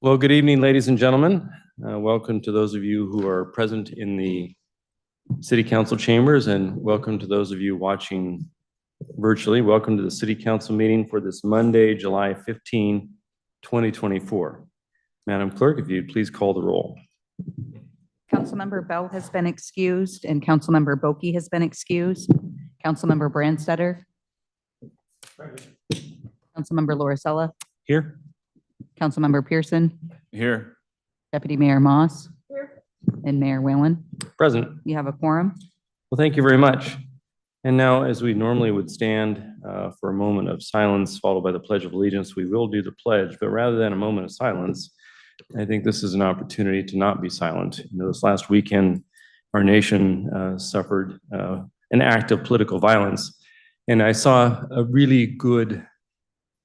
Well, good evening, ladies and gentlemen. Welcome to those of you who are present in the City Council chambers, and welcome to those of you watching virtually. Welcome to the City Council meeting for this Monday, July 15, 2024. Madam Clerk, if you'd please call the roll. Councilmember Bell has been excused and Councilmember Boki has been excused. Councilmember Brandstetter. Councilmember Lauricella. Here. Councilmember Pearson. Here. Deputy Mayor Moss. Here. And Mayor Whalen. Present. You have a quorum. Well, thank you very much. And now, as we normally would stand for a moment of silence followed by the Pledge of Allegiance, we will do the pledge, but rather than a moment of silence, I think this is an opportunity to not be silent. This last weekend, our nation suffered an act of political violence, and I saw a really good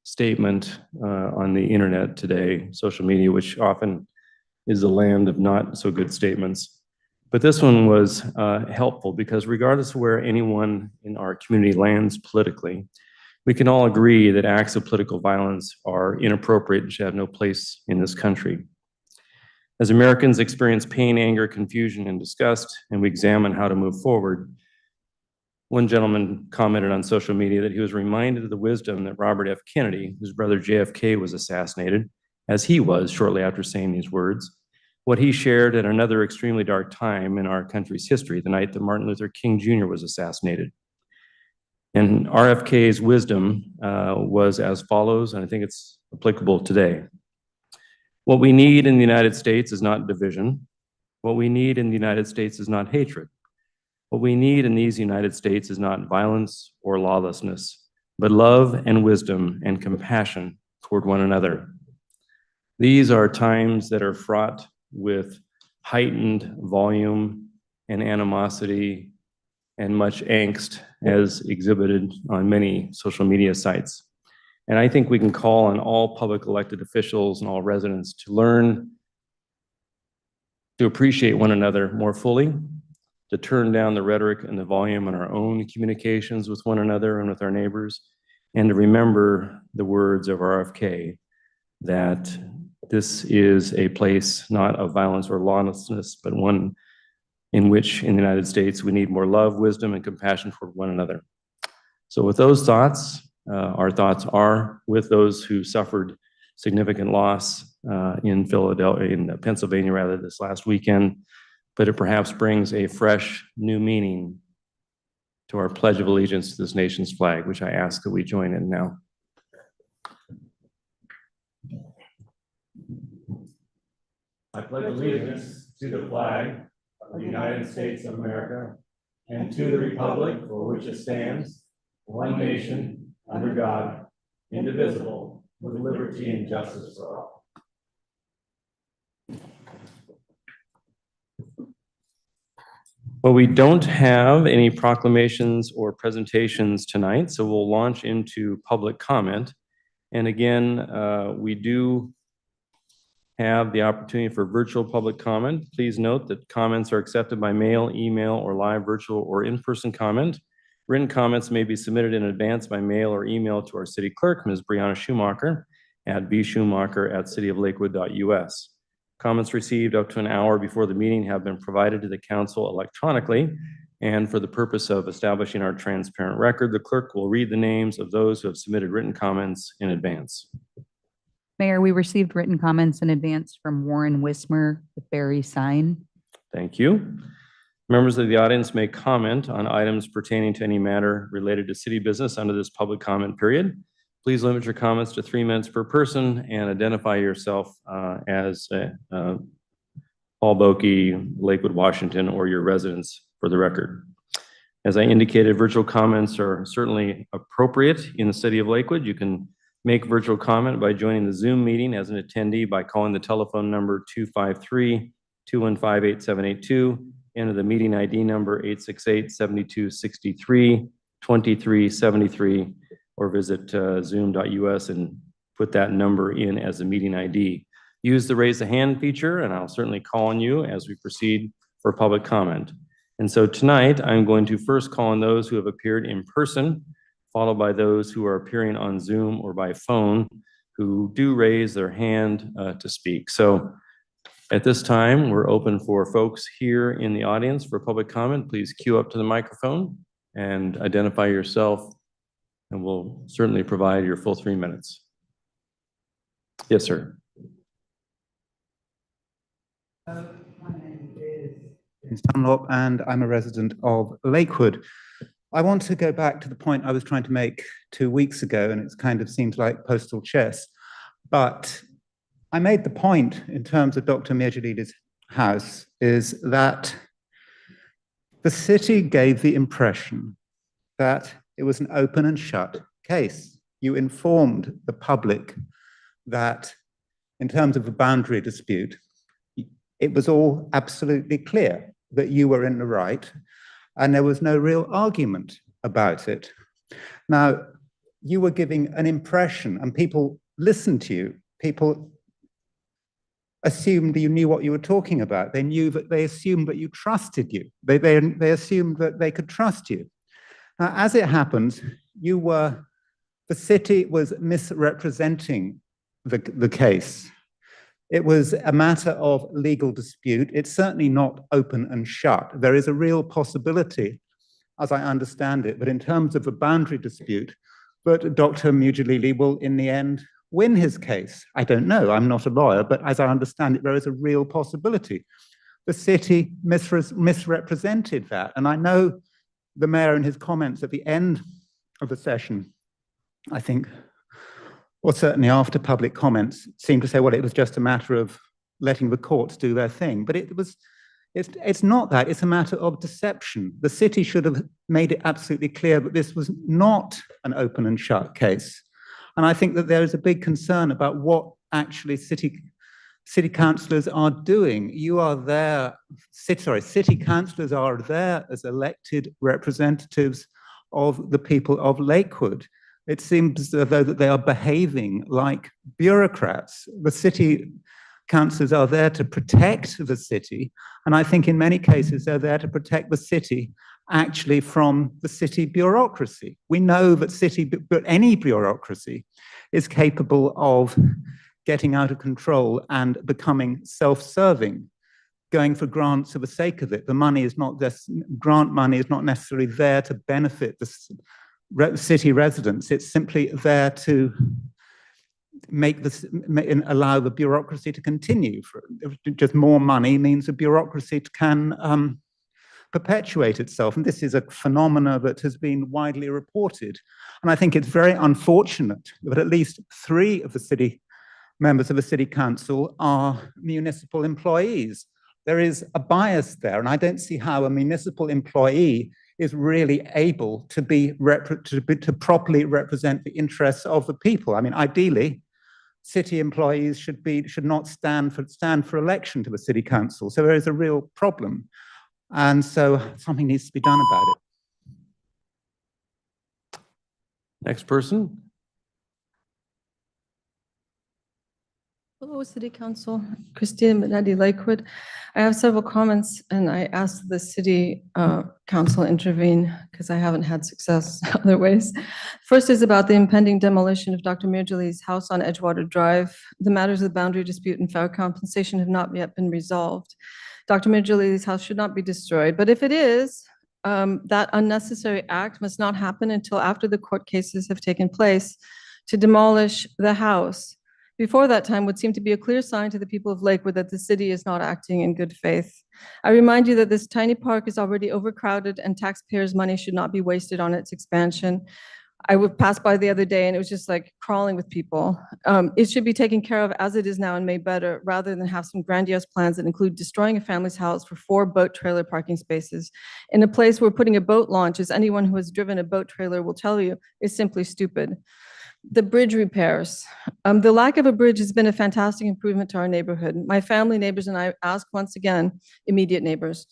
statement on the internet today, social media, which often is the land of not so good statements. But this one was helpful because regardless of where anyone in our community lands politically, we can all agree that acts of political violence are inappropriate and should have no place in this country. As Americans experience pain, anger, confusion, and disgust, and we examine how to move forward, one gentleman commented on social media that he was reminded of the wisdom that Robert F. Kennedy, whose brother JFK was assassinated, as he was shortly after saying these words, what he shared at another extremely dark time in our country's history, the night that Martin Luther King Jr. was assassinated. And RFK's wisdom was as follows, and I think it's applicable today. What we need in the United States is not division. What we need in the United States is not hatred. What we need in these United States is not violence or lawlessness, but love and wisdom and compassion toward one another. These are times that are fraught with heightened volume and animosity and much angst as exhibited on many social media sites. And I think we can call on all public elected officials and all residents to learn to appreciate one another more fully, to turn down the rhetoric and the volume in our own communications with one another and with our neighbors, and to remember the words of RFK that this is a place not of violence or lawlessness, but one in which in the United States we need more love, wisdom, and compassion for one another. So with those thoughts, our thoughts are with those who suffered significant loss in Pennsylvania rather this last weekend, but it perhaps brings a fresh new meaning to our Pledge of Allegiance to this nation's flag, which I ask that we join in now. I pledge allegiance to the flag of the United States of America and to the republic for which it stands, one nation, under God, indivisible, with liberty and justice for all. Well, we don't have any proclamations or presentations tonight, so we'll launch into public comment. And again, we do have the opportunity for virtual public comment. Please note that comments are accepted by mail, email, or live, virtual, or in-person comment. Written comments may be submitted in advance by mail or email to our city clerk, Ms. Brianna Schumacher, at bschumacher@cityoflakewood.us. Comments received up to an hour before the meeting have been provided to the council electronically, and for the purpose of establishing our transparent record, the clerk will read the names of those who have submitted written comments in advance. Mayor, we received written comments in advance from Warren Wismer with Barry Sign. Thank you. Members of the audience may comment on items pertaining to any matter related to city business under this public comment period. Please limit your comments to 3 minutes per person and identify yourself as Paul Boki, Lakewood, Washington, or your residence for the record. As I indicated, virtual comments are certainly appropriate in the city of Lakewood. You can make virtual comment by joining the Zoom meeting as an attendee by calling the telephone number 253-215-8782, enter the meeting ID number 868-7263-2373, or visit zoom.us and put that number in as a meeting ID. Use the raise the hand feature, and I'll certainly call on you as we proceed for public comment. And so tonight, I'm going to first call on those who have appeared in person, followed by those who are appearing on Zoom or by phone. who do raise their hand to speak. So at this time, we're open for folks here in the audience for public comment. Please queue up to the microphone and identify yourself, and we'll certainly provide your full 3 minutes. Yes, sir. My name is James Dunlop, and I'm a resident of Lakewood. I want to go back to the point I was trying to make 2 weeks ago, and it kind of seems like postal chess. But I made the point in terms of Dr. Mirjalili's house is that the city gave the impression that it was an open and shut case. You informed the public that in terms of a boundary dispute, it was all absolutely clear that you were in the right, and there was no real argument about it. Now, you were giving an impression, and people listened to you. People assumed you knew what you were talking about. They assumed that you trusted you. They assumed that they could trust you. Now, as it happens, the city was misrepresenting the case. It was a matter of legal dispute. It's certainly not open and shut. There is a real possibility, as I understand it, but in terms of a boundary dispute, that Dr. Mirjalili will, in the end, win his case. I don't know, I'm not a lawyer, but as I understand it, there is a real possibility. The city misrepresented that. And I know the mayor in his comments at the end of the session, I think, or certainly after public comments, seemed to say, well, it was just a matter of letting the courts do their thing. But it's not that, it's a matter of deception. The city should have made it absolutely clear that this was not an open and shut case. And I think that there is a big concern about what actually city councillors are doing. You are there, city councillors are there as elected representatives of the people of Lakewood. It seems as though that they are behaving like bureaucrats. The city councillors are there to protect the city, and I think in many cases they're there to protect the city actually from the city bureaucracy. We know that any bureaucracy is capable of getting out of control and becoming self-serving, going for grants for the sake of it. The money is not grant money is not necessarily there to benefit the city residents. It's simply there to allow the bureaucracy to continue. Just more money means the bureaucracy can perpetuate itself. And this is a phenomena that has been widely reported. And I think it's very unfortunate that at least 3 of the members of the city council are municipal employees. There is a bias there, and I don't see how a municipal employee is really able to properly represent the interests of the people. I mean, ideally, city employees should not stand for election to the city council. So there is a real problem. And so something needs to be done about it. Next person. Hello, City Council. Christina Benetti, Lakewood. I have several comments, and I asked the City Council intervene because I haven't had success other ways. First is about the impending demolition of Dr. Mirjalili's house on Edgewater Drive. The matters of boundary dispute and fair compensation have not yet been resolved. Dr. Mirjalili's house should not be destroyed, but if it is, that unnecessary act must not happen until after the court cases have taken place to demolish the house. Before that time would seem to be a clear sign to the people of Lakewood that the city is not acting in good faith. I remind you that this tiny park is already overcrowded and taxpayers' money should not be wasted on its expansion. I would pass by the other day and it was just like crawling with people. It should be taken care of as it is now and made better, rather than have some grandiose plans that include destroying a family's house for 4 boat trailer parking spaces in a place where putting a boat launch, as anyone who has driven a boat trailer will tell you, is simply stupid. The bridge repairs. The lack of a bridge has been a fantastic improvement to our neighborhood. My family, neighbors, and I ask once again, immediate neighbors,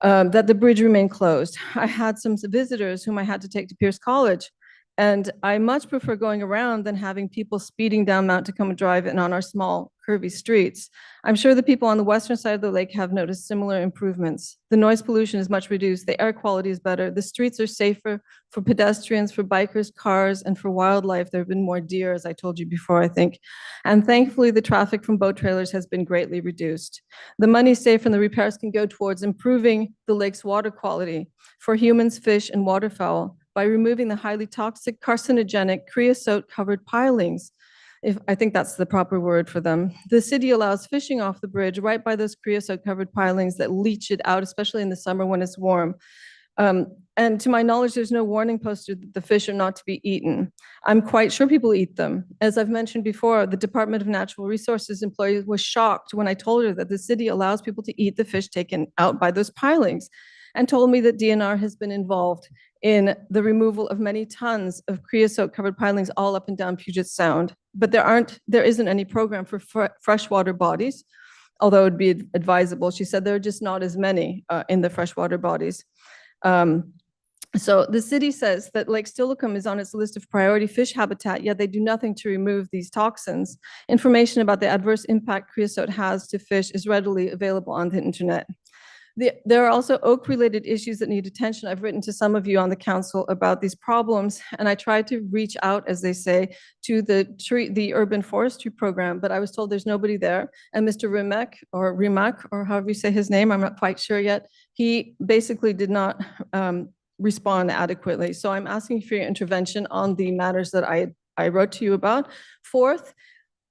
that the bridge remain closed. I had some visitors whom I had to take to Pierce College, and I much prefer going around than having people speeding down Mount Tacoma Drive and on our small curvy streets. I'm sure the people on the western side of the lake have noticed similar improvements. The noise pollution is much reduced, the air quality is better, the streets are safer for pedestrians, for bikers, cars, and for wildlife. There have been more deer, as I told you before, I think. And thankfully, the traffic from boat trailers has been greatly reduced. The money saved from the repairs can go towards improving the lake's water quality for humans, fish, and waterfowl by removing the highly toxic, carcinogenic, creosote-covered pilings. I think that's the proper word for them. The city allows fishing off the bridge right by those creosote-covered pilings that leach it out, especially in the summer when it's warm. And to my knowledge, there's no warning posted that the fish are not to be eaten. I'm quite sure people eat them. As I've mentioned before, the Department of Natural Resources employee was shocked when I told her that the city allows people to eat the fish taken out by those pilings, and told me that DNR has been involved in the removal of many tons of creosote-covered pilings all up and down Puget Sound. But there isn't any program for freshwater bodies, although it'd be advisable. She said there are just not as many in the freshwater bodies. So the city says that Lake Steilacoom is on its list of priority fish habitat, yet they do nothing to remove these toxins. Information about the adverse impact creosote has to fish is readily available on the internet. There are also oak-related issues that need attention. I've written to some of you on the council about these problems, and I tried to reach out, as they say, to the urban forestry program, but I was told there's nobody there. And Mr. Rimac, or however you say his name, I'm not quite sure yet, he basically did not respond adequately. So I'm asking for your intervention on the matters that I wrote to you about. Fourth,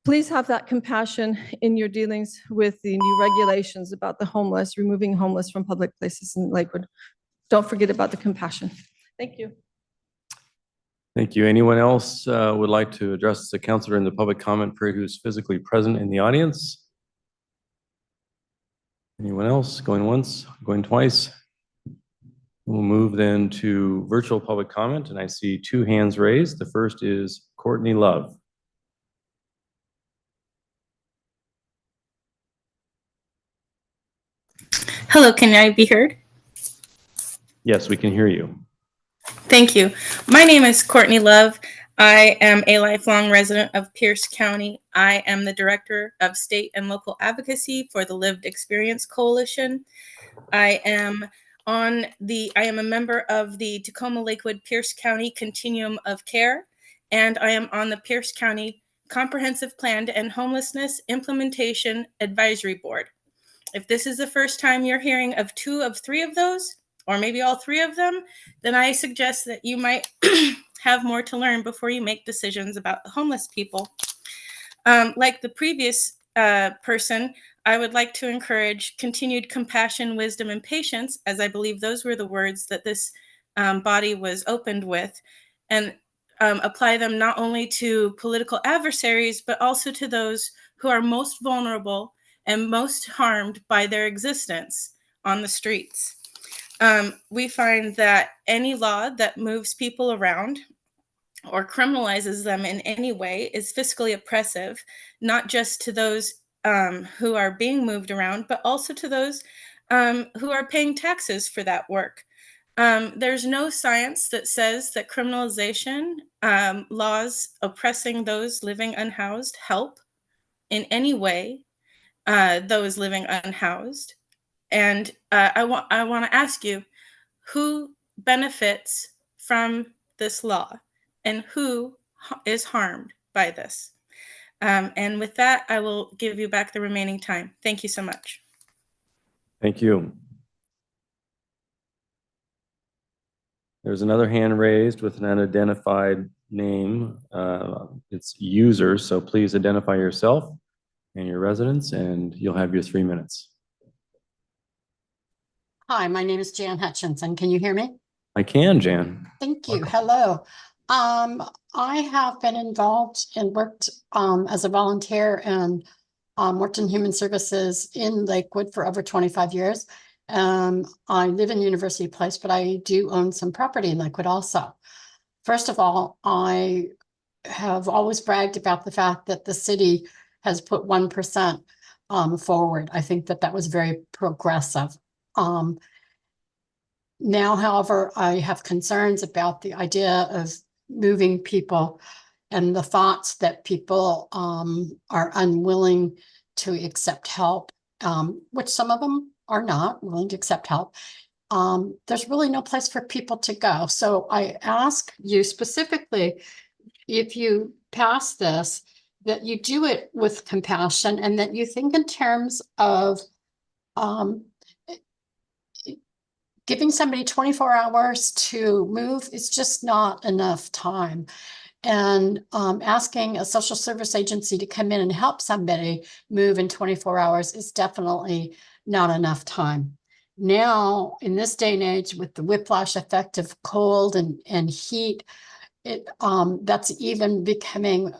please have that compassion in your dealings with the new regulations about the homeless, removing homeless from public places in Lakewood. Don't forget about the compassion. Thank you. Thank you. Anyone else would like to address the council in the public comment period who's physically present in the audience? Anyone else? Going once, going twice? We'll move then to virtual public comment, and I see two hands raised. The first is Courtney Love. Hello, can I be heard? Yes, we can hear you. Thank you. My name is Courtney Love. I am a lifelong resident of Pierce County. I am the Director of State and Local Advocacy for the Lived Experience Coalition. I am a member of the Tacoma Lakewood Pierce County Continuum of Care, and I am on the Pierce County Comprehensive Plan to End Homelessness Implementation Advisory Board. If this is the first time you're hearing of 2 of 3 of those, or maybe all 3 of them, then I suggest that you might have more to learn before you make decisions about homeless people. Like the previous person, I would like to encourage continued compassion, wisdom, and patience, as I believe those were the words that this body was opened with, and apply them not only to political adversaries, but also to those who are most vulnerable and most harmed by their existence on the streets. We find that any law that moves people around or criminalizes them in any way is fiscally oppressive, not just to those who are being moved around, but also to those who are paying taxes for that work. There's no science that says that criminalization laws oppressing those living unhoused help in any way those living unhoused. And I want to ask you, who benefits from this law and who is harmed by this? And with that, I will give you back the remaining time. Thank you so much. Thank you. There's another hand raised with an unidentified name. It's user, so please identify yourself and your residence, and you'll have your 3 minutes. Hi, my name is Jan Hutchinson. Can you hear me? I can, Jan. Thank you. Hello. I have been involved and worked as a volunteer and worked in human services in Lakewood for over 25 years. I live in University Place, but I do own some property in Lakewood also. First of all, I have always bragged about the fact that the city has put 1% forward. I think that that was very progressive. Now, however, I have concerns about the idea of moving people and the thoughts that people are unwilling to accept help, which some of them are not willing to accept help. There's really no place for people to go. So I ask you specifically, if you pass this, that you do it with compassion and that you think in terms of giving somebody 24 hours to move is just not enough time. And asking a social service agency to come in and help somebody move in 24 hours is definitely not enough time. Now, in this day and age, with the whiplash effect of cold and heat, that's even becoming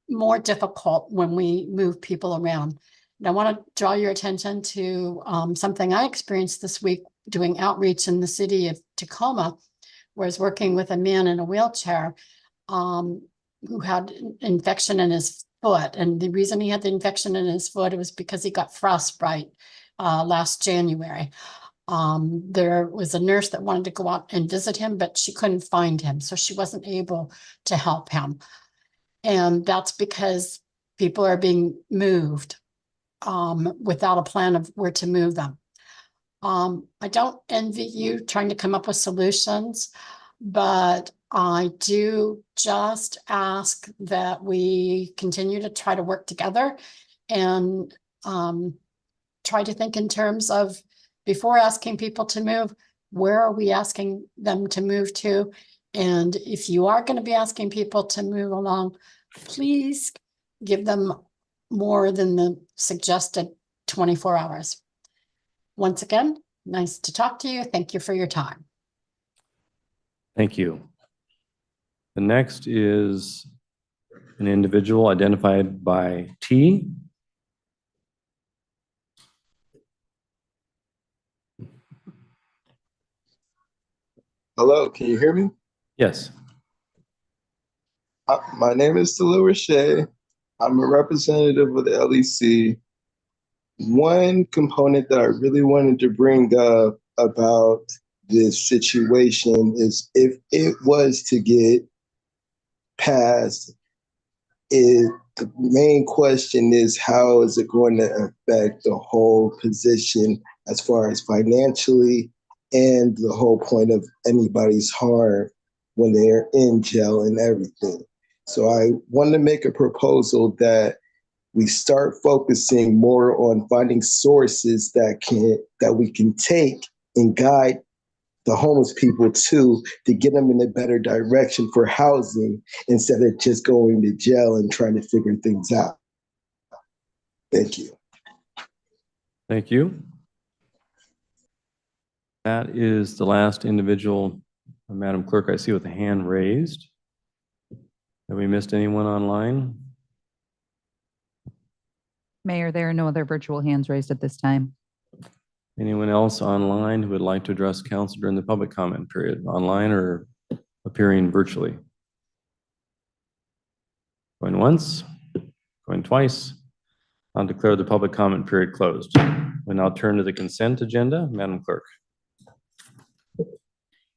more difficult when we move people around. And I want to draw your attention to something I experienced this week doing outreach in the city of Tacoma, where I was working with a man in a wheelchair who had an infection in his foot. And the reason he had the infection in his foot was because he got frostbite last January. There was a nurse that wanted to go out and visit him, but she couldn't find him, so she wasn't able to help him. And that's because people are being moved without a plan of where to move them. I don't envy you trying to come up with solutions, but I do just ask that we continue to try to work together and try to think in terms of, before asking people to move, where are we asking them to move to? And if you are going to be asking people to move along, please give them more than the suggested 24 hours. Once again, nice to talk to you. Thank you for your time. Thank you. The next is an individual identified by T. Hello, can you hear me? Yes. My name is Talil Rashay. I'm a representative of the LEC. One component that I really wanted to bring up about this situation is, if it was to get passed, the main question is, how is it going to affect the whole position as far as financially, and the whole point of anybody's harm when they're in jail and everything. So I want to make a proposal that we start focusing more on finding sources that we can take and guide the homeless people to get them in a better direction for housing, instead of just going to jail and trying to figure things out. Thank you. Thank you. That is the last individual, Madam Clerk, I see with a hand raised. Have we missed anyone online? Mayor, there are no other virtual hands raised at this time. Anyone else online who would like to address council during the public comment period, online or appearing virtually? Going once, going twice. I'll declare the public comment period closed. We now turn to the consent agenda. Madam Clerk.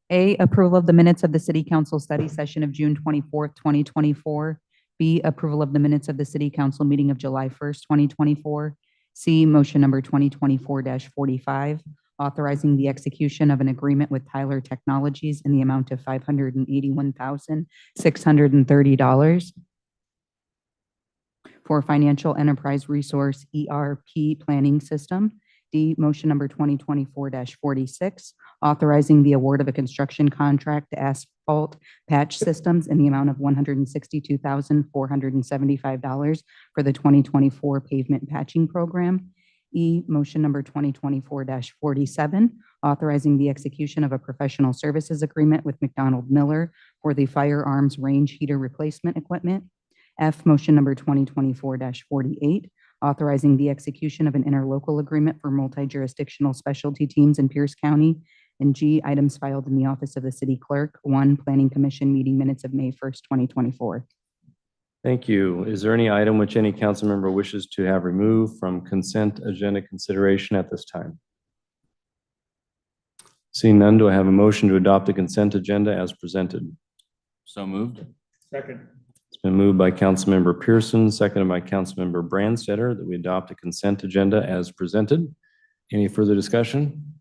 A, approval of the minutes of the city council study session of June 24th, 2024. B, approval of the minutes of the city council meeting of July 1st, 2024. C, motion number 2024-45, authorizing the execution of an agreement with Tyler Technologies in the amount of $581,630 for financial enterprise resource ERP planning system. D, motion number 2024-46, authorizing the award of a construction contract to Asphalt Patch Systems in the amount of $162,475 for the 2024 pavement patching program. E, motion number 2024-47, authorizing the execution of a professional services agreement with McDonald Miller for the firearms range heater replacement equipment. F, motion number 2024-48, authorizing the execution of an interlocal agreement for multi-jurisdictional specialty teams in Pierce County. And G, items filed in the office of the city clerk. 1, Planning Commission meeting minutes of May 1st, 2024. Thank you. Is there any item which any council member wishes to have removed from consent agenda consideration at this time? Seeing none, do I have a motion to adopt the consent agenda as presented? So moved. Second. It's Been moved by Councilmember Pearson, seconded by Councilmember Brandstetter, that we adopt a consent agenda as presented. Any further discussion?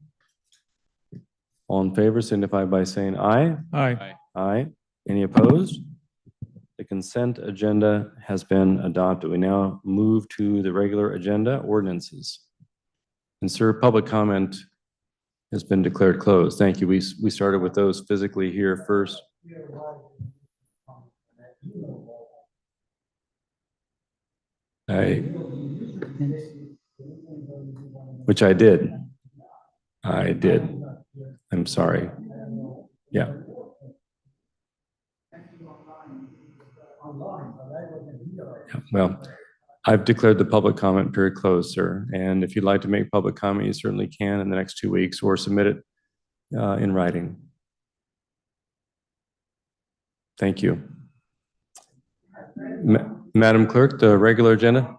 All in favor signify by saying aye. Aye. Aye. Any opposed? The consent agenda has been adopted. We now move to the regular agenda, ordinances. And sir, public comment has been declared closed. Thank you. We started with those physically here first. Which I did. I did. I'm sorry. Yeah. Well, I've declared the public comment period closed, sir. And if you'd like to make public comment, you certainly can in the next 2 weeks or submit it in writing. Thank you. Madam Clerk, the regular agenda.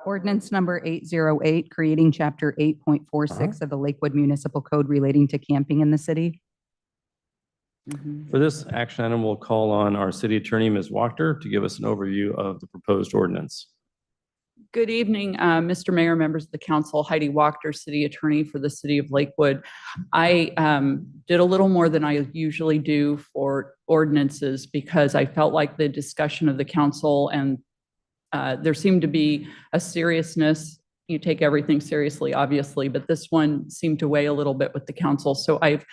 Ordinance number 808, creating chapter 8.46 of the Lakewood Municipal Code relating to camping in the city. For this action item, we'll call on our city attorney, Ms. Wachter, to give us an overview of the proposed ordinance. Good evening, Mr. Mayor, members of the council. Heidi Wachter, city attorney for the city of Lakewood. I did a little more than I usually do for ordinances because I felt like the discussion of the council and there seemed to be a seriousness. You take everything seriously, obviously, but this one seemed to weigh a little bit with the council. So I've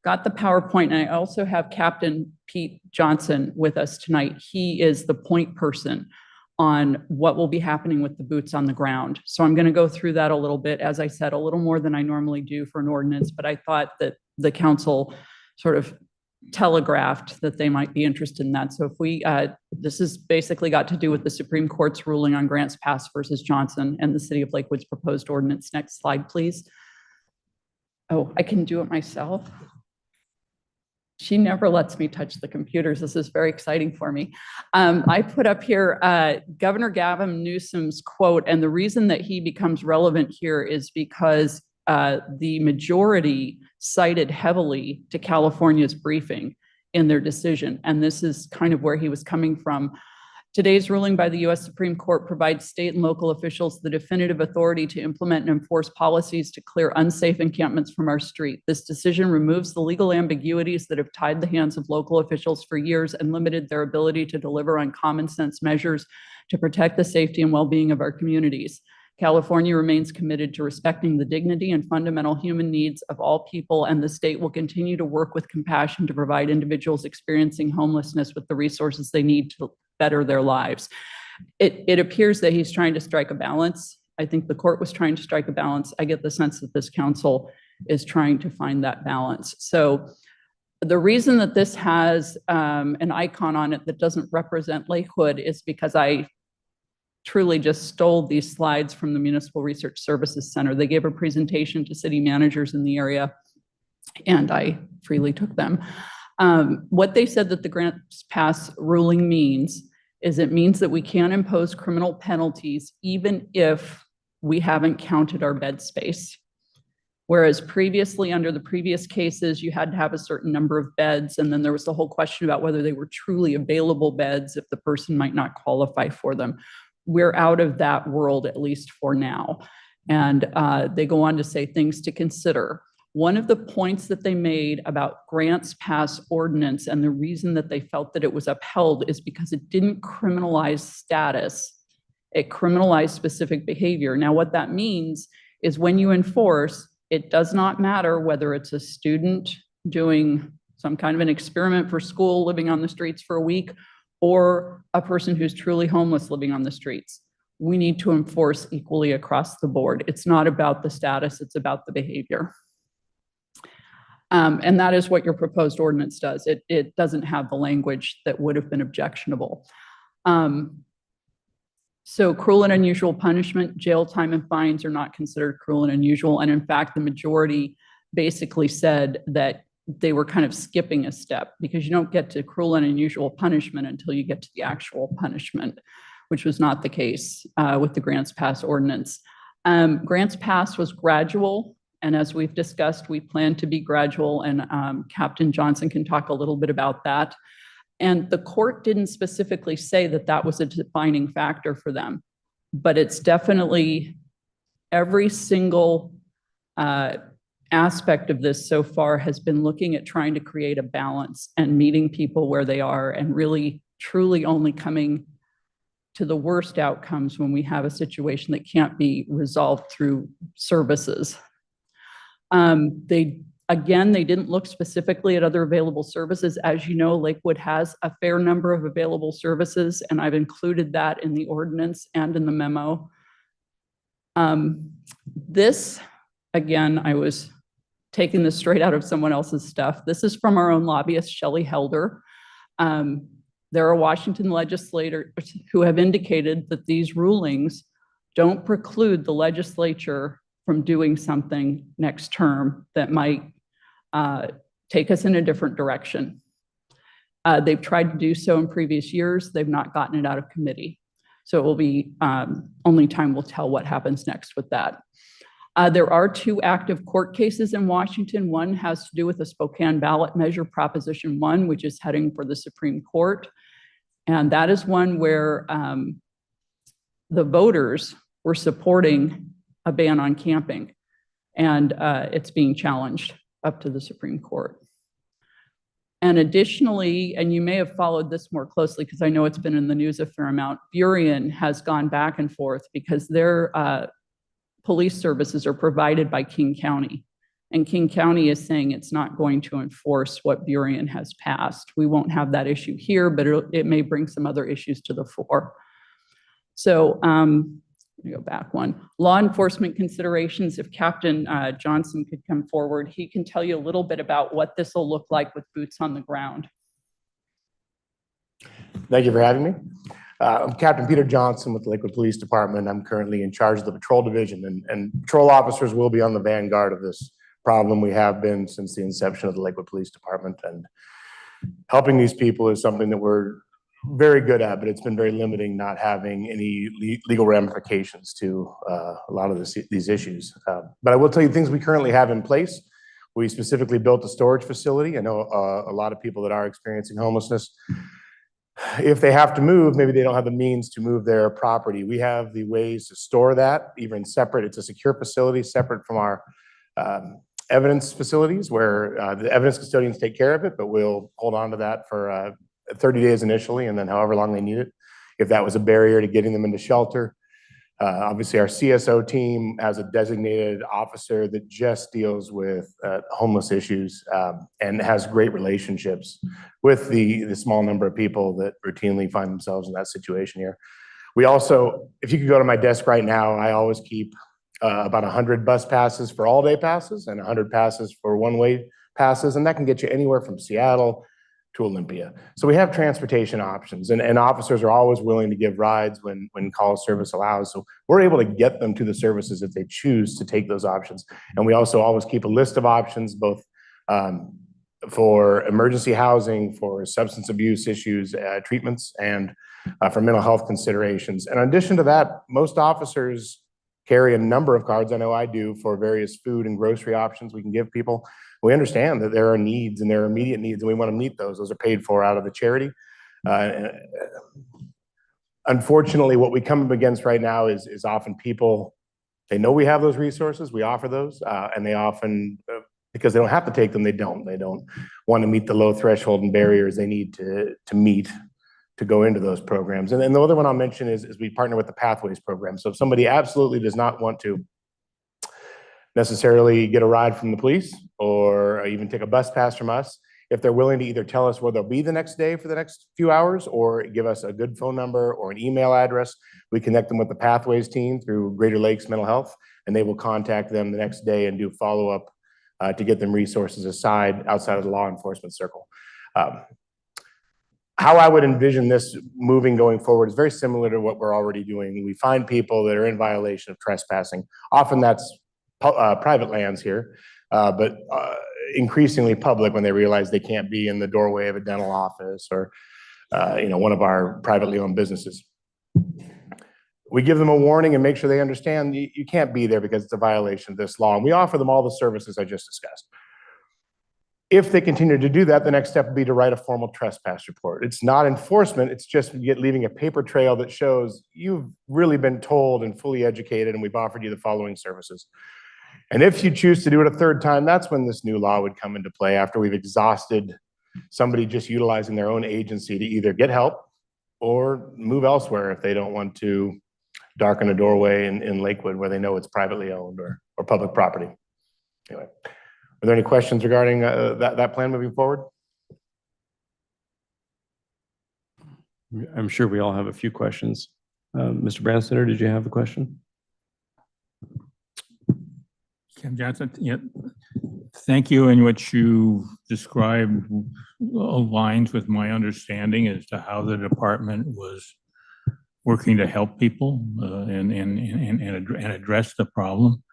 got the PowerPoint, and I also have Captain Pete Johnson with us tonight. He is the point person on what will be happening with the boots on the ground. So I'm going to go through that a little bit. As I said, a little more than I normally do for an ordinance, but I thought that the council sort of telegraphed that they might be interested in that. So if we, this is basically got to do with the Supreme Court's ruling on Grants Pass versus Johnson and the city of Lakewood's proposed ordinance. Next slide, please. Oh, I can do it myself. She never lets me touch the computers. This is very exciting for me. I put up here Governor Gavin Newsom's quote, and the reason that he becomes relevant here is because the majority cited heavily to California's briefing in their decision, and this is kind of where he was coming from. Today's ruling by the U.S. Supreme Court provides state and local officials the definitive authority to implement and enforce policies to clear unsafe encampments from our street. This decision removes the legal ambiguities that have tied the hands of local officials for years and limited their ability to deliver on common sense measures to protect the safety and well-being of our communities. California remains committed to respecting the dignity and fundamental human needs of all people, and the state will continue to work with compassion to provide individuals experiencing homelessness with the resources they need to better their lives. It appears that he's trying to strike a balance. I think the court was trying to strike a balance. I get the sense that this council is trying to find that balance. So the reason that this has an icon on it that doesn't represent Lakewood is because I truly just stole these slides from the Municipal Research Services Center. They gave a presentation to city managers in the area, and I freely took them. What they said that the Grants Pass ruling means is it means that we can impose criminal penalties even if we haven't counted our bed space. Whereas previously, under the previous cases, you had to have a certain number of beds, and then there was the whole question about whether they were truly available beds if the person might not qualify for them. We're out of that world, at least for now. And they go on to say things to consider. One of the points that they made about Grants Pass ordinance and the reason that they felt that it was upheld is because it didn't criminalize status. It criminalized specific behavior. Now, what that means is when you enforce, it does not matter whether it's a student doing some kind of an experiment for school, living on the streets for a week, or a person who's truly homeless living on the streets. We need to enforce equally across the board. It's not about the status, it's about the behavior. And that is what your proposed ordinance does. It doesn't have the language that would have been objectionable. So cruel and unusual punishment, jail time and fines are not considered cruel and unusual. And in fact, the majority basically said that they were kind of skipping a step because you don't get to cruel and unusual punishment until you get to the actual punishment, which was not the case with the Grants Pass ordinance. Grants Pass was gradual. And as we've discussed, we plan to be gradual, and Captain Johnson can talk a little bit about that. And the court didn't specifically say that that was a defining factor for them, but it's definitely every single aspect of this so far has been looking at trying to create a balance and meeting people where they are and really truly only coming to the worst outcomes when we have a situation that can't be resolved through services. They didn't look specifically at other available services. As you know, Lakewood has a fair number of available services, and I've included that in the ordinance and in the memo. This, again, I was taking this straight out of someone else's stuff. This is from our own lobbyist, Shelley Helder. There are Washington legislators who have indicated that these rulings don't preclude the legislature from doing something next term that might take us in a different direction. They've tried to do so in previous years. They've not gotten it out of committee. So it will be, only time will tell what happens next with that. There are 2 active court cases in Washington. One has to do with the Spokane ballot measure, Proposition 1, which is heading for the Supreme Court. And that is one where the voters were supporting a ban on camping. And it's being challenged up to the Supreme Court. And additionally, and you may have followed this more closely because I know it's been in the news a fair amount, Burien has gone back and forth because their police services are provided by King County. And King County is saying it's not going to enforce what Burien has passed. We won't have that issue here, but it may bring some other issues to the fore. So let me go back one. Law enforcement considerations, if Captain Johnson could come forward, he can tell you a little bit about what this will look like with boots on the ground. Thank you for having me. I'm Captain Peter Johnson with the Lakewood Police Department. I'm currently in charge of the patrol division, and patrol officers will be on the vanguard of this problem. We have been since the inception of the Lakewood Police Department, and helping these people is something that we're very good at, but it's been very limiting not having any legal ramifications to a lot of these issues. But I will tell you things we currently have in place. We specifically built a storage facility. I know a lot of people that are experiencing homelessness, if they have to move, maybe they don't have the means to move their property. We have the ways to store that, even separate. It's a secure facility separate from our evidence facilities where the evidence custodians take care of it, but we'll hold on to that for 30 days initially, and then however long they need it. If that was a barrier to getting them into shelter. Obviously, our CSO team has a designated officer that just deals with homeless issues and has great relationships with the small number of people that routinely find themselves in that situation here. We also, if you could go to my desk right now, I always keep about 100 bus passes for all-day passes and 100 passes for one-way passes, and that can get you anywhere from Seattle to Olympia. So we have transportation options, and officers are always willing to give rides when call service allows. So we're able to get them to the services if they choose to take those options. And we also always keep a list of options, both for emergency housing, for substance abuse issues, treatments, and for mental health considerations. And in addition to that, most officers carry a number of cards, I know I do, for various food and grocery options we can give people. We understand that there are needs and there are immediate needs, and we want to meet those. Those are paid for out of the charity. Unfortunately, what we come up against right now is often people, they know we have those resources, we offer those, and they often, because they don't have to take them, they don't want to meet the low threshold and barriers they need to meet to go into those programs. And then the other one I'll mention is we partner with the Pathways program. So if somebody absolutely does not want to necessarily get a ride from the police or even take a bus pass from us, if they're willing to either tell us where they'll be the next day for the next few hours or give us a good phone number or an email address, we connect them with the Pathways team through Greater Lakes Mental Health, and they will contact them the next day and do follow-up to get them resources outside of the law enforcement circle. How I would envision this moving going forward is very similar to what we're already doing. We find people that are in violation of trespassing. Often that's private lands here, but increasingly public when they realize they can't be in the doorway of a dental office or one of our privately owned businesses. We give them a warning and make sure they understand you can't be there because it's a violation of this law. And we offer them all the services I just discussed. If they continue to do that, the next step would be to write a formal trespass report. It's not enforcement, it's just leaving a paper trail that shows you've really been told and fully educated, and we've offered you the following services. And if you choose to do it a third time, that's when this new law would come into play, after we've exhausted somebody just utilizing their own agency to either get help or move elsewhere if they don't want to darken a doorway in Lakewood where they know it's privately owned or public property. Anyway, are there any questions regarding that plan moving forward? I'm sure we all have a few questions. Mr. Branstetter, did you have a question? Kim Johnson, yeah, thank you. And what you described aligns with my understanding as to how the department was working to help people and address the problem.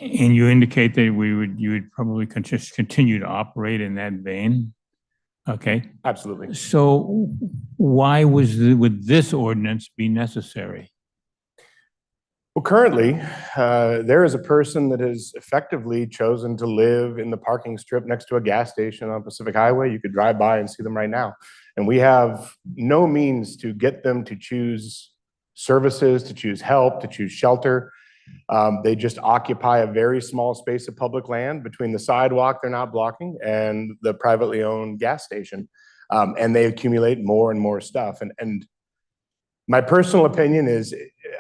And you indicate that you would probably just continue to operate in that vein. Okay. Absolutely. So why would this ordinance be necessary? Well, currently, there is a person that has effectively chosen to live in the parking strip next to a gas station on Pacific Highway. You could drive by and see them right now. And we have no means to get them to choose services, to choose help, to choose shelter. They just occupy a very small space of public land between the sidewalk they're not blocking and the privately owned gas station. And they accumulate more and more stuff. And my personal opinion is,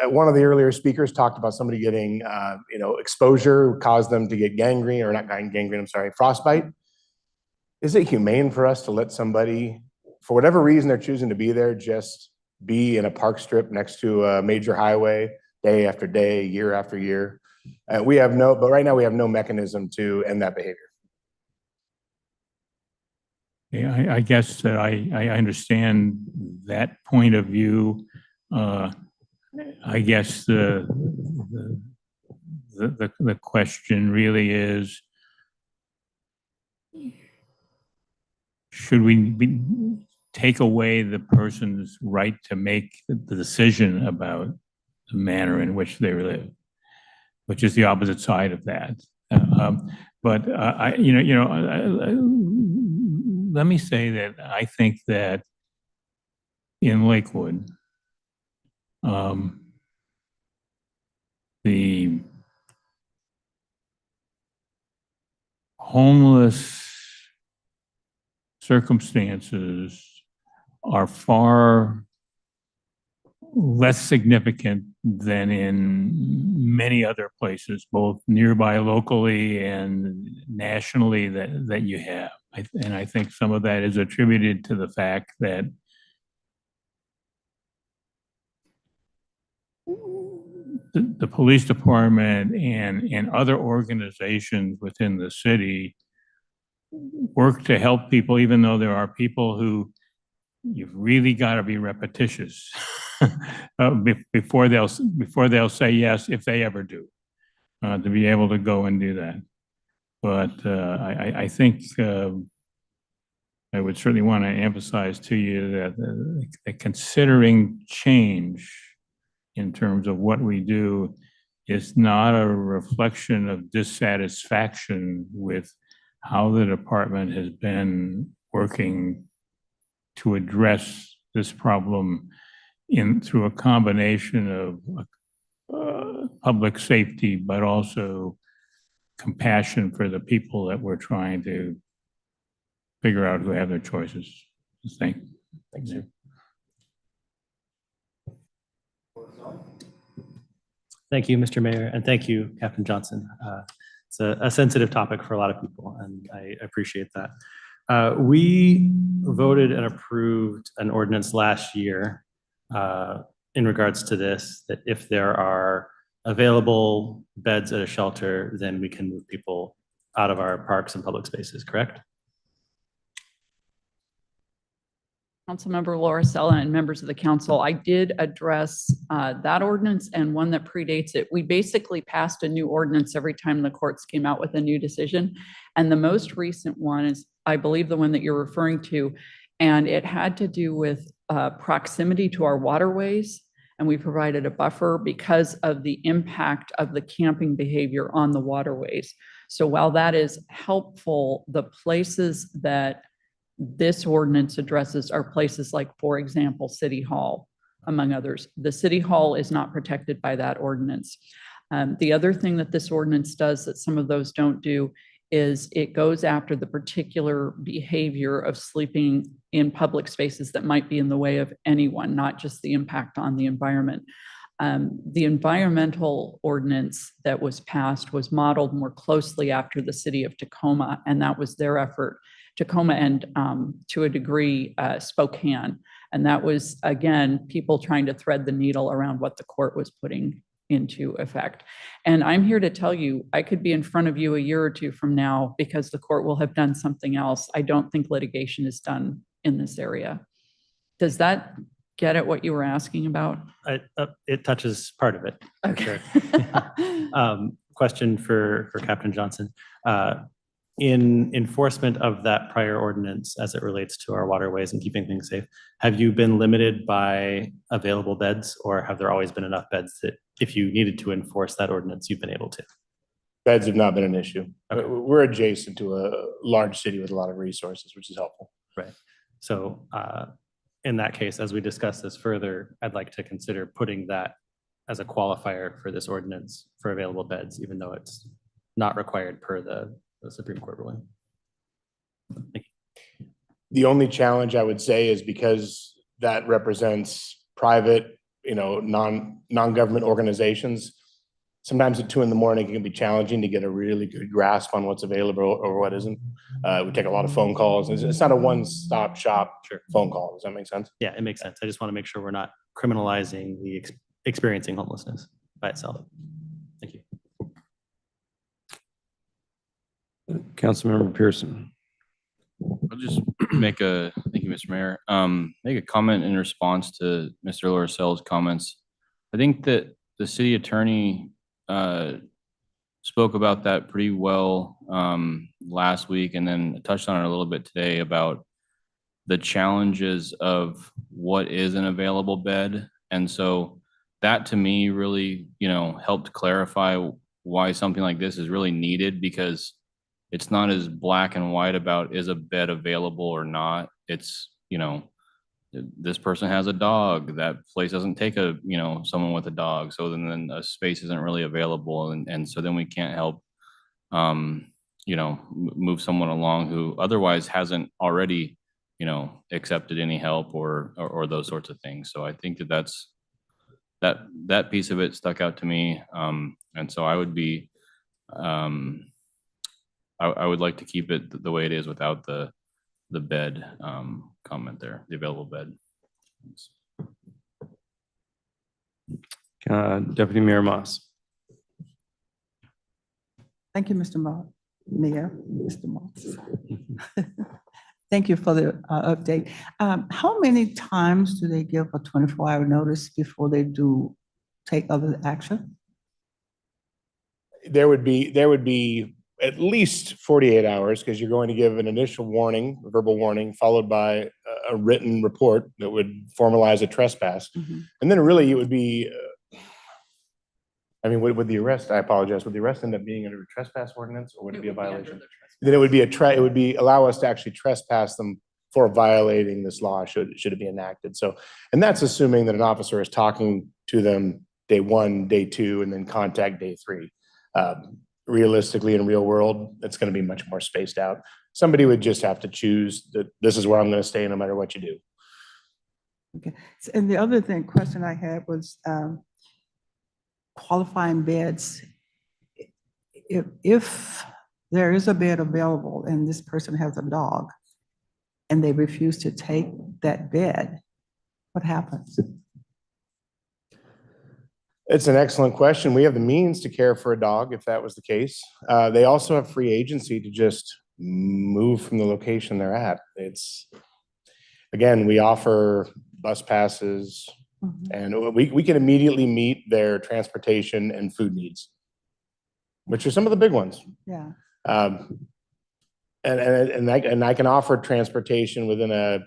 one of the earlier speakers talked about somebody getting, exposure caused them to get gangrene, or not gangrene, I'm sorry, frostbite. Is it humane for us to let somebody, for whatever reason they're choosing to be there, just be in a park strip next to a major highway day after day, year after year? But right now we have no mechanism to end that behavior. Yeah, I guess that I understand that point of view. I guess the question really is, should we take away the person's right to make the decision about the manner in which they live, which is the opposite side of that. Let me say that I think that in Lakewood, the homeless circumstances are far less significant than in many other places, both nearby locally and nationally that you have. And I think some of that is attributed to the fact that the police department and other organizations within the city work to help people, even though there are people who you've really got to be repetitious before they'll say yes, if they ever do, to be able to go and do that. But I think I would certainly want to emphasize to you that considering change in terms of what we do is not a reflection of dissatisfaction with how the department has been working to address this problem through a combination of public safety, but also compassion for the people that we're trying to figure out who have their choices. Thanks, sir. Thank you, Mr. Mayor, and thank you, Captain Johnson. It's a sensitive topic for a lot of people, and I appreciate that. We voted and approved an ordinance last year in regards to this, that if there are available beds at a shelter, then we can move people out of our parks and public spaces, correct? Councilmember Laura Sella and members of the council, I did address that ordinance and one that predates it. We basically passed a new ordinance every time the courts came out with a new decision. And the most recent one is, I believe, the one that you're referring to. And it had to do with proximity to our waterways. And we provided a buffer because of the impact of the camping behavior on the waterways. So while that is helpful, the places that this ordinance addresses are places like, for example, City Hall, among others. The City Hall is not protected by that ordinance. The other thing that this ordinance does that some of those don't do is it goes after the particular behavior of sleeping in public spaces that might be in the way of anyone, not just the impact on the environment. The environmental ordinance that was passed was modeled more closely after the city of Tacoma, and that was their effort. Tacoma and to a degree, Spokane. And that was, again, people trying to thread the needle around what the court was putting into effect. And I'm here to tell you, I could be in front of you a year or two from now because the court will have done something else. I don't think litigation is done in this area. Does that get at what you were asking about? It touches part of it. For Okay. sure. Question for Captain Johnson. In enforcement of that prior ordinance as it relates to our waterways and keeping things safe, have you been limited by available beds, or have there always been enough beds that if you needed to enforce that ordinance, you've been able to? Beds have not been an issue. We're adjacent to a large city with a lot of resources, which is helpful. Right. So in that case, as we discuss this further, I'd like to consider putting that as a qualifier for this ordinance for available beds, even though it's not required per the Supreme Court ruling. Thank you. The only challenge I would say is because that represents private, non-government organizations. Sometimes at 2 a.m, it can be challenging to get a really good grasp on what's available or what isn't. We take a lot of phone calls. It's not a one-stop shop phone call. Does that make sense? Yeah, it makes sense. I just want to make sure we're not criminalizing the experiencing homelessness by itself. Thank you. Councilmember Pearson. I'll just thank you, Mr. Mayor, make a comment in response to Mr. Laurcel's comments. I think that the city attorney spoke about that pretty well last week, and then touched on it a little bit today about the challenges of what is an available bed. And so that to me really, helped clarify why something like this is really needed, because it's not as black and white about is a bed available or not. It's, this person has a dog, that place doesn't take someone with a dog. So then a space isn't really available. And so then we can't help, move someone along who otherwise hasn't already, accepted any help or those sorts of things. So I think that piece of it stuck out to me. And so I would be, I would like to keep it the way it is without the bed comment there, the available bed. Deputy Mayor Moss. Thank you, Mr. Mayor, Mr. Moss. Thank you for the update. How many times do they give a 24-hour notice before they do take other action? There would be at least 48 hours, because you're going to give an initial warning, a verbal warning, followed by a written report that would formalize a trespass. And then really it would be, would the arrest, I apologize, would the arrest end up being under a trespass ordinance, or would it be a violation? Then it would be allow us to actually trespass them for violating this law should it be enacted. So, and that's assuming that an officer is talking to them day 1, day 2, and then contact day 3. Realistically, in real world, it's going to be much more spaced out. Somebody would just have to choose that this is where I'm going to stay no matter what you do. Okay. And the other question I had was qualifying beds. If there is a bed available and this person has a dog and they refuse to take that bed, what happens? It's an excellent question. We have the means to care for a dog if that was the case. They also have free agency to just move from the location they're at. Again, we offer bus passes, and we can immediately meet their transportation and food needs, which are some of the big ones. Yeah. And I can offer transportation within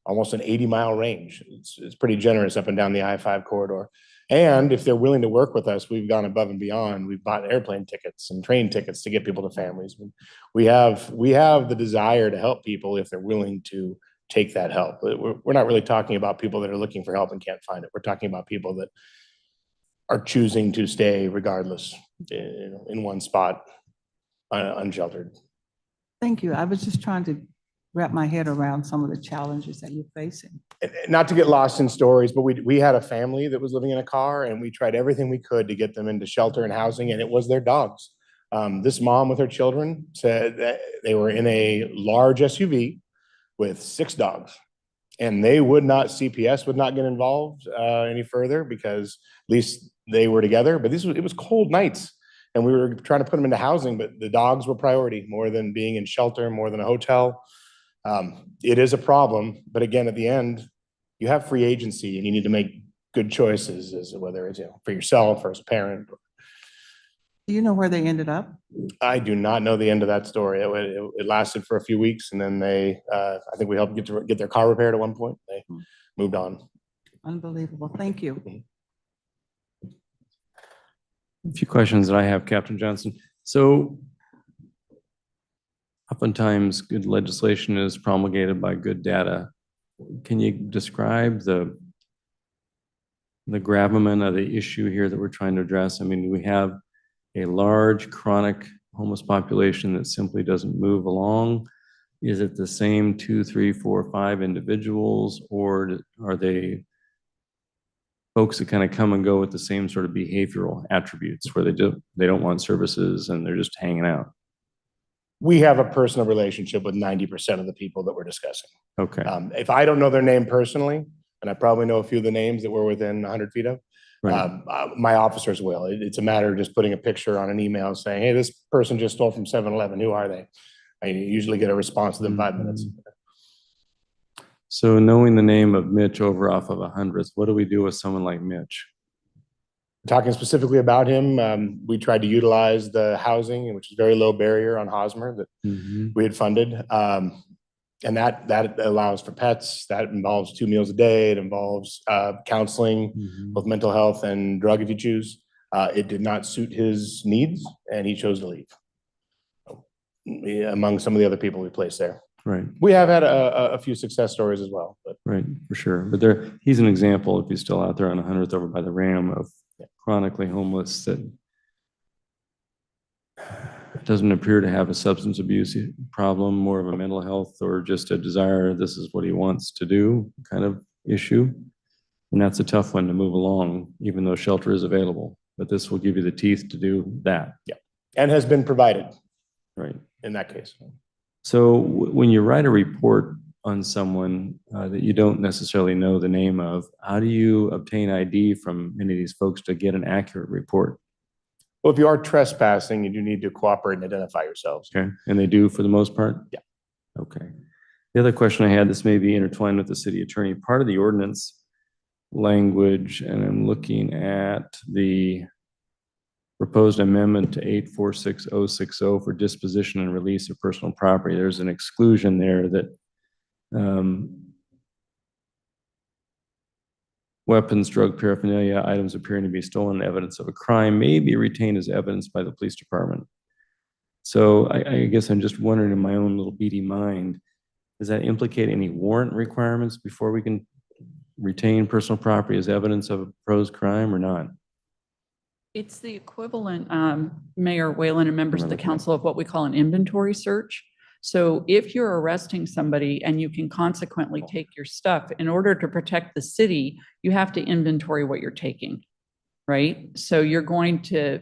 almost an 80-mile range. It's pretty generous up and down the I-5 corridor. And if they're willing to work with us, we've gone above and beyond. We've bought airplane tickets and train tickets to get people to families. We have the desire to help people if they're willing to take that help. We're not really talking about people that are looking for help and can't find it. We're talking about people that are choosing to stay regardless in one spot, unsheltered. Thank you. I was just trying to wrap my head around some of the challenges that you're facing. And not to get lost in stories, but we had a family that was living in a car, and we tried everything we could to get them into shelter and housing, and it was their dogs. This mom with her children said that they were in a large SUV with 6 dogs, and CPS would not get involved any further because at least they were together. But it was cold nights, and we were trying to put them into housing, but the dogs were priority more than being in shelter, more than a hotel. It is a problem, but again, at the end, you have free agency and you need to make good choices, as whether it's for yourself or as a parent. Do you know where they ended up? I do not know the end of that story. It lasted for a few weeks, and then I think we helped get their car repaired at one point. They moved on. Unbelievable. Thank you. A few questions that I have, Captain Johnson. So oftentimes good legislation is promulgated by good data. Can you describe the gravamen of the issue here that we're trying to address? I mean, we have a large chronic homeless population that simply doesn't move along. Is it the same 2, 3, 4, 5 individuals, or are they folks that kind of come and go with the same sort of behavioral attributes where they don't want services and they're just hanging out? We have a personal relationship with 90% of the people that we're discussing. Okay. If I don't know their name personally, and I probably know a few of the names that we're within 100 feet of, Right. My officers will. It's a matter of just putting a picture on an email saying, hey, this person just stole from 7-Eleven. Who are they? I usually get a response within 5 minutes. So knowing the name of Mitch over off of 100th, what do we do with someone like Mitch? Talking specifically about him, we tried to utilize the housing, which is very low barrier on Hosmer that we had funded. And that allows for pets. That involves 2 meals a day. It involves counseling, both mental health and drug if you choose. It did not suit his needs, and he chose to leave. Among some of the other people we placed there. Right. We have had a few success stories as well. But. Right, for sure. But he's an example, if he's still out there on 100th over by the Ram, of chronically homeless that doesn't appear to have a substance abuse problem, more of a mental health or just a desire, this is what he wants to do kind of issue. And that's a tough one to move along, even though shelter is available. But this will give you the teeth to do that. Yeah, and has been provided. Right. In that case. So when you write a report on someone that you don't necessarily know the name of, how do you obtain ID from many of these folks to get an accurate report? Well, if you are trespassing, you do need to cooperate and identify yourselves. Okay, and they do for the most part? Yeah. Okay. The other question I had, this may be intertwined with the city attorney, part of the ordinance language, and I'm looking at the proposed amendment to 846060 for disposition and release of personal property. There's an exclusion there that weapons, drug paraphernalia, items appearing to be stolen, evidence of a crime may be retained as evidence by the police department. So I guess I'm just wondering in my own little beady mind, does that implicate any warrant requirements before we can retain personal property as evidence of a proposed crime or not? It's the equivalent, Mayor Whalen and members of the council, of what we call an inventory search. So if you're arresting somebody and you can consequently take your stuff, in order to protect the city, you have to inventory what you're taking, right? So you're going to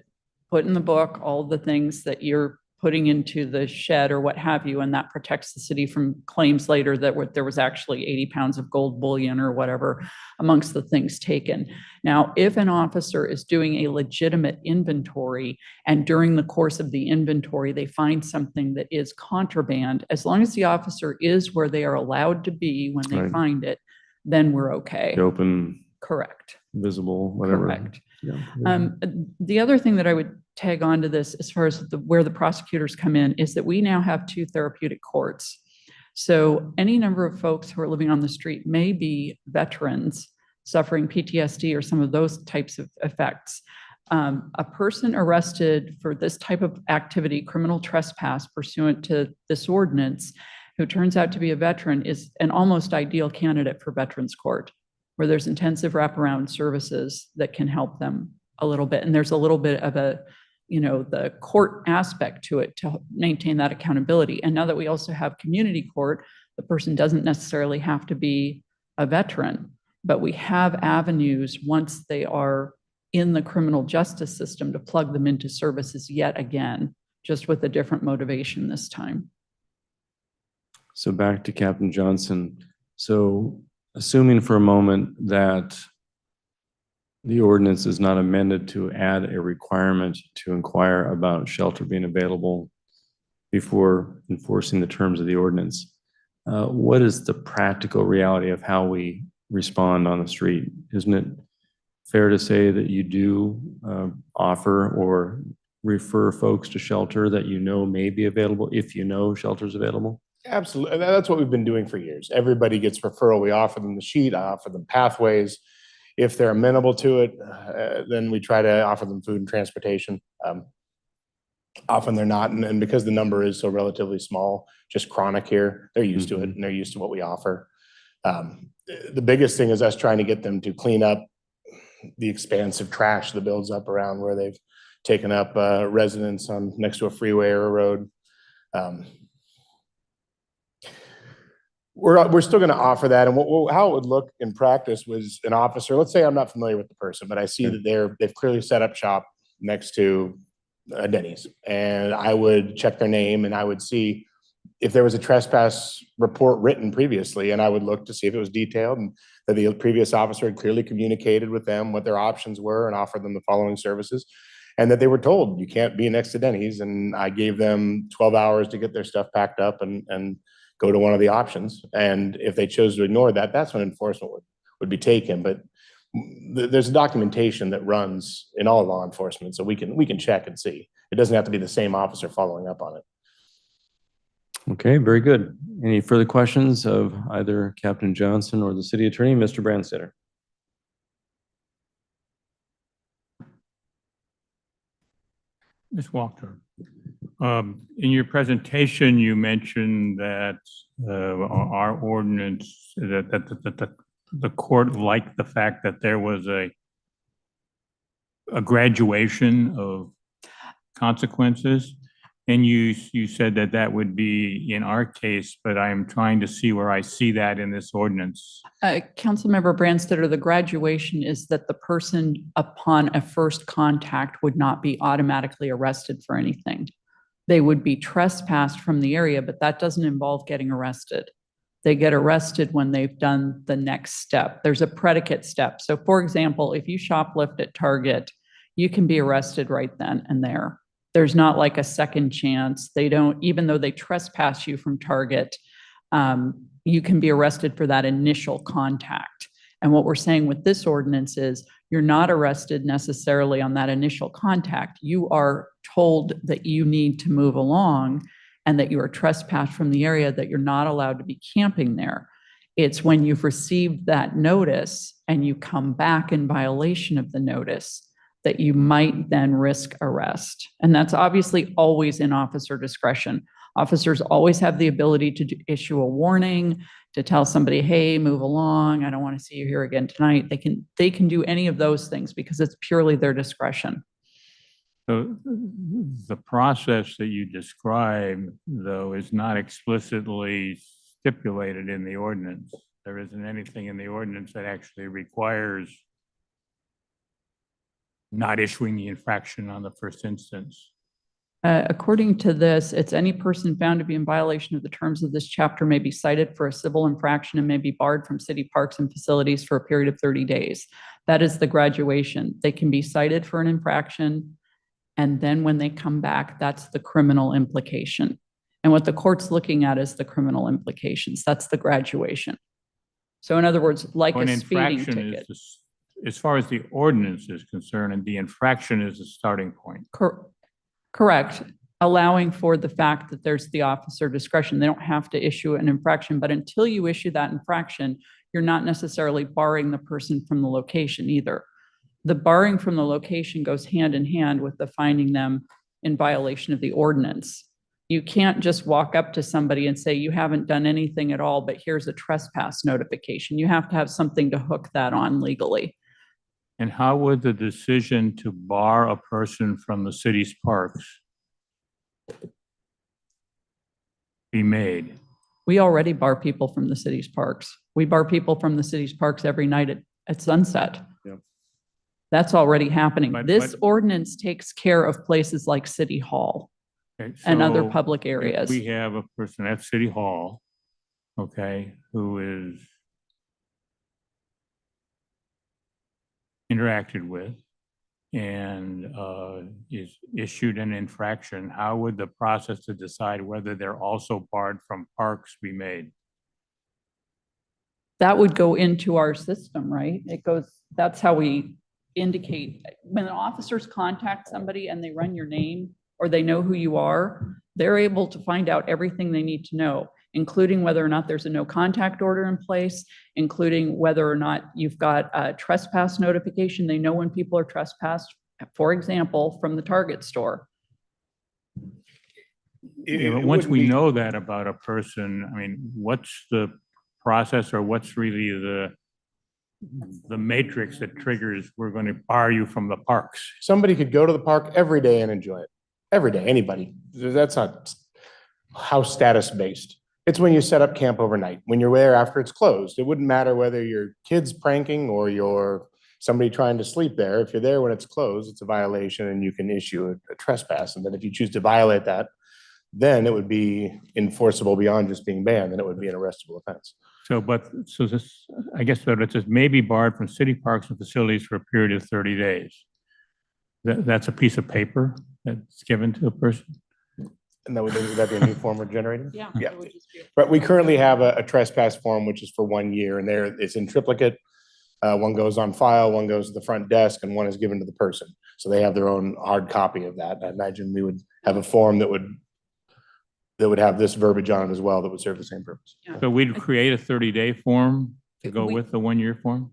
put in the book all the things that you're putting into the shed or what have you, and that protects the city from claims later that there was actually 80 pounds of gold bullion or whatever amongst the things taken. Now, if an officer is doing a legitimate inventory and during the course of the inventory, they find something that is contraband, as long as the officer is where they are allowed to be when they find it, then we're okay. Open. Correct. Visible, whatever. Correct. Yeah. The other thing that I would tag on to this, as far as where the prosecutors come in, is that we now have 2 therapeutic courts. So any number of folks who are living on the street may be veterans suffering PTSD or some of those types of effects. A person arrested for this type of activity, criminal trespass pursuant to this ordinance, who turns out to be a veteran, is an almost ideal candidate for Veterans Court, where there's intensive wraparound services that can help them a little bit. And there's a little bit of a, the court aspect to it to maintain that accountability. And now that we also have community court, the person doesn't necessarily have to be a veteran, but we have avenues once they are in the criminal justice system to plug them into services yet again, just with a different motivation this time. So back to Captain Johnson. So assuming for a moment that the ordinance is not amended to add a requirement to inquire about shelter being available before enforcing the terms of the ordinance, what is the practical reality of how we respond on the street? Isn't it fair to say that you do offer or refer folks to shelter that may be available if shelter's available? Absolutely. That's what we've been doing for years. Everybody gets referral. We offer them the sheet, I offer them pathways. If they're amenable to it, then we try to offer them food and transportation. Often they're not. And because the number is so relatively small, just chronic here, they're used to it and they're used to what we offer. The biggest thing is us trying to get them to clean up the expansive trash that builds up around where they've taken up residence on next to a freeway or a road. We're still going to offer that. And how it would look in practice was an officer, let's say I'm not familiar with the person, but I see that they've clearly set up shop next to a Denny's, and I would check their name and I would see if there was a trespass report written previously, and I would look to see if it was detailed and that the previous officer had clearly communicated with them what their options were and offered them the following services, and that they were told you can't be next to Denny's. And I gave them 12 hours to get their stuff packed up and go to one of the options. And if they chose to ignore that, that's when enforcement would be taken. But there's a documentation that runs in all law enforcement, so we can check and see. It doesn't have to be the same officer following up on it. Okay, very good. Any further questions of either Captain Johnson or the city attorney? Mr. Branstetter. Ms. Walker, in your presentation, you mentioned that our ordinance, that the court liked the fact that there was a graduation of consequences. And you said that would be in our case, but I'm trying to see where I see that in this ordinance. Councilmember Branstetter, the graduation is that the person upon a first contact would not be automatically arrested for anything. They would be trespassed from the area, but that doesn't involve getting arrested. They get arrested when they've done the next step. There's a predicate step. So for example, if you shoplift at Target, you can be arrested right then and there. There's not like a second chance. They don't, even though they trespass you from Target, you can be arrested for that initial contact. And what we're saying with this ordinance is you're not arrested necessarily on that initial contact. You are told that you need to move along and that you are trespassed from the area, that you're not allowed to be camping there. It's when you've received that notice and you come back in violation of the notice that you might then risk arrest. And that's obviously always in officer discretion. Officers always have the ability to issue a warning, to tell somebody, hey, move along, I don't want to see you here again tonight. They can do any of those things because it's purely their discretion. So the process that you describe, though, is not explicitly stipulated in the ordinance. There isn't anything in the ordinance that actually requires not issuing the infraction on the first instance. According to this, it's any person found to be in violation of the terms of this chapter may be cited for a civil infraction and may be barred from city parks and facilities for a period of 30 days. That is the graduation. They can be cited for an infraction, and then when they come back, that's the criminal implication. And what the court's looking at is the criminal implications. That's the graduation. So in other words, like a speeding ticket. As far as the ordinance is concerned, and the infraction is the starting point. Correct. Allowing for the fact that there's the officer discretion. They don't have to issue an infraction, but until you issue that infraction, you're not necessarily barring the person from the location either. The barring from the location goes hand in hand with the finding them in violation of the ordinance. You can't just walk up to somebody and say, you haven't done anything at all, but here's a trespass notification. You have to have something to hook that on legally. And how would the decision to bar a person from the city's parks be made? We already bar people from the city's parks. We bar people from the city's parks every night at sunset. Yep. That's already happening. But- This but- ordinance takes care of places like City Hall Okay, and other so public if areas. we have a person at City Hall, okay, who is interacted with and is issued an infraction, how would the process to decide whether they're also barred from parks be made? That would go into our system, right? It goes, that's how we indicate, when officers contact somebody and they run your name or they know who you are, they're able to find out everything they need to know, including whether or not there's a no contact order in place, including whether or not you've got a trespass notification. They know when people are trespassed, for example, from the Target store. Yeah, but once we know that about a person, I mean, what's the process or what's really the matrix that triggers, we're going to bar you from the parks? Somebody could go to the park every day and enjoy it. Every day, anybody. That's not house status based. It's when you set up camp overnight, when you're there after it's closed. It wouldn't matter whether your kid's pranking or you're somebody trying to sleep there. If you're there when it's closed, it's a violation and you can issue a trespass. And then if you choose to violate that, then it would be enforceable beyond just being banned, and it would be an arrestable offense. So, so this, I guess that it says may be barred from city parks and facilities for a period of 30 days. That's a piece of paper that's given to a person? And would that be a new form we're generating? Yeah. Yeah. it would just be- But we currently have a trespass form, which is for 1 year, and there it's in triplicate. One goes on file, one goes to the front desk, and one is given to the person. So they have their own hard copy of that. I imagine we would have a form that would have this verbiage on it as well that would serve the same purpose. So we'd create a 30-day form to go We- with the 1-year form?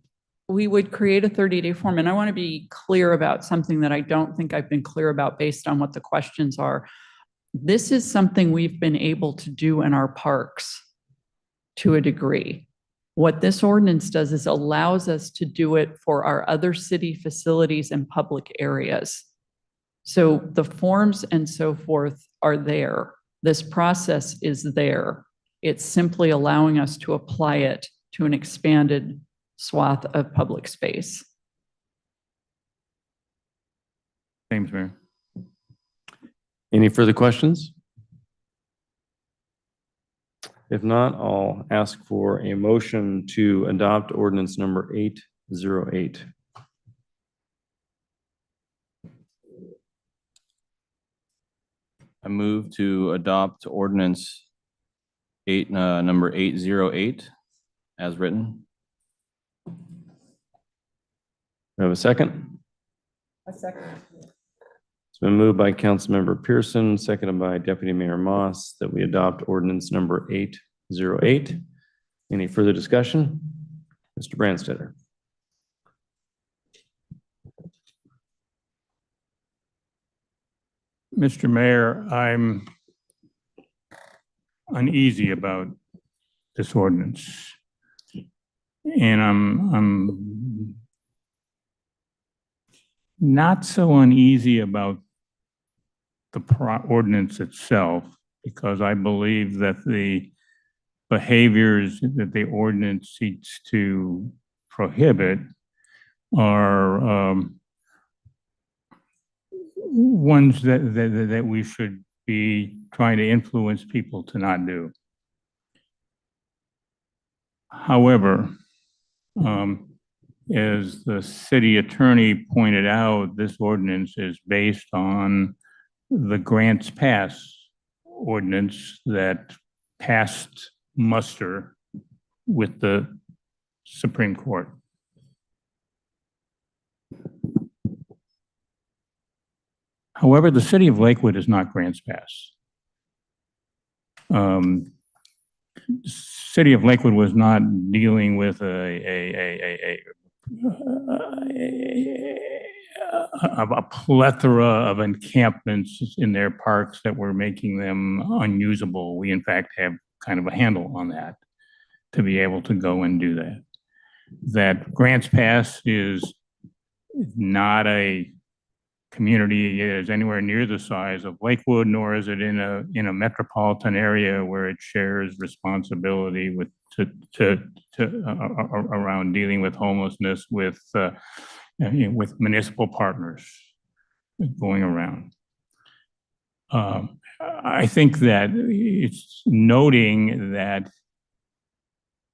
We would create a 30-day form, and I want to be clear about something that I don't think I've been clear about based on what the questions are. This is something we've been able to do in our parks to a degree. What this ordinance does is allows us to do it for our other city facilities and public areas. So the forms and so forth are there. This process is there. It's simply allowing us to apply it to an expanded swath of public space. James, Mayor. Any further questions? If not, I'll ask for a motion to adopt ordinance number 808. I move to adopt ordinance number 808 as written. We have a second? A second. It's been moved by Councilmember Pearson, seconded by Deputy Mayor Moss, that we adopt ordinance number 808. Any further discussion? Mr. Branstetter. Mr. Mayor, I'm uneasy about this ordinance. And I'm not so uneasy about the ordinance itself, because I believe that the behaviors that the ordinance seeks to prohibit are ones that we should be trying to influence people to not do. However, as the city attorney pointed out, this ordinance is based on the Grants Pass ordinance that passed muster with the Supreme Court. However, the city of Lakewood is not Grants Pass. City of Lakewood was not dealing with a plethora of encampments in their parks that were making them unusable. We in fact have kind of a handle on that to be able to go and do that. That Grants Pass is not a community is anywhere near the size of Lakewood, nor is it in a metropolitan area where it shares responsibility with around dealing with homelessness with municipal partners going around. I think that it's noting that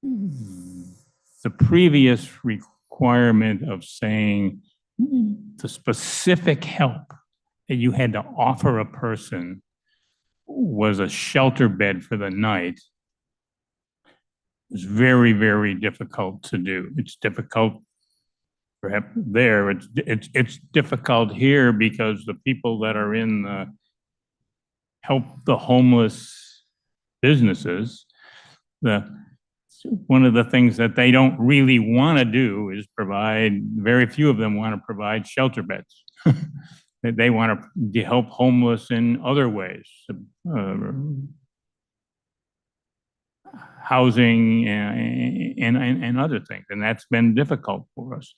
the previous requirement of saying the specific help that you had to offer a person was a shelter bed for the night was very, very difficult to do. It's difficult perhaps there. It's difficult here because the people that are in the help the homeless businesses, one of the things that they don't really want to do is provide, very few of them want to provide shelter beds. They want to help homeless in other ways, housing and other things, and that's been difficult for us.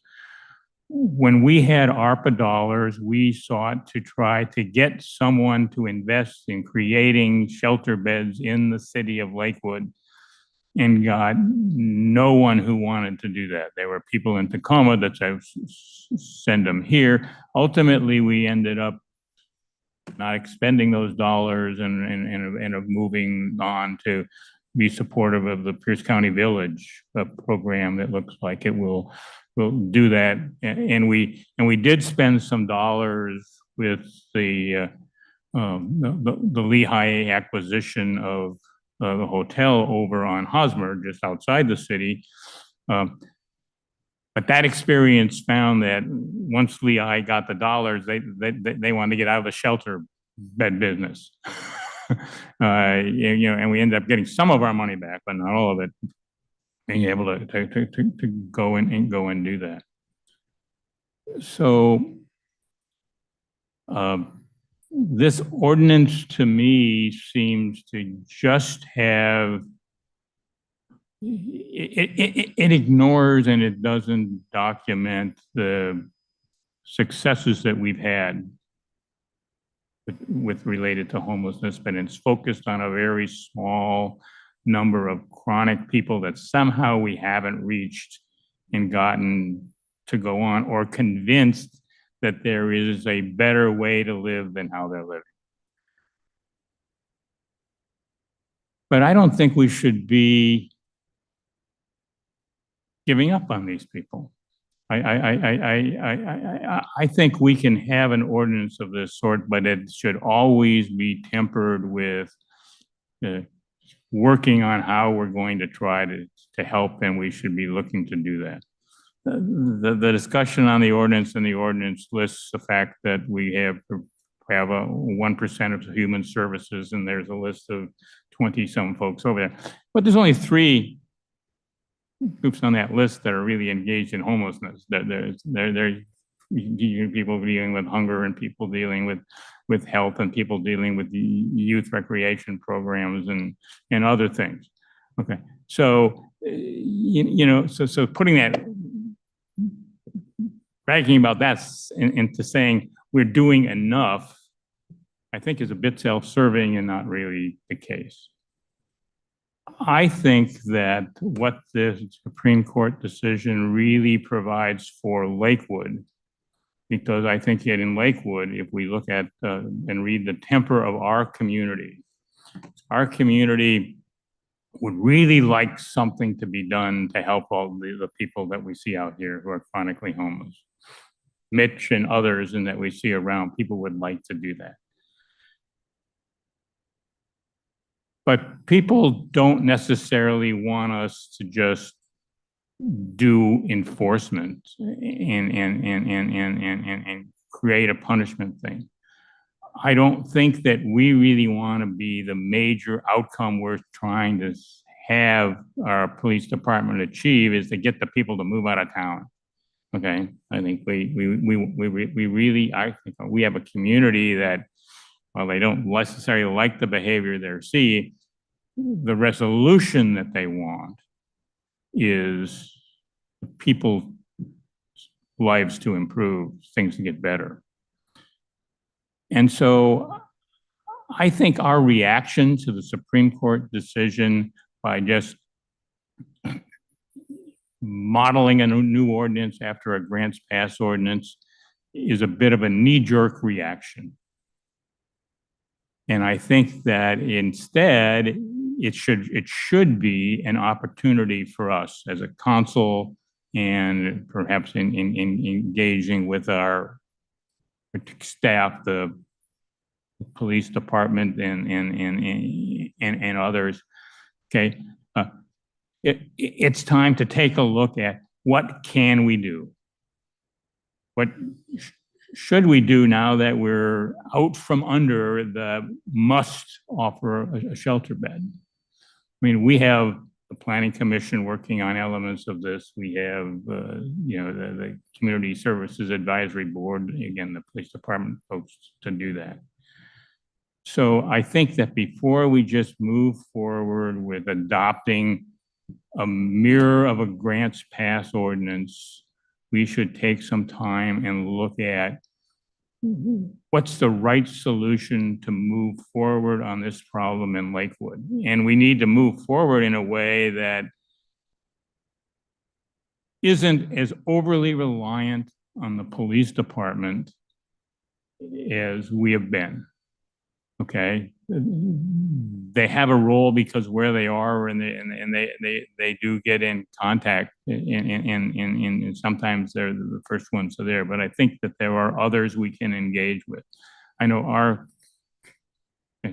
When we had ARPA dollars, we sought to try to get someone to invest in creating shelter beds in the city of Lakewood, and got no one who wanted to do that. There were people in Tacoma that said, send them here. Ultimately, we ended up not expending those dollars and moving on to be supportive of the Pierce County Village program that looks like it will do that. And we did spend some dollars with the Lehigh acquisition of the hotel over on Hosmer, just outside the city. But that experience found that once Lehigh got the dollars, they wanted to get out of the shelter bed business. And we ended up getting some of our money back, but not all of it, being able to go and do that. So this ordinance to me seems to just have, it ignores and it doesn't document the successes that we've had with related to homelessness, but it's focused on a very small number of chronic people that somehow we haven't reached and gotten to go on or convinced that there is a better way to live than how they're living. But I don't think we should be giving up on these people. I think we can have an ordinance of this sort, but it should always be tempered with working on how we're going to try to help, and we should be looking to do that. The discussion on the ordinance and the ordinance lists the fact that we have a 1% of human services, and there's a list of 20-some folks over there. But there's only 3 groups on that list that are really engaged in homelessness. There's people dealing with hunger and people dealing with health and people dealing with the youth recreation programs and other things. Okay, so so putting that, bragging about that into saying we're doing enough, I think is a bit self-serving and not really the case. I think that what the Supreme Court decision really provides for Lakewood, because I think that in Lakewood, if we look at and read the temper of our community would really like something to be done to help all the people that we see out here who are chronically homeless. Mitch and others and that we see around, people would like to do that. But people don't necessarily want us to just do enforcement and create a punishment thing. I don't think that we really want to be the major outcome we're trying to have our police department achieve is to get the people to move out of town. Okay, I think we really, I think we have a community that, while they don't necessarily like the behavior they're seeing, the resolution that they want is people's lives to improve, things to get better. And so I think our reaction to the Supreme Court decision by just modeling a new ordinance after a grants pass ordinance is a bit of a knee-jerk reaction. And I think that instead, it should be an opportunity for us as a council and perhaps in engaging with our staff, the police department and others. Okay, it's time to take a look at what can we do? What should we do now that we're out from under the must offer a shelter bed? I mean, we have the Planning Commission working on elements of this. We have, you know, the Community Services Advisory Board, again, the police department folks to do that. So I think that before we just move forward with adopting a mirror of a grants pass ordinance, we should take some time and look at what's the right solution to move forward on this problem in Lakewood. And we need to move forward in a way that isn't as overly reliant on the police department as we have been. Okay, they have a role because where they are, and they do get in contact, and sometimes they're the first ones to there. But I think that there are others we can engage with. I know our our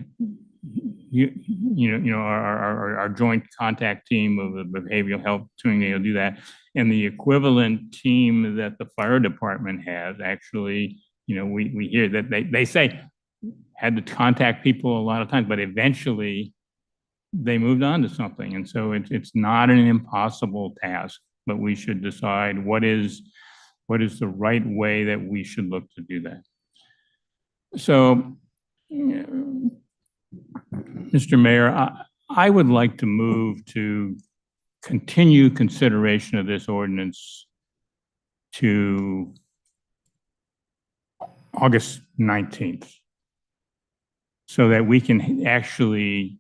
joint contact team of the behavioral health tuning, they'll do that, and the equivalent team that the fire department has actually, you know, we hear that they say had to contact people a lot of times, but eventually they moved on to something. And so it's not an impossible task, but we should decide what is the right way that we should look to do that. So, Mr. Mayor, I would like to move to continue consideration of this ordinance to August 19th. So that we can actually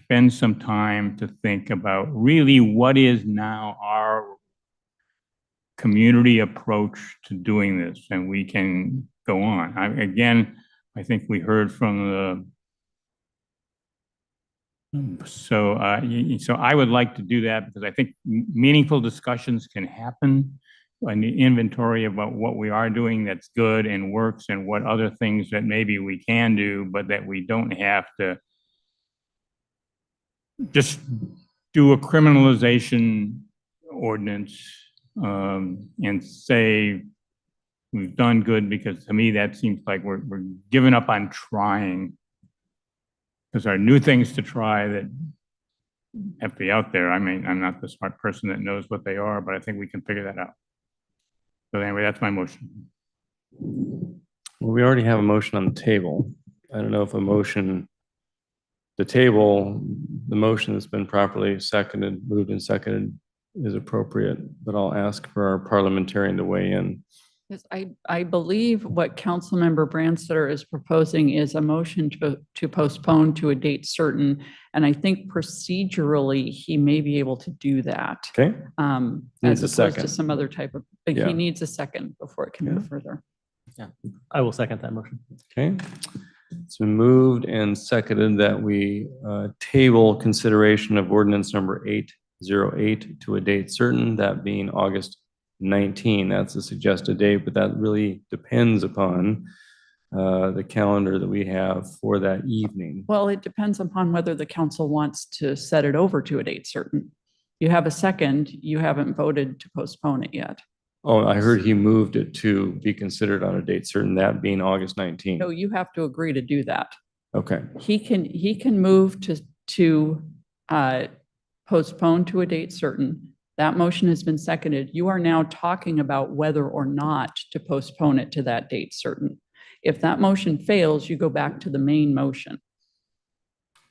spend some time to think about really what is now our community approach to doing this, and we can go on. I think we heard from so I would like to do that because I think meaningful discussions can happen, an inventory about what we are doing that's good and works, and what other things that maybe we can do, but that we don't have to just do a criminalization ordinance and say we've done good, because to me that seems like we're giving up on trying, because there are new things to try that have to be out there. I mean, I'm not the smart person that knows what they are, but I think we can figure that out. So anyway, that's my motion. Well, we already have a motion on the table. I don't know if a motion, the table, the motion that's been properly seconded, moved and seconded is appropriate, but I'll ask for our parliamentarian to weigh in. Yes, I believe what Councilmember Branstetter is proposing is a motion to postpone to a date certain. And I think procedurally, he may be able to do that. Okay. As Needs a opposed second. to some other type of, Yeah. he needs a second before it can move further. Yeah, I will second that motion. Okay. It's been moved and seconded that we table consideration of ordinance number 808 to a date certain, that being August 19. That's a suggested date, but that really depends upon the calendar that we have for that evening. Well, it depends upon whether the council wants to set it over to a date certain. You have a second, you haven't voted to postpone it yet. Oh, I heard he moved it to be considered on a date certain, that being August 19. No, you have to agree to do that. Okay. He can move to postpone to a date certain. That motion has been seconded. You are now talking about whether or not to postpone it to that date certain. If that motion fails, you go back to the main motion.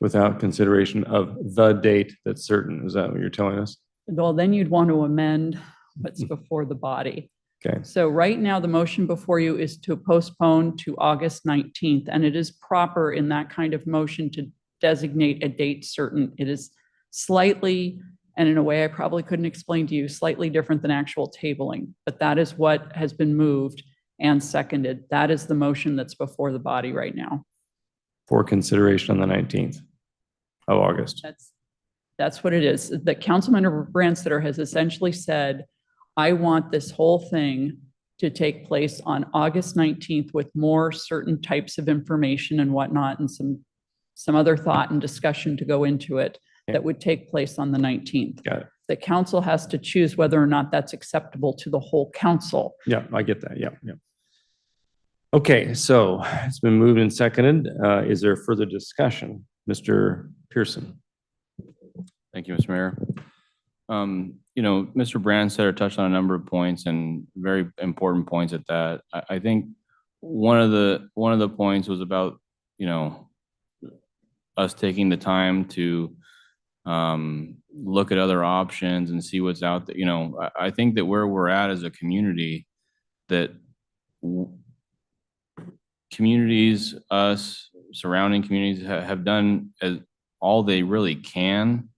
Without consideration of the date that's certain. Is that what you're telling us? Well, then you'd want to amend what's before the body. Okay. So right now, the motion before you is to postpone to August 19th, and it is proper in that kind of motion to designate a date certain. It is slightly, and in a way I probably couldn't explain to you, slightly different than actual tabling, but that is what has been moved and seconded. That is the motion that's before the body right now. For consideration on the 19th of August. That's what it is. The Councilmember Branstetter has essentially said, I want this whole thing to take place on August 19th with more certain types of information and whatnot, and some other thought and discussion to go into it that would take place on the 19th. Got it. The council has to choose whether or not that's acceptable to the whole council. Yeah, I get that. Yeah, yeah. Okay, so it's been moved and seconded. Is there further discussion? Mr. Pearson. Thank you, Mr. Mayor. You know, Mr. Branstetter touched on a number of points and very important points at that. I think one of the points was about, you know, us taking the time to look at other options and see what's out there. You know, I think that where we're at as a community, that communities, us, surrounding communities have done all they really can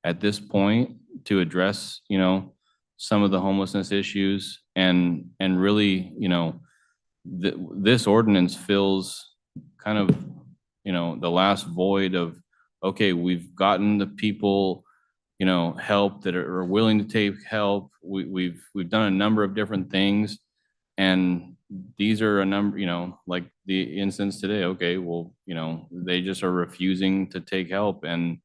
at this point to address, you know, some of the homelessness issues, and really, you know, this ordinance fills kind of, you know, the last void of, okay, we've gotten the people, you know, help that are willing to take help. We've done a number of different things, and these are a number, you know, like the instance today. Okay, well, you know, they just are refusing to take help, and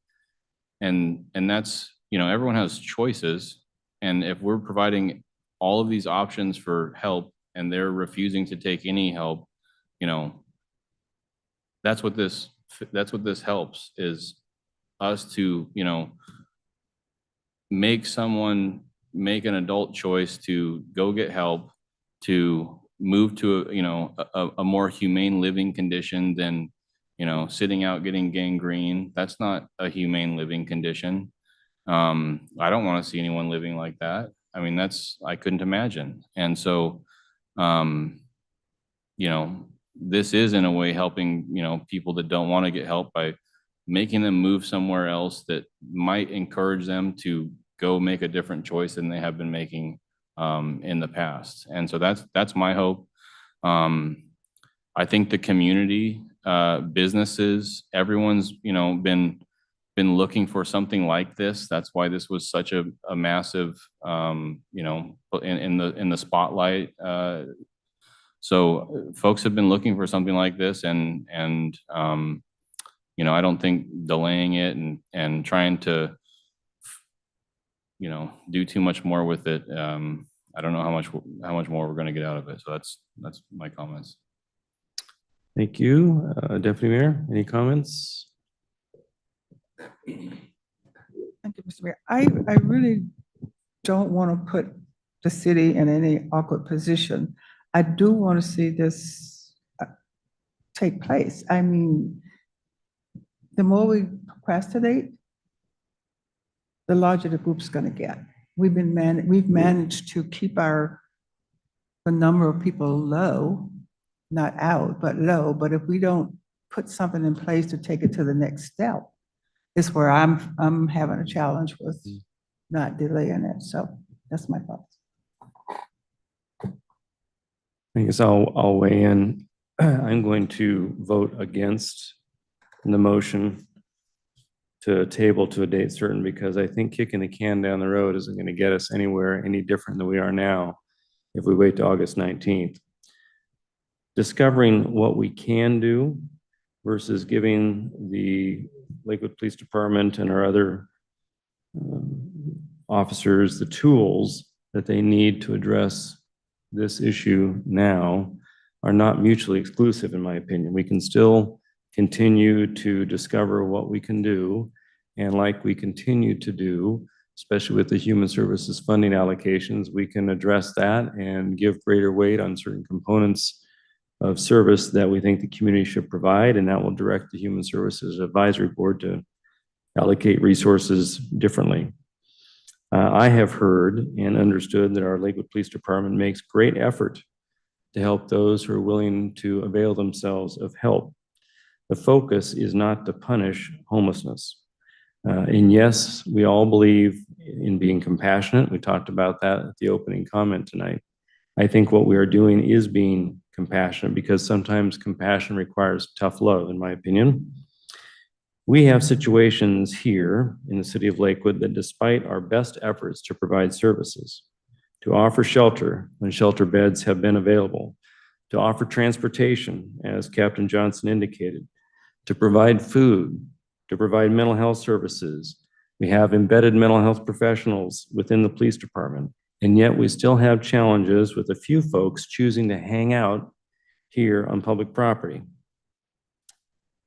that's, you know, everyone has choices, and if we're providing all of these options for help and they're refusing to take any help, you know, that's what this helps, is us to, you know, make someone make an adult choice to go get help, to move to a, you know, a more humane living condition than, you know, sitting out getting gangrene. That's not a humane living condition. I don't want to see anyone living like that. I mean, I couldn't imagine. And so, you know, this is in a way helping, you know, people that don't want to get help by making them move somewhere else that might encourage them to go make a different choice than they have been making in the past. And so that's my hope. I think the community, businesses, everyone's, you know, been looking for something like this. That's why this was such a massive, you know, in the spotlight. So folks have been looking for something like this, and you know, I don't think delaying it and trying to, you know, do too much more with it. I don't know how much more we're going to get out of it. So that's my comments. Thank you. Deputy Mayor, any comments? Thank you, Mr. Mayor. I really don't want to put the city in any awkward position. I do want to see this take place. I mean, the more we procrastinate, the larger the group's going to get. We've managed to keep the number of people low, not out, but low. But if we don't put something in place to take it to the next step, is where I'm having a challenge with not delaying it. So that's my thoughts. I guess I'll weigh in. I'm going to vote against the motion to table to a date certain, because I think kicking the can down the road isn't going to get us anywhere any different than we are now if we wait to August 19th. Discovering what we can do versus giving the Lakewood Police Department and our other officers the tools that they need to address this issue now are not mutually exclusive, in my opinion. We can still continue to discover what we can do And like we continue to do, especially with the human services funding allocations, we can address that and give greater weight on certain components of service that we think the community should provide, and that will direct the Human Services Advisory Board to allocate resources differently. I have heard and understood that our Lakewood Police Department makes great effort to help those who are willing to avail themselves of help. The focus is not to punish homelessness. And yes, we all believe in being compassionate. We talked about that at the opening comment tonight. I think what we are doing is being compassionate, because sometimes compassion requires tough love, in my opinion. We have situations here in the city of Lakewood that, despite our best efforts to provide services, to offer shelter when shelter beds have been available, to offer transportation, as Captain Johnson indicated, to provide food, to provide mental health services. We have embedded mental health professionals within the police department, and yet we still have challenges with a few folks choosing to hang out here on public property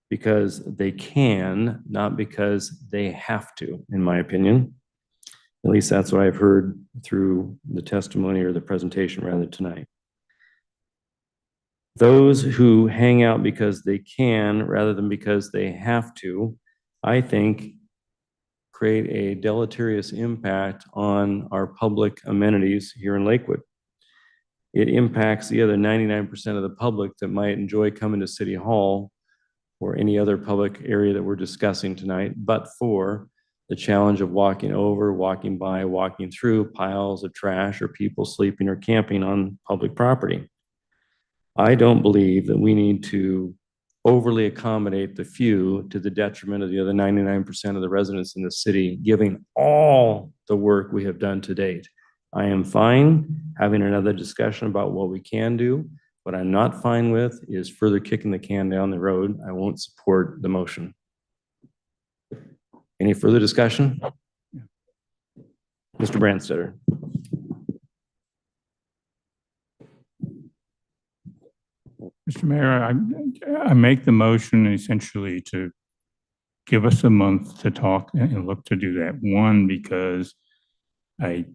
because they can, not because they have to, in my opinion. At least that's what I've heard through the testimony or the presentation rather tonight. Those who hang out because they can rather than because they have to, I think, create a deleterious impact on our public amenities here in Lakewood. It impacts the other 99% of the public that might enjoy coming to City Hall or any other public area that we're discussing tonight, but for the challenge of walking over, walking by, walking through piles of trash or people sleeping or camping on public property. I don't believe that we need to overly accommodate the few to the detriment of the other 99% of the residents in the city, giving all the work we have done to date. I am fine having another discussion about what we can do. What I'm not fine with is further kicking the can down the road. I won't support the motion. Any further discussion? Mr. Brandstetter. Mr. Mayor, I make the motion essentially to give us a month to talk and look to do that. One, because I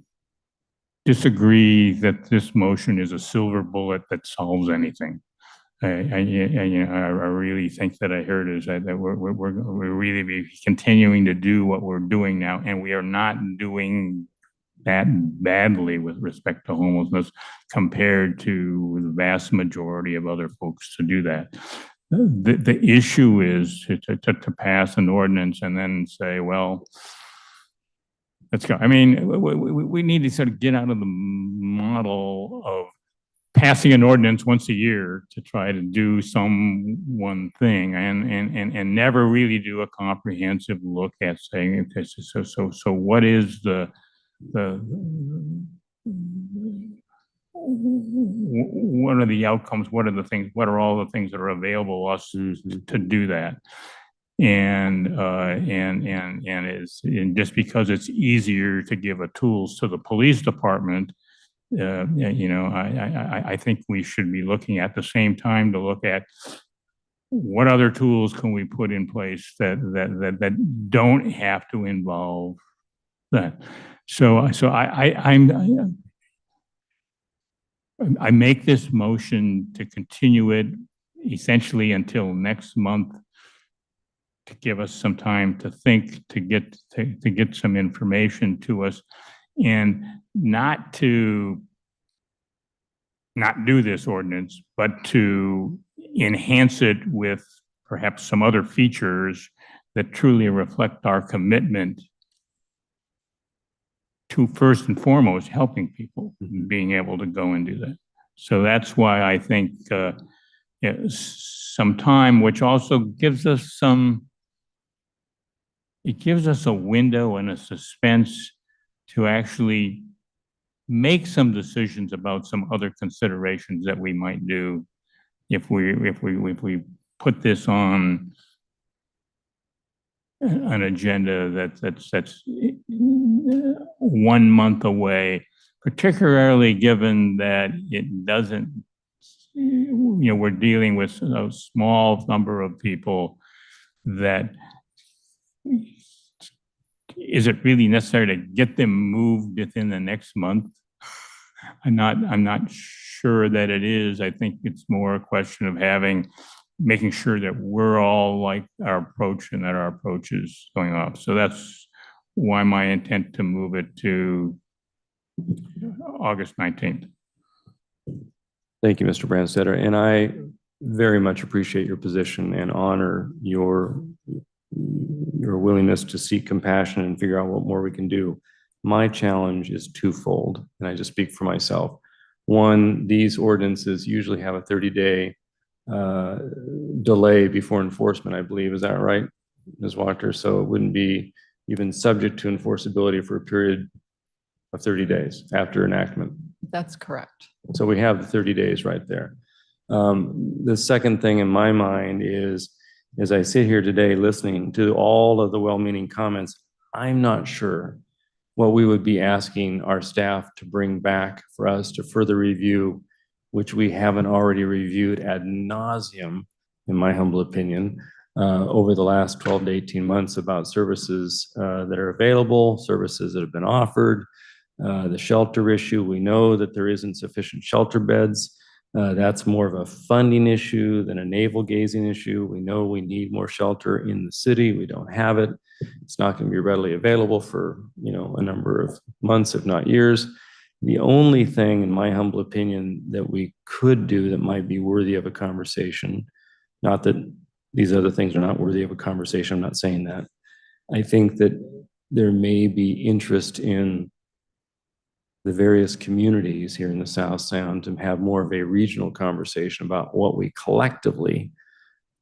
disagree that this motion is a silver bullet that solves anything. I really think that I heard is that we're really be continuing to do what we're doing now, and we are not doing that badly with respect to homelessness compared to the vast majority of other folks to do that. The issue is to pass an ordinance and then say, well, let's go. I mean, we need to sort of get out of the model of passing an ordinance once a year to try to do one thing and never really do a comprehensive look at saying, okay, so what is what are the outcomes? What are the things? What are all the things that are available to us to do that? And just because it's easier to give tools to the police department, I think we should be looking at the same time to look at what other tools can we put in place that don't have to involve that. So I make this motion to continue it essentially until next month, to give us some time to think, to get some information to us, and not to not do this ordinance, but to enhance it with perhaps some other features that truly reflect our commitment to, first and foremost, helping people, being able to go and do that. So that's why I think some time, which also gives us it gives us a window and a suspense to actually make some decisions about some other considerations that we might do if we put this on an agenda that's 1 month away, particularly given that it doesn't, we're dealing with a small number of people that is it really necessary to get them moved within the next month? I'm not sure that it is. I think it's more a question of making sure that we're all like our approach and that our approach is going off. So that's why my intent to move it to August 19th. Thank you, Mr. Brandstetter. And I very much appreciate your position and honor your willingness to seek compassion and figure out what more we can do. My challenge is twofold, and I just speak for myself. One, these ordinances usually have a 30-day delay before enforcement, I believe. Is that right, Ms. Wachter? So it wouldn't be even subject to enforceability for a period of 30 days after enactment. That's correct. So we have the 30 days right there. The second thing in my mind is, as I sit here today listening to all of the well-meaning comments, I'm not sure what we would be asking our staff to bring back for us to further review, which we haven't already reviewed ad nauseum, in my humble opinion, over the last 12 to 18 months about services that are available, services that have been offered, the shelter issue. We know that there isn't sufficient shelter beds. That's more of a funding issue than a navel-gazing issue. We know we need more shelter in the city. We don't have it. It's not going to be readily available for, a number of months, if not years. The only thing, in my humble opinion, that we could do that might be worthy of a conversation, not that these other things are not worthy of a conversation, I'm not saying that. I think that there may be interest in the various communities here in the South Sound to have more of a regional conversation about what we collectively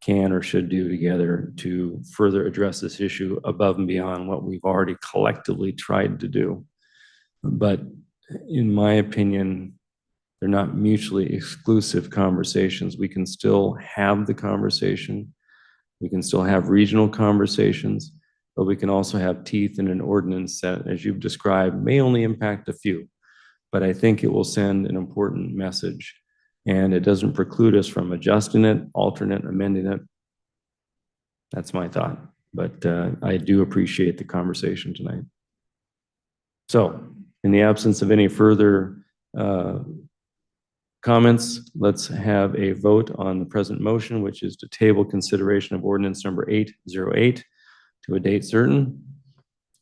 can or should do together to further address this issue above and beyond what we've already collectively tried to do. But in my opinion, they're not mutually exclusive conversations. We can still have the conversation. We can still have regional conversations, but we can also have teeth in an ordinance that, as you've described, may only impact a few. But I think it will send an important message, and it doesn't preclude us from adjusting it, alternate, amending it. That's my thought, but I do appreciate the conversation tonight. So, in the absence of any further comments, let's have a vote on the present motion, which is to table consideration of ordinance number 808 to a date certain.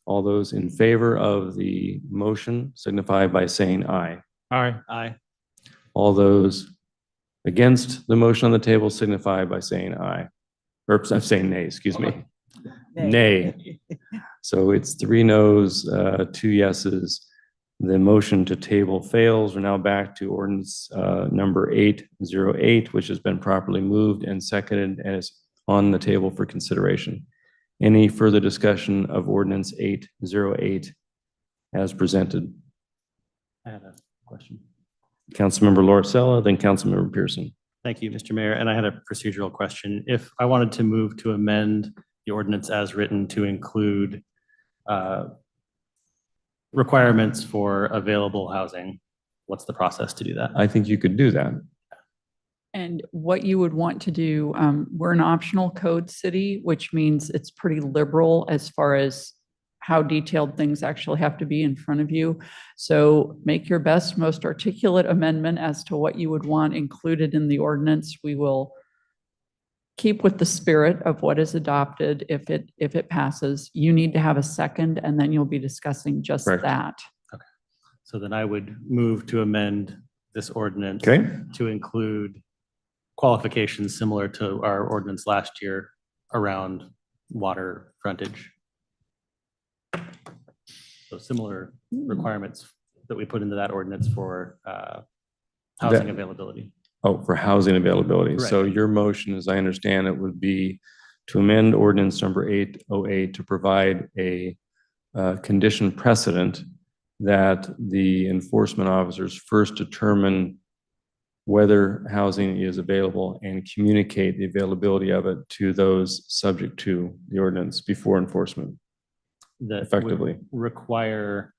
All those in favor of the motion signify by saying aye. Aye. Aye. All those against the motion on the table signify by saying aye. Or I'm saying nay, excuse me. Nay. So it's 3 noes, 2 yeses. The motion to table fails. We're now back to ordinance number 808, which has been properly moved and seconded and is on the table for consideration. Any further discussion of ordinance 808 as presented? I had a question. Councilmember Lauricella, then Councilmember Pearson. Thank you, Mr. Mayor. And I had a procedural question. If I wanted to move to amend the ordinance as written to include requirements for available housing, what's the process to do that? I think you could do that. And what you would want to do, we're an optional code city, which means it's pretty liberal as far as how detailed things actually have to be in front of you. So make your best, most articulate amendment as to what you would want included in the ordinance. We will keep with the spirit of what is adopted if it passes. You need to have a second, and then you'll be discussing just Correct. that. Okay. So then I would move to amend this ordinance Okay. to include qualifications similar to our ordinance last year around water frontage. So similar requirements that we put into that ordinance for housing availability. Oh, for housing availability. So Correct. your motion, as I understand it, would be to amend ordinance number 808 to provide a condition precedent that the enforcement officers first determine whether housing is available and communicate the availability of it to those subject to the ordinance before enforcement. That would Effectively. require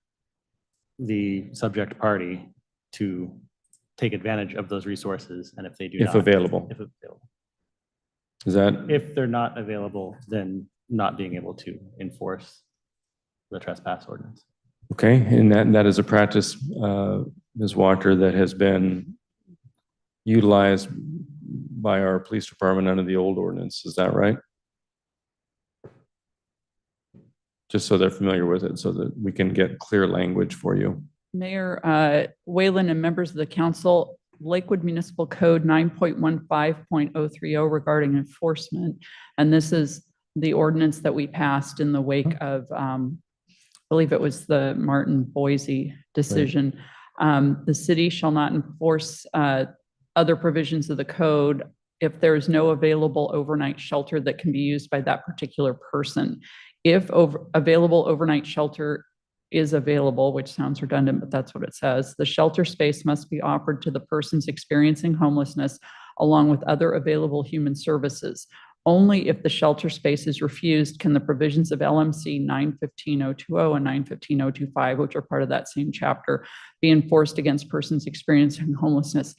the subject party to take advantage of those resources, and if they do If not. available. If available. Is that, If they're not available, then not being able to enforce the trespass ordinance. Okay, and that is a practice, Ms. Walker, that has been utilized by our police department under the old ordinance. Is that right? Just so they're familiar with it, so that we can get clear language for you. Mayor Whalen and members of the council, Lakewood Municipal Code 9.15.030 regarding enforcement. And this is the ordinance that we passed in the wake of, I believe it was the Martin Boise decision. The city shall not enforce other provisions of the code if there is no available overnight shelter that can be used by that particular person. If available overnight shelter is available, which sounds redundant, but that's what it says, the shelter space must be offered to the persons experiencing homelessness along with other available human services. Only if the shelter space is refused can the provisions of LMC 915.020 and 915.025, which are part of that same chapter, be enforced against persons experiencing homelessness.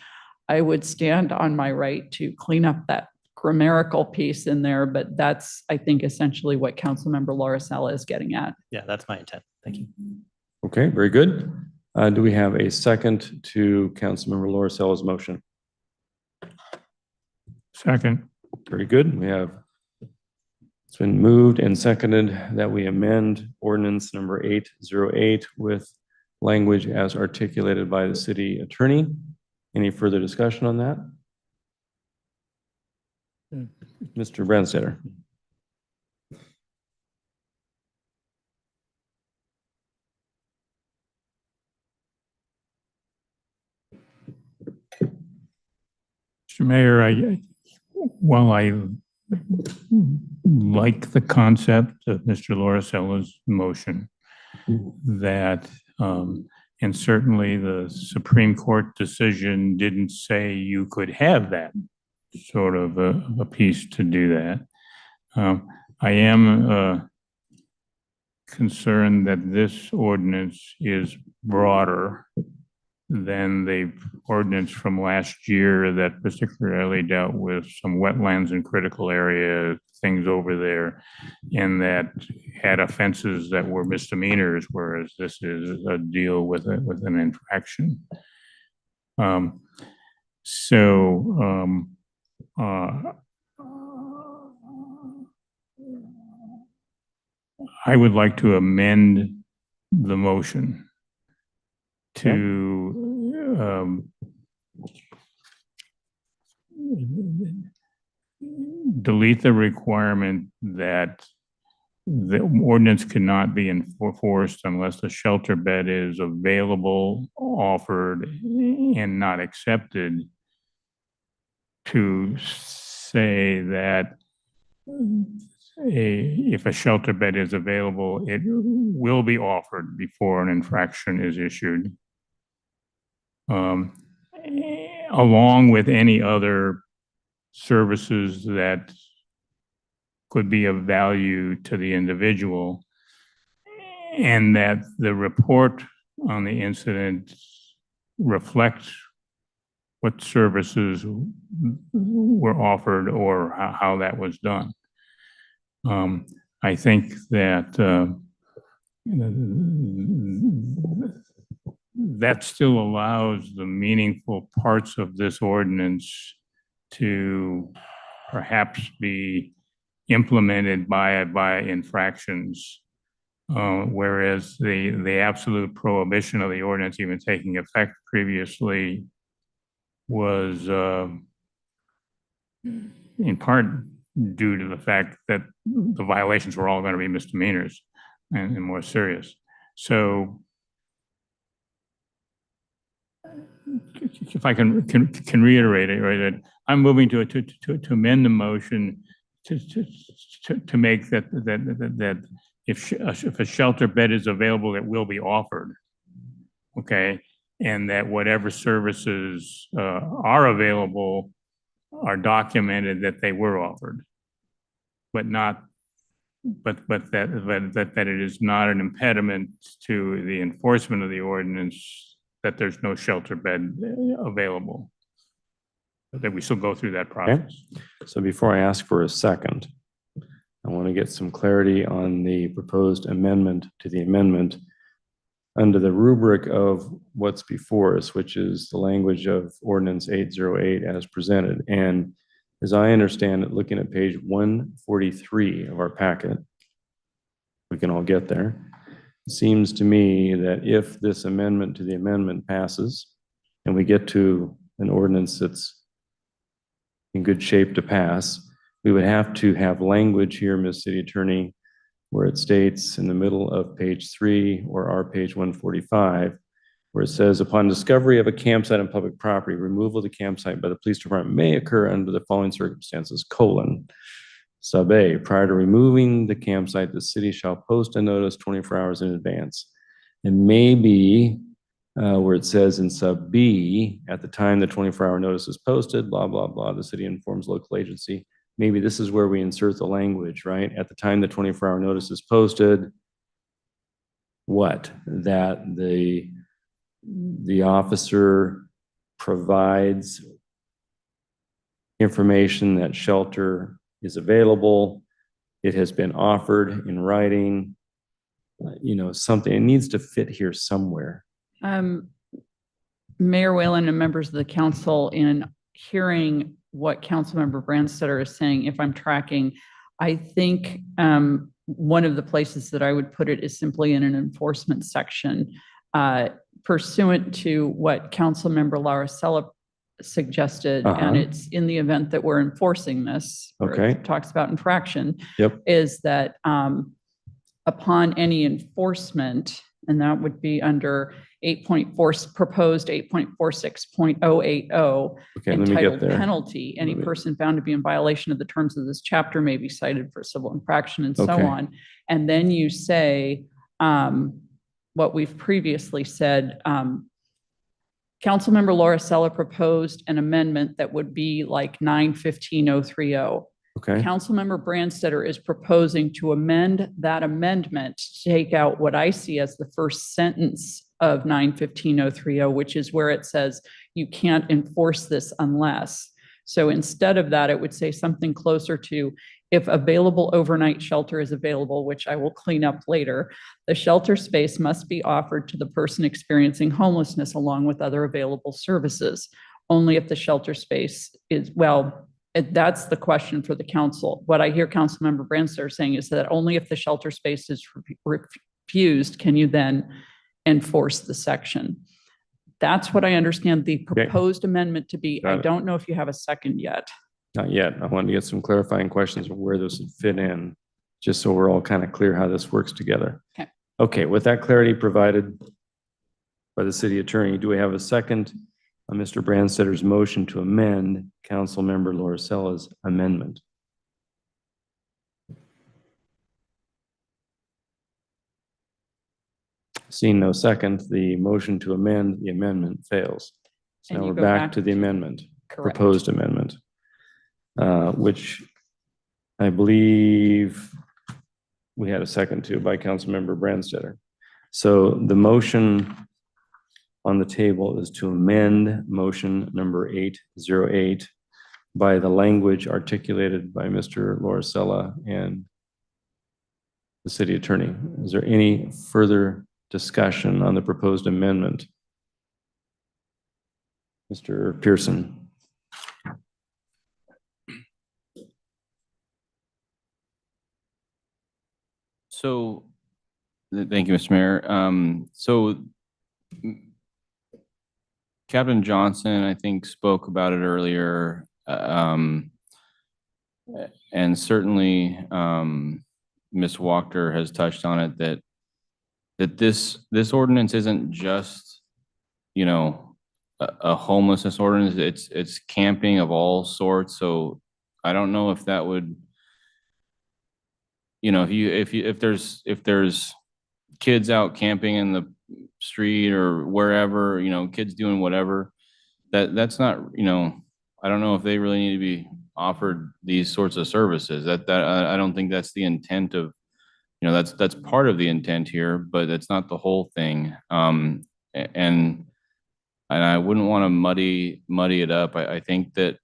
I would stand on my right to clean up that grammatical piece in there, but that's, I think, essentially what Councilmember Laura Sella is getting at. Yeah, that's my intent. Thank you. Okay, very good. Do we have a second to Councilmember Laura Sella's motion? Second. Very good. It's been moved and seconded that we amend ordinance number 808 with language as articulated by the city attorney. Any further discussion on that? Mr. Brandstatter. Mr. Mayor, while I like the concept of Mr. Lauricella's motion, that, and certainly the Supreme Court decision didn't say you could have that sort of a piece to do that. I am concerned that this ordinance is broader than the ordinance from last year that particularly dealt with some wetlands and critical area things over there, and that had offenses that were misdemeanors, whereas this is a deal with an infraction. I would like to amend the motion to delete the requirement that the ordinance cannot be enforced unless the shelter bed is available, offered, and not accepted, to say that if a shelter bed is available, it will be offered before an infraction is issued, along with any other services that could be of value to the individual, and that the report on the incident reflects what services were offered or how that was done. I think that that still allows the meaningful parts of this ordinance to perhaps be implemented by infractions, whereas the absolute prohibition of the ordinance even taking effect previously was in part due to the fact that the violations were all going to be misdemeanors and more serious. So if I can reiterate it, right, that I'm moving to amend the motion to make that if a shelter bed is available, it will be offered, okay, and that whatever services are available are documented that they were offered, but that it is not an impediment to the enforcement of the ordinance that there's no shelter bed available, that we still go through that process. Okay. So before I ask for a second, I want want to get some clarity on the proposed amendment to the amendment under the rubric of what's before us, which is the language of ordinance 808 as presented. And as I understand it, looking at page 143 of our packet, we can all get there. It seems to me that if this amendment to the amendment passes and we get to an ordinance that's in good shape to pass, we would have to have language here, Ms. City Attorney, where it states in the middle of page 3 or our page 145, where it says, upon discovery of a campsite on public property, removal of the campsite by the police department may occur under the following circumstances, sub A, prior to removing the campsite, the city shall post a notice 24 hours in advance. And maybe where it says in sub B, at the time the 24-hour notice is posted, blah, blah, blah, the city informs local agency. Maybe this is where we insert the language, right? At the time the 24-hour notice is posted, what? That the officer provides information that shelter is available. It has been offered in writing, something, it needs to fit here somewhere. Mayor Whalen and members of the council, in hearing what Councilmember Brandstetter is saying, if I'm tracking, I think one of the places that I would put it is simply in an enforcement section, pursuant to what Councilmember Laricella suggested, and it's in the event that we're enforcing this, where it talks about infraction, is that upon any enforcement, and that would be under 8.4, proposed 8.46.080, entitled penalty, any person found to be in violation of the terms of this chapter may be cited for civil infraction and so on. And then you say what we've previously said, Councilmember Laricella proposed an amendment that would be like 915.030. Councilmember Brandstetter is proposing to amend that amendment to take out what I see as the first sentence of 915.030, which is where it says you can't enforce this unless. So instead of that, it would say something closer to, if available overnight shelter is available, which I will clean up later, the shelter space must be offered to the person experiencing homelessness along with other available services. Only if the shelter space is, that's the question for the council. What I hear Councilmember Brandstetter saying is that only if the shelter space is refused can you then enforce the section. That's what I understand the proposed amendment to be. I don't know if you have a second yet. Not yet. I wanted to get some clarifying questions of where this would fit in, just so we're all kind of clear how this works together. Okay, with that clarity provided by the city attorney, do we have a second on Mr. Brandstetter's motion to amend Councilmember Laricella's amendment? Seeing no second, the motion to amend the amendment fails. So now we're back to the amendment, proposed amendment, which I believe we had a second to by Councilmember Brandstetter. So the motion on the table is to amend motion number 808 by the language articulated by Mr. Laricella and the city attorney. Is there any further discussion on the proposed amendment? Mr. Pearson. So, thank you, Mr. Mayor. So, Captain Johnson, I think, spoke about it earlier, and certainly Ms. Wachter has touched on it, that this ordinance isn't just, a homelessness ordinance. It's camping of all sorts. So I don't know if that would, if there's kids out camping in the street or wherever, kids doing whatever, that's not, I don't know if they really need to be offered these sorts of services. That I don't think that's the intent of, that's part of the intent here, but that's not the whole thing. And I wouldn't want to muddy it up. I think that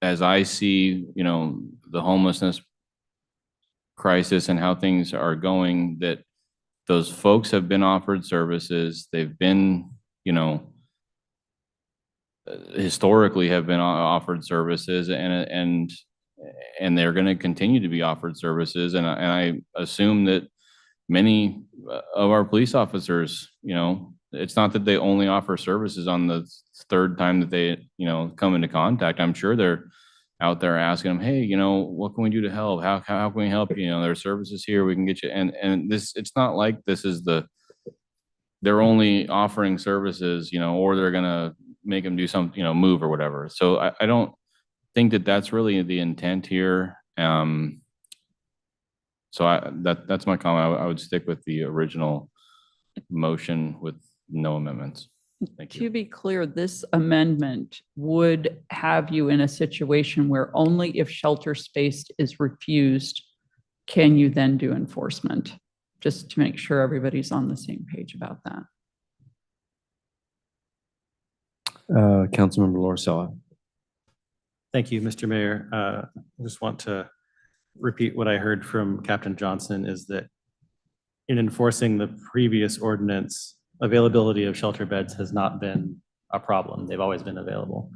as I see, the homelessness crisis and how things are going, that those folks have been offered services. They've been, you know, historically have been offered services, and they're going to continue to be offered services. And I assume that many of our police officers, you know, it's not that they only offer services on the third time that they, you know, come into contact. I'm sure they're out there asking them, hey, you know, what can we do to help? How can we help you? You know, there are services here, we can get you. And this, it's not like this is they're only offering services, you know, or they're gonna make them do some, you know, move or whatever. So I don't think that that's really the intent here. So that's my comment. I would stick with the original motion with no amendments. Thank you. To be clear, this amendment would have you in a situation where only if shelter space is refused can you then do enforcement, just to make sure everybody's on the same page about that. Councilmember Lorcella. Thank you, Mr. Mayor. I just want to repeat what I heard from Captain Johnson, is that in enforcing the previous ordinance, availability of shelter beds has not been a problem. They've always been available.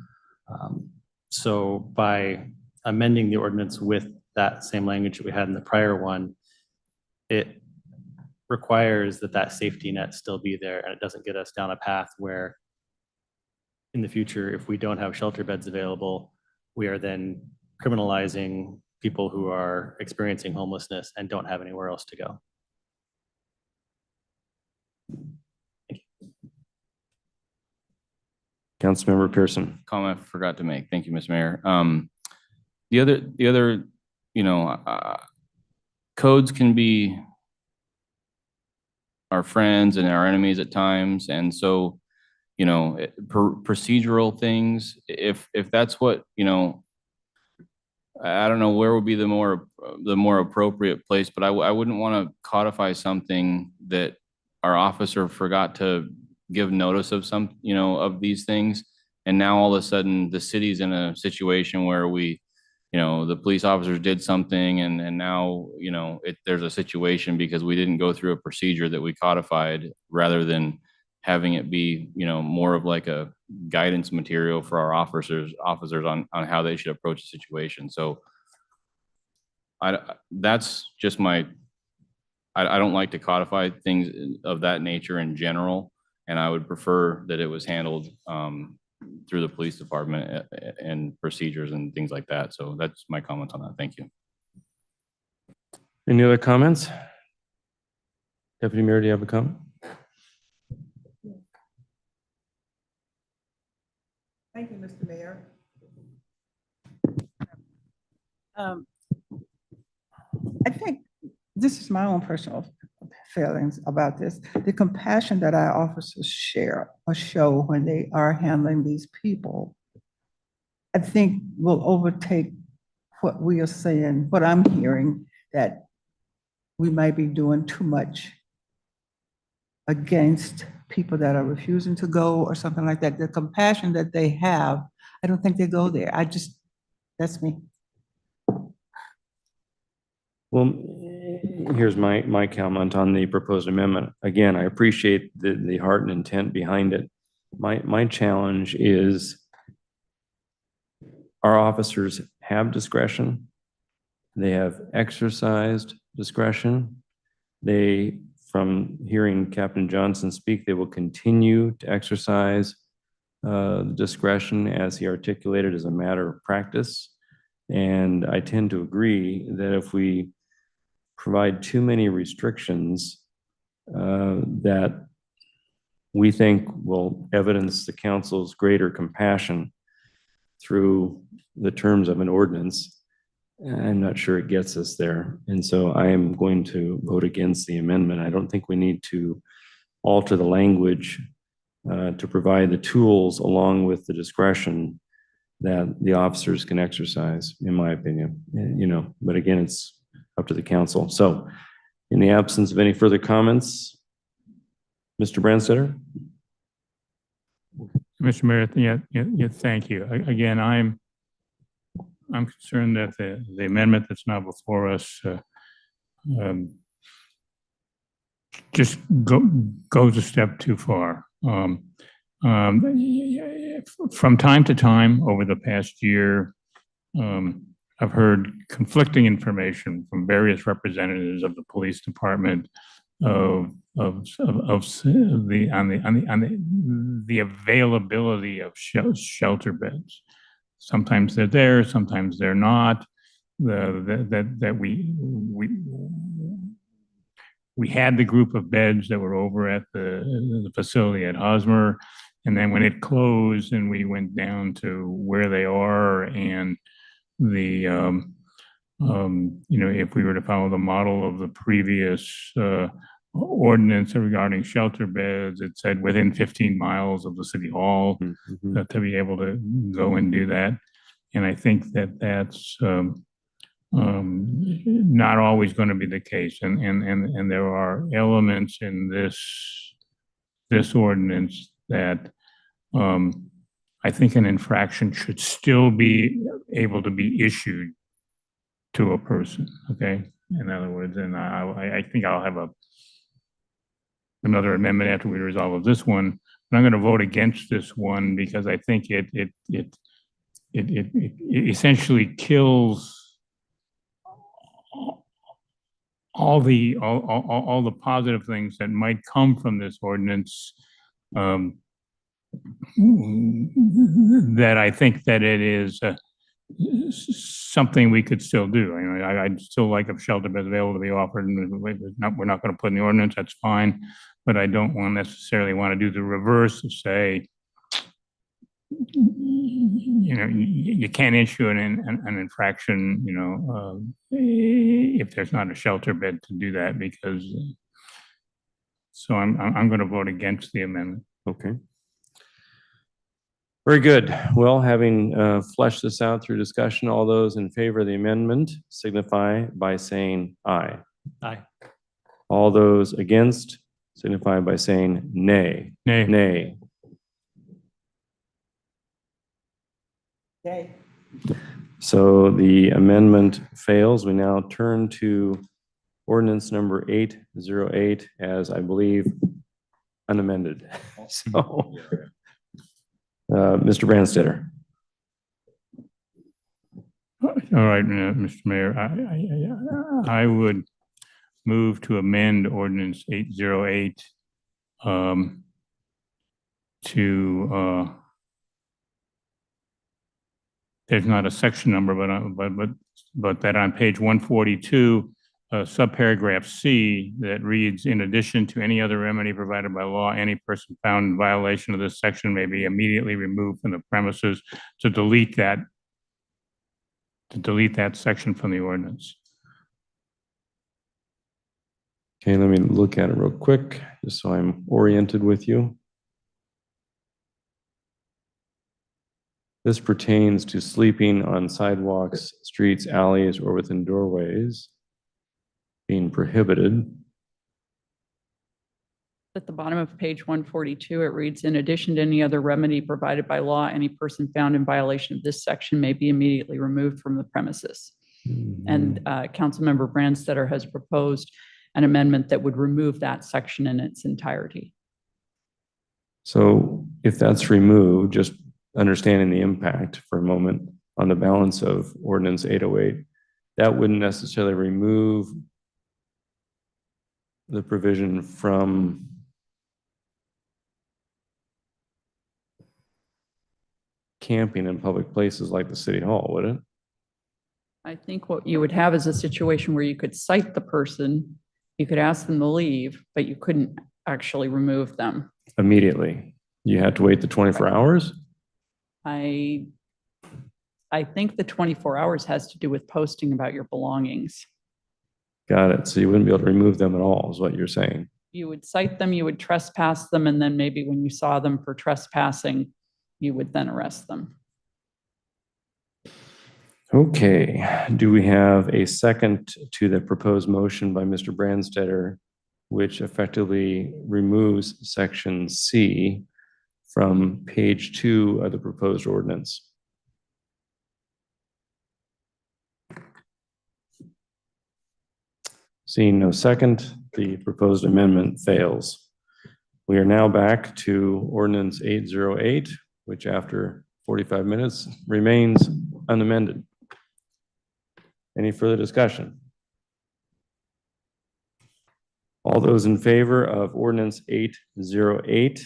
So by amending the ordinance with that same language that we had in the prior one, it requires that that safety net still be there, and it doesn't get us down a path where in the future, if we don't have shelter beds available, we are then criminalizing people who are experiencing homelessness and don't have anywhere else to go. Councilmember Pearson. Comment I forgot to make. Thank you, Mr. Mayor. The other, you know, codes can be our friends and our enemies at times. And so, you know, procedural things, if that's what, you know, I don't know where would be the more appropriate place, but I wouldn't want to codify something that our officer forgot to give notice of some, you know, of these things. And now all of a sudden the city's in a situation where we, you know, the police officers did something and now, you know, there's a situation because we didn't go through a procedure that we codified, rather than having it be, you know, more of like a guidance material for our officers on how they should approach the situation. So that's just I don't like to codify things of that nature in general. And I would prefer that it was handled through the police department and procedures and things like that. So that's my comment on that. Thank you. Any other comments? Deputy Mayor, do you have a comment? Thank you, Mr. Mayor. I think this is my own personal feelings about this. The compassion that our officers share or show when they are handling these people, I think will overtake what we are saying, what I'm hearing, that we might be doing too much against people that are refusing to go or something like that. The compassion that they have, I don't think they go there. That's me. Well, here's my comment on the proposed amendment. Again, I appreciate the heart and intent behind it. My challenge is our officers have discretion. They have exercised discretion. They, from hearing Captain Johnson speak, they will continue to exercise discretion as he articulated as a matter of practice. And I tend to agree that if we provide too many restrictions that we think will evidence the council's greater compassion through the terms of an ordinance, I'm not sure it gets us there. And so I am going to vote against the amendment. I don't think we need to alter the language to provide the tools along with the discretion that the officers can exercise, in my opinion. You know, but again, it's up to the council. So in the absence of any further comments, Mr. Brandstetter? Mr. Mayor, yeah, thank you. Again, I'm concerned that the amendment that's now before us just goes a step too far. From time to time over the past year, I've heard conflicting information from various representatives of the police department of the availability of shelter beds. Sometimes they're there, sometimes they're not. That we had the group of beds that were over at the facility at Hosmer, and then when it closed and we went down to where they are and the if we were to follow the model of the previous ordinance regarding shelter beds, it said within 15 miles of the city hall to be able to go and do that. And I think that that's not always going to be the case. And there are elements in this ordinance that I think an infraction should still be able to be issued to a person, okay? In other words, and I think I'll have another amendment after we resolve this one, but I'm going to vote against this one because I think it essentially kills all the positive things that might come from this ordinance. That I think that it is something we could still do. I'd still like a shelter bed available to be offered, and we're not going to put in the ordinance. That's fine, but I don't necessarily want to do the reverse of say, you can't issue an infraction, if there's not a shelter bed to do that because. So I'm going to vote against the amendment. Okay. Very good. Well, having fleshed this out through discussion, all those in favor of the amendment signify by saying aye. Aye. All those against signify by saying nay. Nay. Nay. Yay. So the amendment fails. We now turn to ordinance number 808 as I believe unamended. So, Mr. Branstetter. All right, Mr. Mayor, I would move to amend ordinance 808 to there's not a section number, but that on page 142, subparagraph C that reads, in addition to any other remedy provided by law, any person found in violation of this section may be immediately removed from the premises. To delete that section from the ordinance. Okay, let me look at it real quick, just so I'm oriented with you. This pertains to sleeping on sidewalks, streets, alleys, or within doorways being prohibited. At the bottom of page 142, it reads, in addition to any other remedy provided by law, any person found in violation of this section may be immediately removed from the premises. And Councilmember Branstetter has proposed an amendment that would remove that section in its entirety. So if that's removed, just understanding the impact for a moment on the balance of ordinance 808, that wouldn't necessarily remove the provision from camping in public places like the city hall, would it? I think what you would have is a situation where you could cite the person, you could ask them to leave, but you couldn't actually remove them. Immediately. You had to wait the 24 hours? I think the 24 hours has to do with posting about your belongings. Got it. So you wouldn't be able to remove them at all, is what you're saying. You would cite them, you would trespass them, and then maybe when you saw them for trespassing, you would then arrest them. Okay. Do we have a second to the proposed motion by Mr. Branstetter, which effectively removes section C from page 2 of the proposed ordinance? Seeing no second, the proposed amendment fails. We are now back to ordinance 808, which after 45 minutes remains unamended. Any further discussion? All those in favor of ordinance 808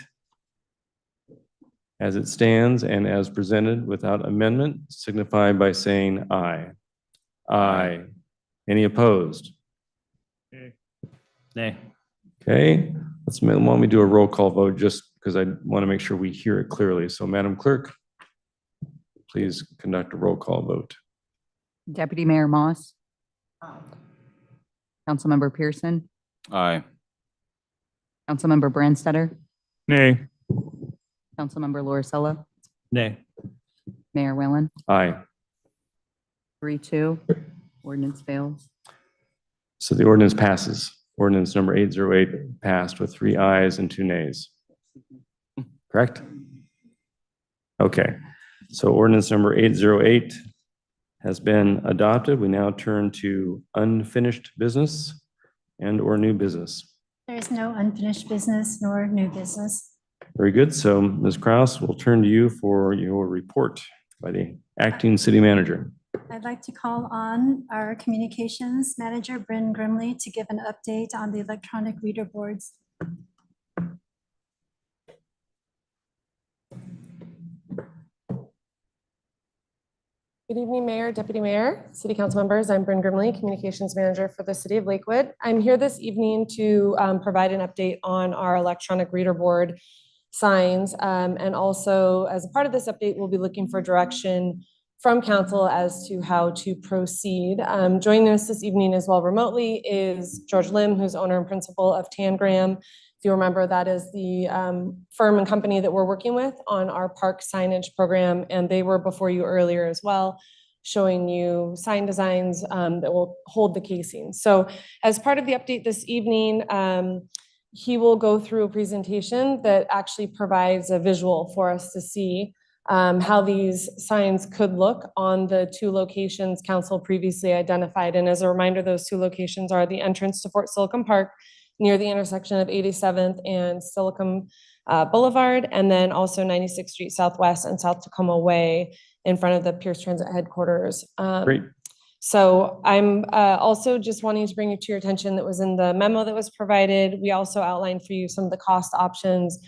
as it stands and as presented without amendment, signify by saying aye. Aye. Any opposed? Nay. Okay, want me to do a roll call vote just because I want to make sure we hear it clearly. So Madam Clerk, please conduct a roll call vote. Deputy Mayor Moss. Councilmember Pearson. Aye. Councilmember Branstetter. Nay. Councilmember Lorisella. Nay. Mayor Whalen. Aye. 3-2. Ordinance fails. So the ordinance passes. Ordinance number 808 passed with 3 ayes and 2 nays. Correct? Okay, so ordinance number 808 has been adopted. We now turn to unfinished business and/or new business. There is no unfinished business nor new business. Very good. So Ms. Kraus, we'll turn to you for your report by the acting city manager. I'd like to call on our communications manager, Bryn Grimley, to give an update on the electronic reader boards. Good evening, Mayor, Deputy Mayor, City Council members. I'm Bryn Grimley, Communications Manager for the City of Lakewood. I'm here this evening to provide an update on our electronic reader board signs. And also, as a part of this update, we'll be looking for direction from council as to how to proceed. Joining us this evening as well remotely is George Lim, who's owner and principal of Tangram. If you remember, that is the firm and company that we're working with on our park signage program. And they were before you earlier as well, showing you sign designs that will hold the casing. So as part of the update this evening, he will go through a presentation that actually provides a visual for us to see how these signs could look on the 2 locations council previously identified. And as a reminder, those 2 locations are the entrance to Fort Silicon Park near the intersection of 87th and Silicon Boulevard, and then also 96th Street Southwest and South Tacoma Way in front of the Pierce Transit headquarters. Great. So I'm also just wanting to bring it to your attention that was in the memo that was provided. We also outlined for you some of the cost options.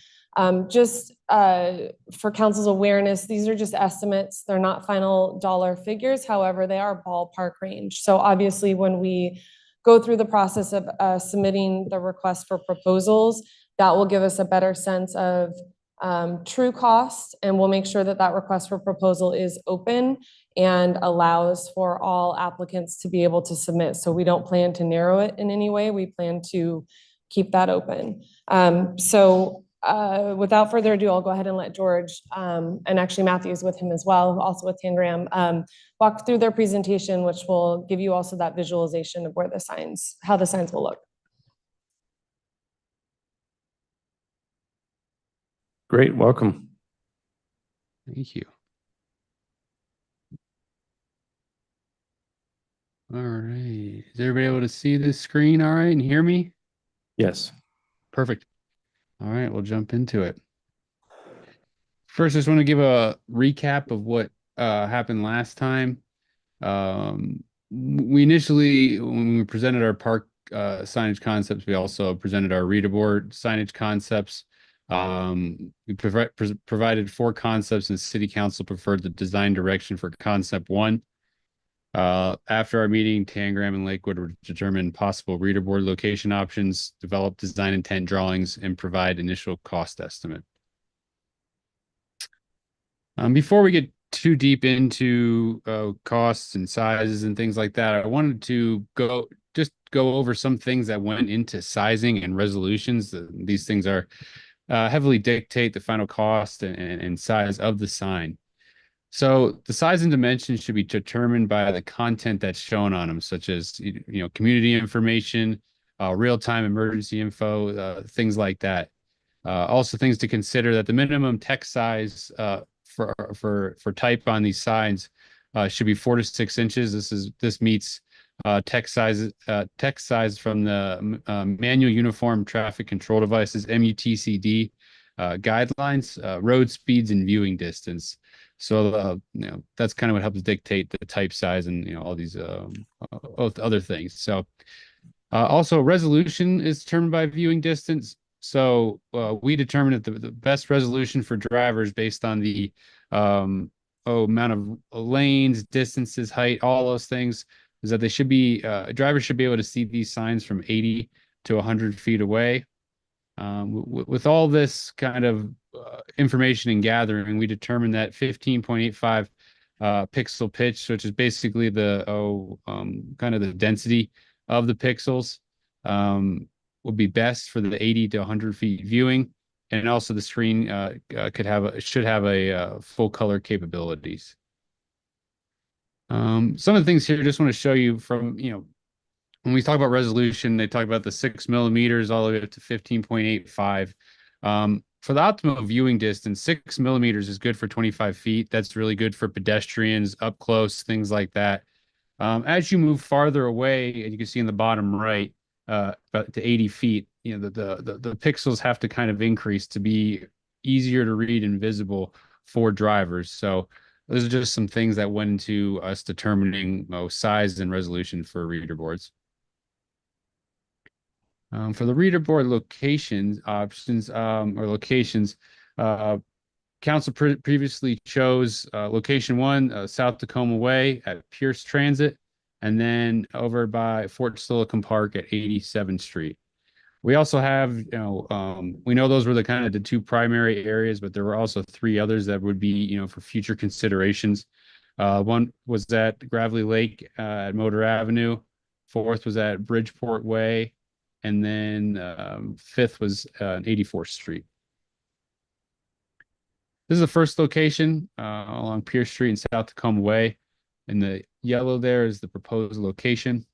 Just for council's awareness, these are just estimates. They're not final dollar figures. However, they are ballpark range. So obviously when we go through the process of submitting the request for proposals, that will give us a better sense of true cost, and we'll make sure that that request for proposal is open and allows for all applicants to be able to submit. So we don't plan to narrow it in any way. We plan to keep that open. Without further ado, I'll go ahead and let George, and actually Matthew's with him as well, also with Tangram, walk through their presentation, which will give you also that visualization of where the signs, how the signs will look. Great, welcome. Thank you. All right, is everybody able to see this screen all right and hear me? Yes. Perfect. All right, we'll jump into it. First, I just want to give a recap of what happened last time. We initially, when we presented our park signage concepts, we also presented our reader board signage concepts. We provided 4 concepts, and City Council preferred the design direction for concept 1. After our meeting, Tangram and Lakewood would determine possible reader board location options, develop design intent drawings, and provide initial cost estimate. Before we get too deep into costs and sizes and things like that, I wanted to go over some things that went into sizing and resolutions. These things are heavily dictate the final cost and size of the sign. So the size and dimensions should be determined by the content that's shown on them, such as community information, real-time emergency info, things like that. Also, things to consider that the minimum text size for type on these signs should be 4 to 6 inches. This meets text size from the Manual Uniform Traffic Control Devices, MUTCD guidelines, road speeds and viewing distance. So, that's kind of what helps dictate the type size and, all these other things. So also resolution is determined by viewing distance. So we determined that the best resolution for drivers based on the amount of lanes, distances, height, all those things, is that they should be drivers should be able to see these signs from 80 to 100 feet away. With all this kind of information and gathering, we determined that 15.85 pixel pitch, which is basically the kind of the density of the pixels, would be best for the 80 to 100 feet viewing, and also the screen should have a full color capabilities. Some of the things here I just want to show you from, when we talk about resolution, they talk about the 6 millimeters all the way up to 15.85. For the optimal viewing distance, 6 millimeters is good for 25 feet. That's really good for pedestrians, up close, things like that. As you move farther away, and you can see in the bottom right, about to 80 feet, the pixels have to kind of increase to be easier to read and visible for drivers. So those are just some things that went into us determining size and resolution for reader boards. For the reader board locations options or locations, council previously chose location 1, South Tacoma Way at Pierce Transit, and then over by Fort Silicon Park at 87th Street. We also have, we know those were the kind of the 2 primary areas, but there were also 3 others that would be, for future considerations. One was at Gravelly Lake at Motor Avenue. 4th was at Bridgeport Way. And then 5th was 84th Street. This is the first location along Pierce Street and South Tacoma Way. And the yellow there is the proposed location.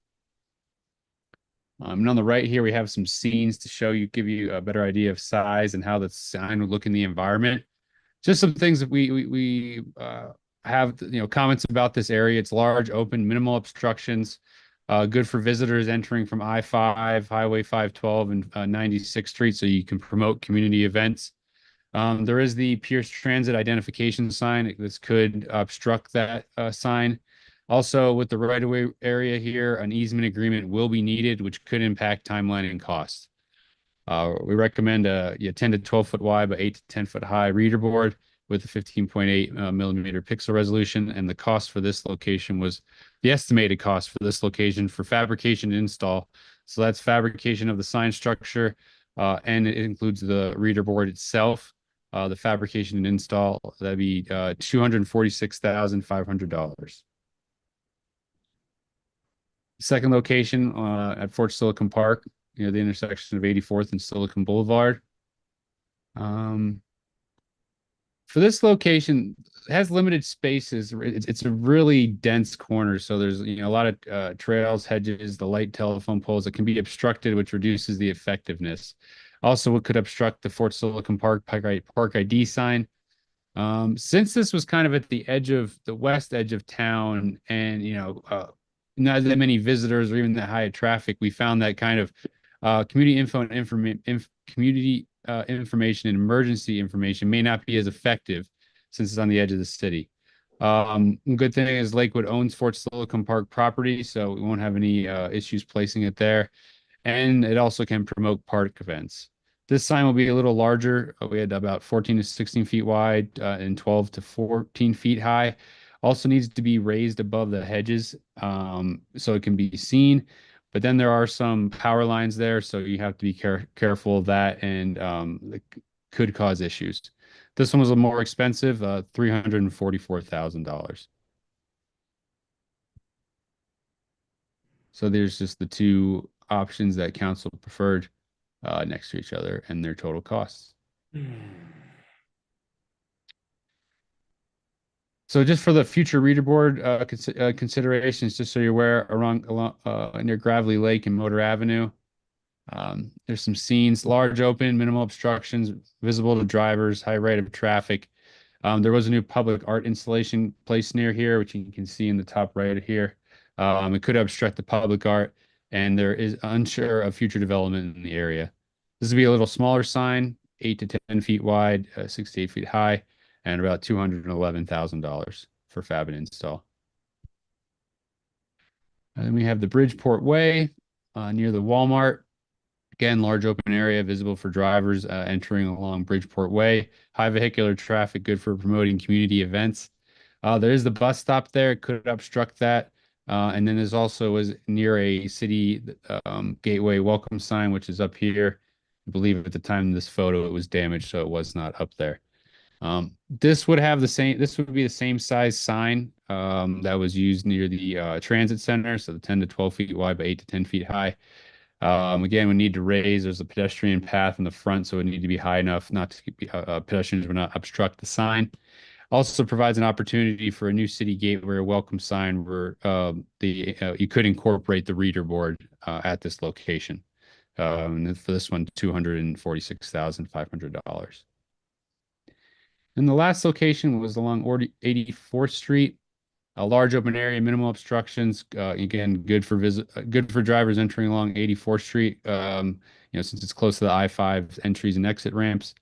And on the right here, we have some scenes to give you a better idea of size and how the sign would look in the environment. Just some things that we have, comments about this area. It's large, open, minimal obstructions. Good for visitors entering from I-5, Highway 512, and 96th Street, so you can promote community events. There is the Pierce Transit identification sign. This could obstruct that sign. Also, with the right-of-way area here, an easement agreement will be needed, which could impact timeline and cost. We recommend a 10 to 12 foot wide by 8 to 10 foot high reader board with a 15.8 millimeter pixel resolution. And the cost for this location was the estimated cost for this location for fabrication and install. So that's fabrication of the sign structure, and it includes the reader board itself. The fabrication and install, that'd be $246,500. Second location at Fort Silicon Park, near the intersection of 84th and Silicon Boulevard. For this location, it has limited spaces. It's a really dense corner, so there's a lot of trails, hedges, the light telephone poles that can be obstructed, which reduces the effectiveness. Also, it could obstruct the Fort Silicon Park Park ID sign. Since this was kind of at the edge of the west edge of town, and not that many visitors or even that high traffic, we found that kind of community info and community information and emergency information may not be as effective since it's on the edge of the city. Good thing is Lakewood owns Fort Silicon Park property, so we won't have any issues placing it there. And it also can promote park events. This sign will be a little larger. We had about 14 to 16 feet wide and 12 to 14 feet high. Also needs to be raised above the hedges so it can be seen. But then there are some power lines there, so you have to be careful of that, and it could cause issues. This one was a more expensive, $344,000. So there's just the 2 options that council preferred next to each other and their total costs. So just for the future reader board considerations, just so you're aware, along near Gravelly Lake and Motor Avenue, there's some scenes, large open, minimal obstructions, visible to drivers, high rate of traffic. There was a new public art installation placed near here, which you can see in the top right here. It could obstruct the public art, and there is unsure of future development in the area. This would be a little smaller sign, 8 to 10 feet wide, 6 to 8 feet high, and about $211,000 for fab and install. And then we have the Bridgeport Way near the Walmart. Again, large open area visible for drivers entering along Bridgeport Way. High vehicular traffic, good for promoting community events. There is the bus stop there. It could obstruct that. And then there's also near a city gateway welcome sign, which is up here. I believe at the time of this photo, it was damaged, so it was not up there. This would be the same size sign that was used near the transit center. So the 10 to 12 feet wide by 8 to 10 feet high. Again, we need to raise, there's a pedestrian path in the front, so it need to be high enough not to pedestrians will not obstruct the sign. Also provides an opportunity for a new city gateway welcome sign where you could incorporate the reader board at this location. And for this one, $246,500. And the last location was along 84th Street. A large open area, minimal obstructions. Again, good for drivers entering along 84th Street. Since it's close to the I-5 entries and exit ramps.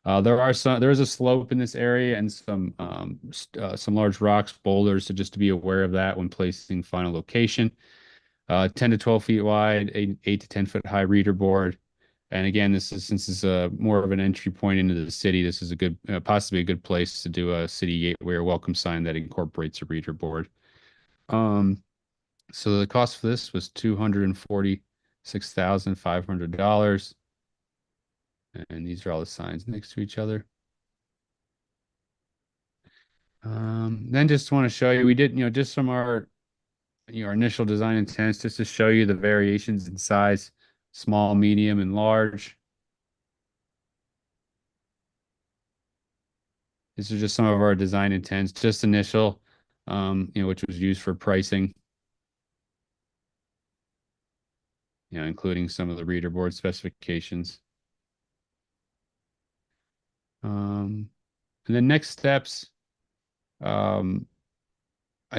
There is a slope in this area and some large rocks, boulders, so just to be aware of that when placing final location. 10 to 12 feet wide, 8 to 10 foot high reader board. And again, since it's more of an entry point into the city, this is possibly a good place to do a city gateway or welcome sign that incorporates a reader board. So the cost for this was $246,500. And these are all the signs next to each other. Then just want to show you, we did, just from our initial design intents, just to show you the variations in size. Small, medium, and large. These are just some of our design intents, just initial, which was used for pricing. Including some of the reader board specifications. And then next steps, I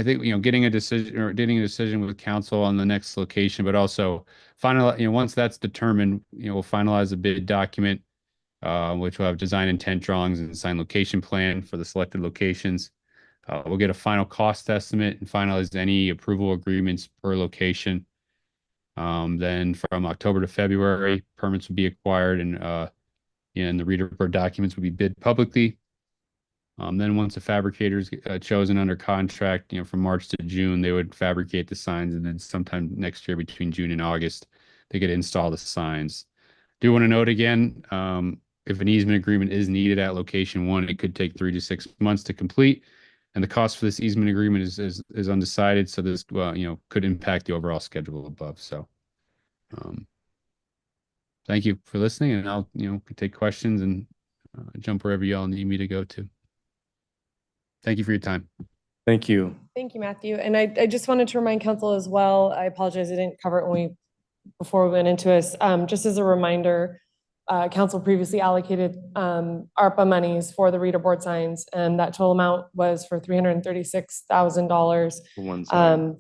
think, getting a decision with council on the next location, but also once that's determined, we'll finalize a bid document, which will have design intent drawings and design location plan for the selected locations. We'll get a final cost estimate and finalize any approval agreements per location. Then from October to February, permits will be acquired and the reader board documents will be bid publicly. Then once a fabricator is chosen under contract, from March to June, they would fabricate the signs, and then sometime next year between June and August, they could install the signs. Do want to note again, if an easement agreement is needed at location 1, it could take 3 to 6 months to complete, and the cost for this easement agreement is undecided. So this could impact the overall schedule above. So, thank you for listening, and I'll take questions and jump wherever y'all need me to go to. Thank you for your time. Thank you. Thank you, Matthew. And I just wanted to remind council as well, I apologize, I didn't cover it before we went into this. Just as a reminder, council previously allocated ARPA monies for the reader board signs, and that total amount was for $336,000. One sign.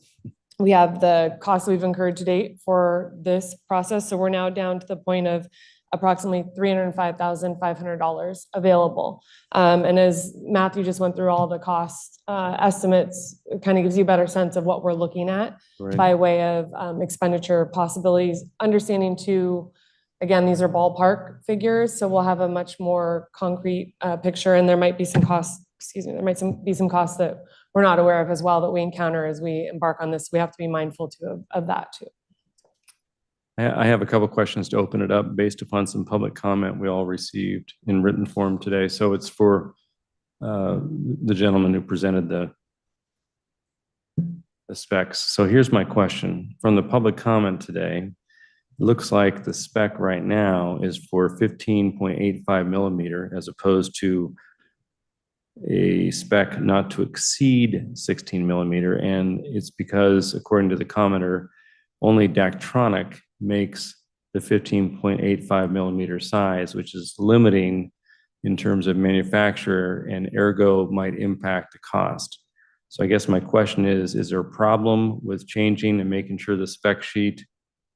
We have the costs we've incurred to date for this process. So we're now down to the point of approximately $305,500 available. And as Matthew just went through all the cost estimates, it kind of gives you a better sense of what we're looking at by way of expenditure possibilities, understanding too, again, these are ballpark figures, so we'll have a much more concrete picture, and there might be some costs, be some costs that we're not aware of as well that we encounter as we embark on this. We have to be mindful too of that too. I have a couple of questions to open it up based upon some public comment we all received in written form today. So it's for the gentleman who presented the specs. So here's my question. From the public comment today, it looks like the spec right now is for 15.85 millimeter as opposed to a spec not to exceed 16 millimeter. And it's because, according to the commenter, only Daktronic makes the 15.85 millimeter size, which is limiting in terms of manufacturer, and ergo might impact the cost. So I guess my question is there a problem with changing and making sure the spec sheet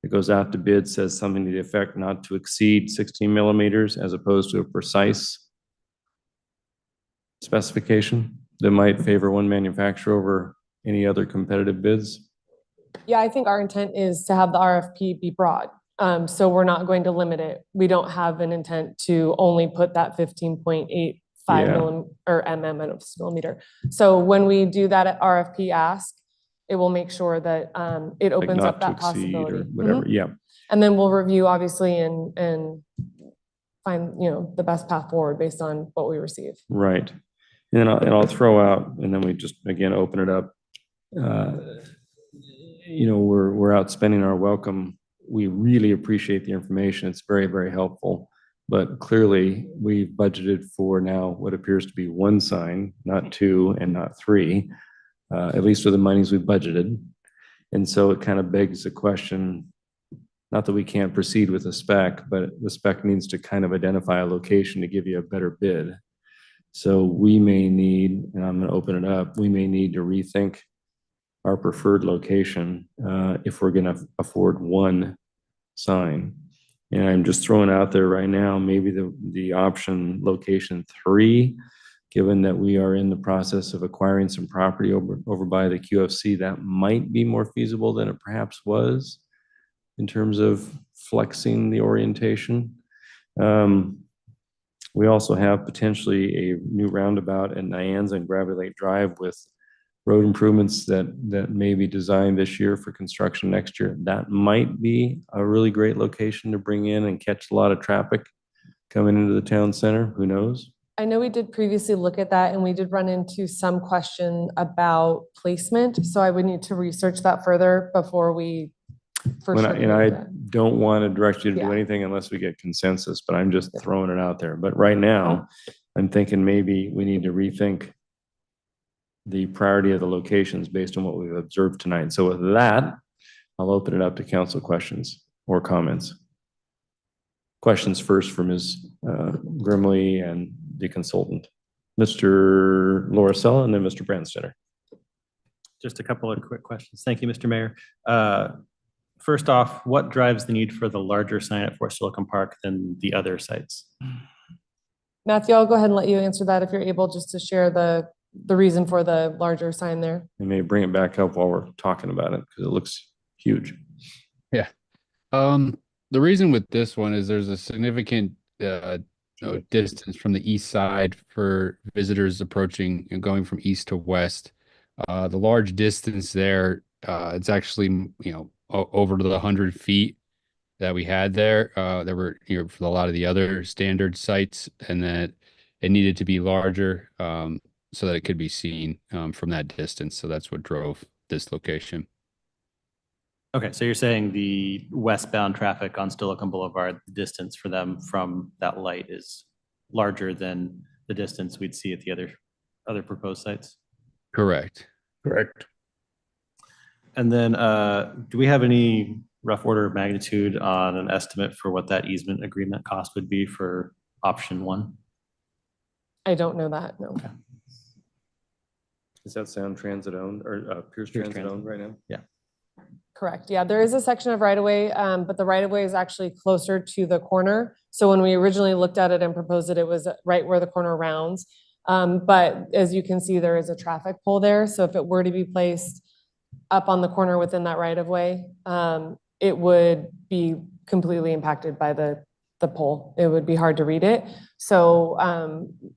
that goes out to bid says something to the effect not to exceed 16 millimeters as opposed to a precise specification that might favor one manufacturer over any other competitive bids? Yeah, I think our intent is to have the RFP be broad. So we're not going to limit it. We don't have an intent to only put that 15.85 millimeter. So when we do that at RFP ask, it will make sure that it Like opens up not to that exceed or possibility. whatever, Mhm. yeah, And then we'll review obviously and find, the best path forward based on what we receive. right. And I'll throw out, and then we just, again, open it up. We're out spending our welcome. We really appreciate the information. It's very, very helpful. But clearly, we've budgeted for now what appears to be one sign, not two and not three, at least for the monies we've budgeted. And so it kind of begs the question, not that we can't proceed with the spec, but the spec needs to kind of identify a location to give you a better bid. So we may need, and I'm going to open it up, we may need to rethink our preferred location if we're going to afford one sign. And I'm just throwing out there right now, maybe the option location 3, given that we are in the process of acquiring some property over by the QFC, that might be more feasible than it perhaps was in terms of flexing the orientation. We also have potentially a new roundabout in Nyanza and Gravity Lake Drive with road improvements that may be designed this year for construction next year. That might be a really great location to bring in and catch a lot of traffic coming into the town center. Who knows? I know we did previously look at that and we did run into some question about placement. So I would need to research that further before we And I don't want to direct you to do Yeah. anything unless we get consensus, but I'm just throwing it out there. But right now, I'm thinking maybe we need to rethink the priority of the locations based on what we've observed tonight. So with that, I'll open it up to council questions or comments. Questions first for Ms. Grimley and the consultant. Mr. Lauricella and then Mr. Branstetter. Just a couple of quick questions. Thank you, Mr. Mayor. First off, what drives the need for the larger sign at Fort Silicon Park than the other sites? Matthew, I'll go ahead and let you answer that if you're able, just to share the reason for the larger sign there. And maybe bring it back up while we're talking about it because it looks huge. Yeah. The reason with this one is there's a significant distance from the east side for visitors approaching and going from east to west. The large distance there, it's actually, over to the 100 feet that we had there. There were, for a lot of the other standard sites, and that it needed to be larger so that it could be seen from that distance. So that's what drove this location. Okay, so you're saying the westbound traffic on Silicon Boulevard, the distance for them from that light is larger than the distance we'd see at the other proposed sites? Correct. And then do we have any rough order of magnitude on an estimate for what that easement agreement cost would be for option 1? I don't know that, no. Okay. Does that sound transit owned or Pierce Transit owned right now? Yeah. Correct. Yeah, there is a section of right-of-way, but the right-of-way is actually closer to the corner. So when we originally looked at it and proposed it, it was right where the corner rounds. But as you can see, there is a traffic pole there. So if it were to be placed up on the corner within that right-of-way, it would be completely impacted by the pole. It would be hard to read it. So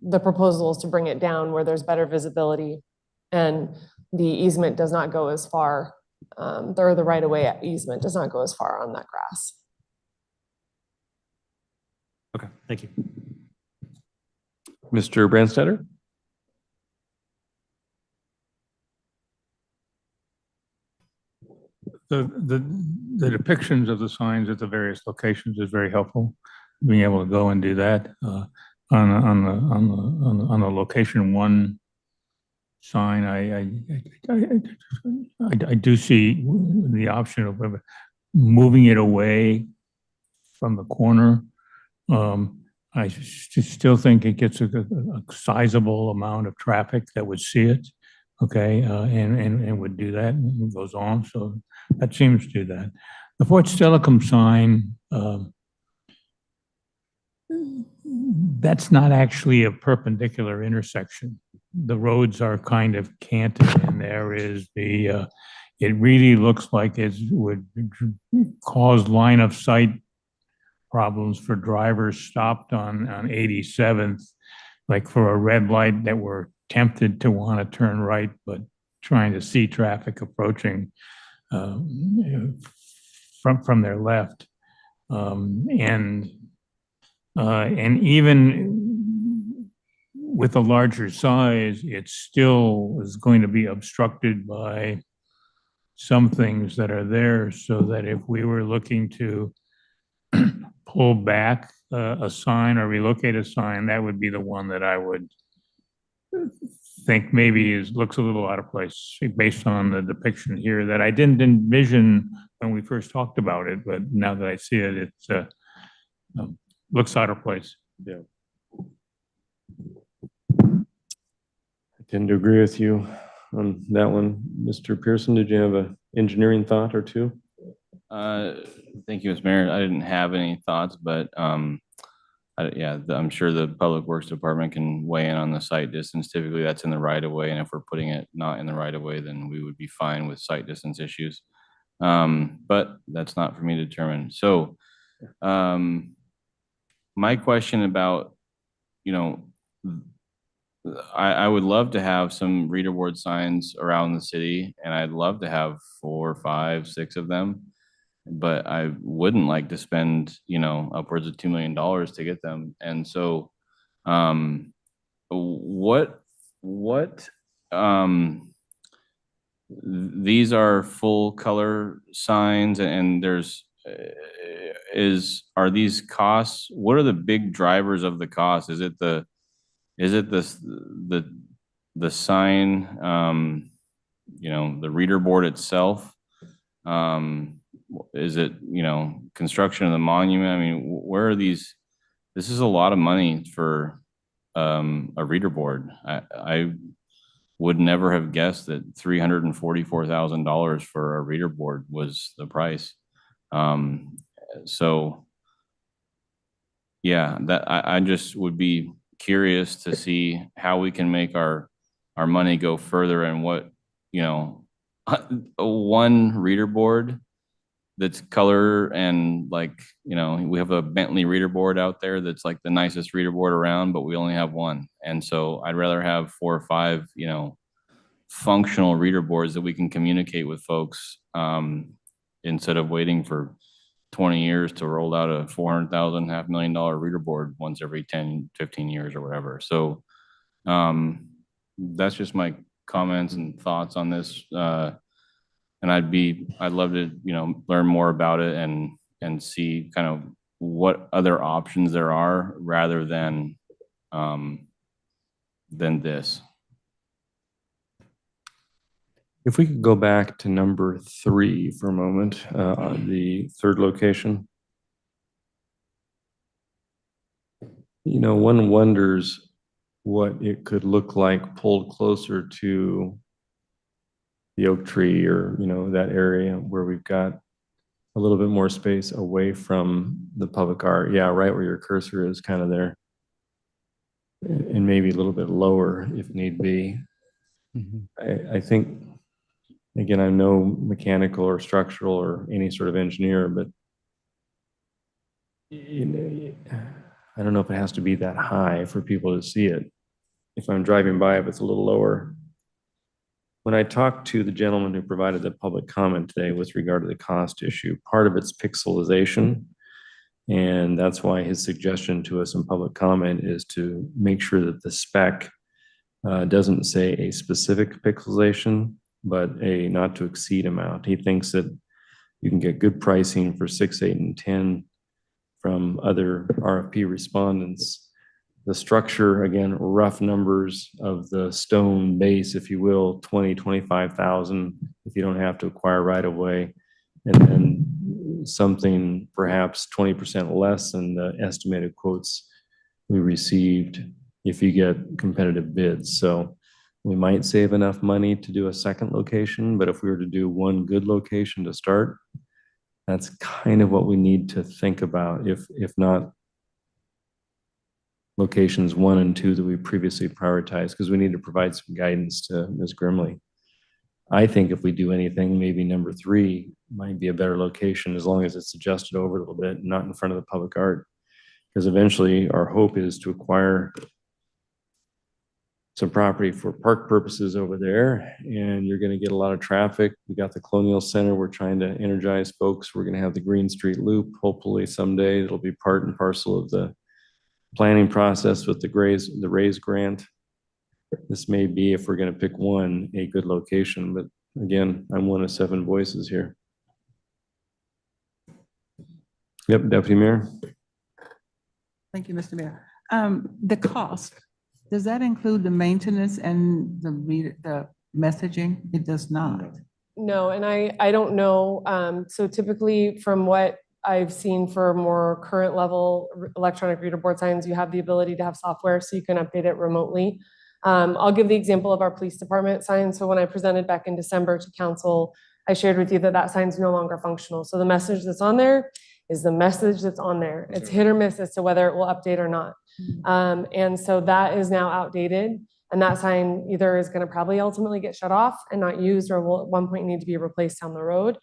the proposal is to bring it down where there's better visibility and the easement does not go as far. The right-of-way easement does not go as far on that grass. Okay, thank you. Mr. Branstetter? The depictions of the signs at the various locations is very helpful. Being able to go and do that on the location 1 sign, I do see the option of moving it away from the corner. I still think it gets a sizable amount of traffic that would see it. okay, and would do that, and it goes on, so that seems to do that. The Fort Stelicum sign, that's not actually a perpendicular intersection. The roads are kind of canted, and there is the, it really looks like it would cause line of sight problems for drivers stopped on 87th, like for a red light that were tempted to want to turn right, but trying to see traffic approaching from their left. And even with a larger size, it still is going to be obstructed by some things that are there, so that if we were looking to pull back a sign or relocate a sign, that would be the one that I would think maybe looks a little out of place based on the depiction here that I didn't envision when we first talked about it, but now that I see it, it's looks out of place. Yeah. I tend to agree with you on that one. Mr. Pearson, did you have an engineering thought or two? Thank you, Mr. Mayor. I didn't have any thoughts, but yeah, I'm sure the Public Works Department can weigh in on the site distance. Typically, that's in the right of way, and if we're putting it not in the right of way, then we would be fine with site distance issues. But that's not for me to determine. So, my question about, you know, I would love to have some reader board signs around the city, and I'd love to have 4, 5, 6 of them. But I wouldn't like to spend, you know, upwards of $2 million to get them. And so, these are full color signs, and there's, are these costs, what are the big drivers of the cost? Is it the sign, you know, the reader board itself? Is it, you know, construction of the monument? I mean, where are these? This is a lot of money for a reader board. I would never have guessed that $344,000 for a reader board was the price. So yeah, that I just would be curious to see how we can make our money go further, and what, you know, one reader board that's color, and like, you know, we have a Bentley reader board out there that's like the nicest reader board around, but we only have one. And so I'd rather have 4 or 5, you know, functional reader boards that we can communicate with folks, instead of waiting for 20 years to roll out a $400,000, $500,000 reader board once every 10, 15 years or whatever. So that's just my comments and thoughts on this. And I'd love to, you know, learn more about it and see kind of what other options there are rather than this. If we could go back to number 3 for a moment, the third location. You know, one wonders what it could look like pulled closer to the oak tree, or, you know, that area where we've got a little bit more space away from the public art. Yeah, right where your cursor is, kind of there. And maybe a little bit lower if need be. I think, again, I'm no mechanical or structural or any sort of engineer, but you know, I don't know if it has to be that high for people to see it. If I'm driving by, if it's a little lower. When I talked to the gentleman who provided the public comment today with regard to the cost issue, part of it's pixelization. And that's why his suggestion to us in public comment is to make sure that the spec doesn't say a specific pixelization, but a not to exceed amount. He thinks that you can get good pricing for 6, 8, and 10 from other RFP respondents. The structure, again, rough numbers of the stone base, if you will, 20, 25,000 if you don't have to acquire right away. And then something perhaps 20% less than the estimated quotes we received if you get competitive bids. So We might save enough money to do a second location, but if we were to do one good location to start, that's kind of what we need to think about, if not locations 1 and 2 that we previously prioritized, because we need to provide some guidance to Ms. Grimley. I think if we do anything, maybe number 3 might be a better location, as long as it's adjusted over a little bit, not in front of the public art. Because eventually our hope is to acquire some property for park purposes over there, and you're going to get a lot of traffic. We got the Colonial Center. We're trying to energize folks. We're going to have the Green Street Loop. Hopefully someday it'll be part and parcel of the planning process with the RAISE grant. This may be, if we're going to pick one, a good location, but again, I'm one of 7 voices here. Yep, Deputy Mayor. Thank you, Mr. Mayor. The cost, does that include the maintenance and the messaging? It does not. No, and I don't know. So typically from what I've seen for more current level electronic reader board signs, you have the ability to have software so you can update it remotely. I'll give the example of our police department sign. So when I presented back in December to council, I shared with you that that sign's no longer functional. So the message that's on there is the message that's on there. It's hit or miss as to whether it will update or not. And so that is now outdated. And that sign either is going to probably ultimately get shut off and not used, or will at one point need to be replaced down the road.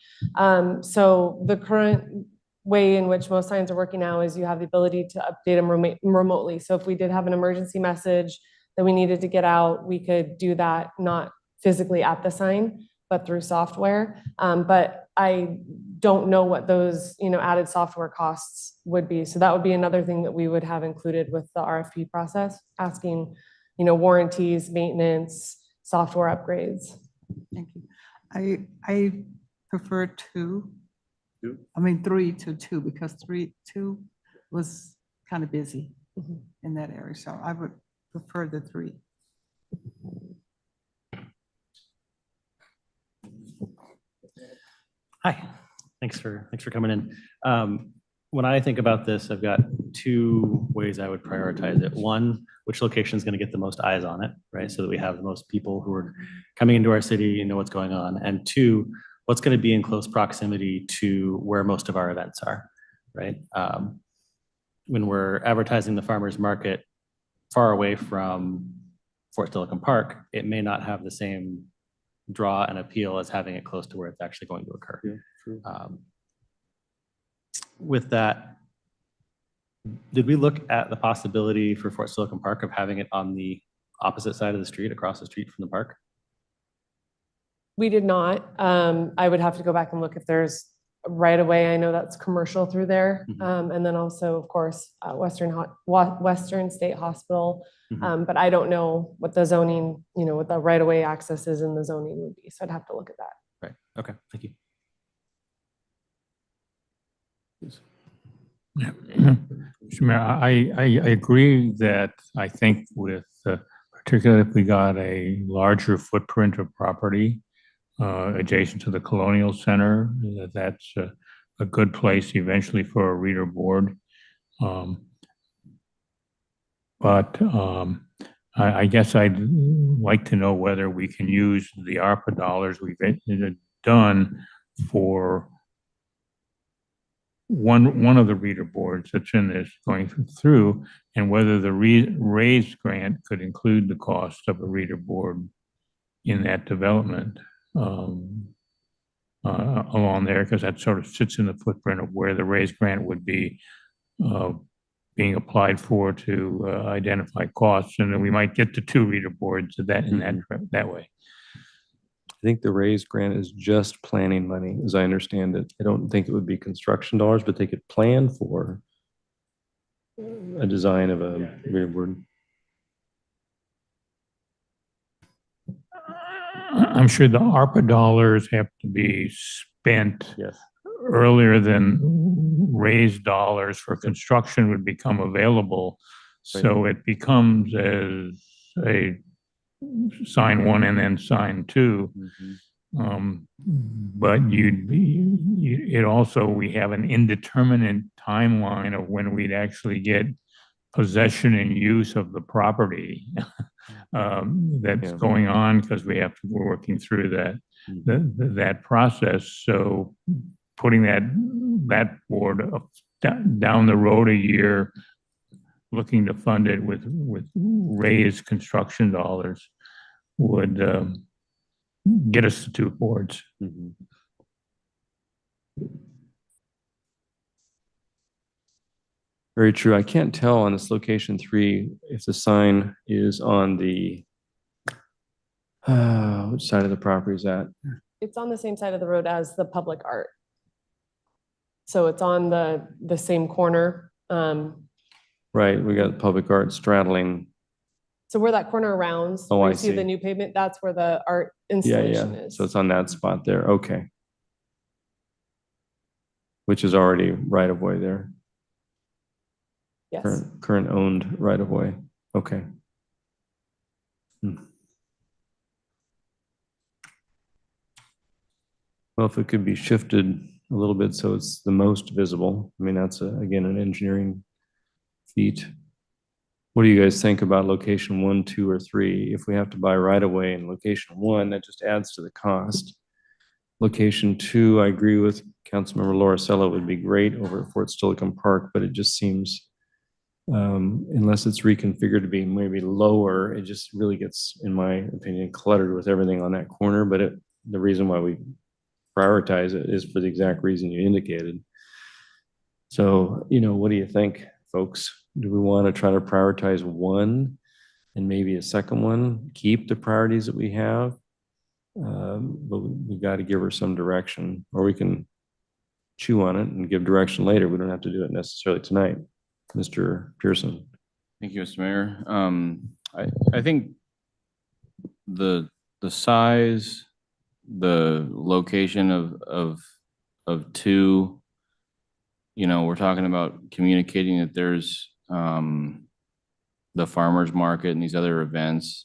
So the current way in which most signs are working now is you have the ability to update them remotely. So if we did have an emergency message that we needed to get out, we could do that, not physically at the sign, but through software. But I don't know what those, added software costs would be. So that would be another thing that we would have included with the RFP process, asking, warranties, maintenance, software upgrades. Thank you. I prefer 2. I mean, 3 to 2, because 2 was kind of busy in that area. So I would prefer the 3. Hi, thanks for coming in. When I think about this, I've got 2 ways I would prioritize it. One, which location is going to get the most eyes on it, right? So that we have the most people who are coming into our city and know what's going on. And 2, what's going to be in close proximity to where most of our events are, right? When we're advertising the farmer's market far away from Fort Silicon Park, it may not have the same draw and appeal as having it close to where it's actually going to occur. Yeah, with that, did we look at the possibility for Fort Silicon Park of having it on the opposite side of the street, across the street from the park? We did not. I would have to go back and look if there's right away. I know that's commercial through there. And then also, of course, Western State Hospital. But I don't know what the zoning, what the right away access is in the zoning would be. So I'd have to look at that. Right. Okay. Thank you. Yeah. Mr. Mayor, I agree that I think with, particularly if we got a larger footprint of property adjacent to the Colonial Center, that's a good place eventually for a reader board. But I guess I'd like to know whether we can use the ARPA dollars we've done for one of the reader boards that's in this going through, and whether the RAISE grant could include the cost of a reader board in that development along there, because that sort of sits in the footprint of where the RAISE grant would be being applied for to identify costs, and then we might get to 2 reader boards that way. I think the RAISE grant is just planning money, as I understand it. I don't think it would be construction dollars, but they could plan for a design of a reader board. I'm sure the ARPA dollars have to be spent earlier than RAISE dollars for construction would become available. So it becomes as a sign 1 and then sign 2. But it also, we have an indeterminate timeline of when we'd actually get possession and use of the property. that's Yeah. going on because we're working through that process. So putting that board down the road a year, looking to fund it with raised construction dollars would get us to two boards. Mhm. Very true. I can't tell on this location 3 if the sign is on the, which side of the property is that? It's on the same side of the road as the public art. So it's on the same corner. Right, we got public art straddling. So where that corner rounds, Oh, where I you see see. the new pavement, that's where the art Yeah, installation yeah. is. So it's on that spot there. Okay. Which is already right of way there. Yes. Current owned right of way. Okay. Well, if it could be shifted a little bit so it's the most visible, I mean, that's again, an engineering feat. What do you guys think about location 1, 2, or 3? If we have to buy right away in location 1, that just adds to the cost. Location 2, I agree with Councilmember Laura would be great over at Fort Steilacoom Park, but it just seems, unless it's reconfigured to be maybe lower, it just really gets, in my opinion, cluttered with everything on that corner. But the reason why we prioritize it is for the exact reason you indicated. So, what do you think, folks? Do we want to try to prioritize one and maybe a second one, keep the priorities that we have? But we got to give her some direction, or we can chew on it and give direction later. We don't have to do it necessarily tonight. Mr. Pearson. Thank you, Mr. Mayor. I think the size, the location of 2, we're talking about communicating that there's the farmers market and these other events.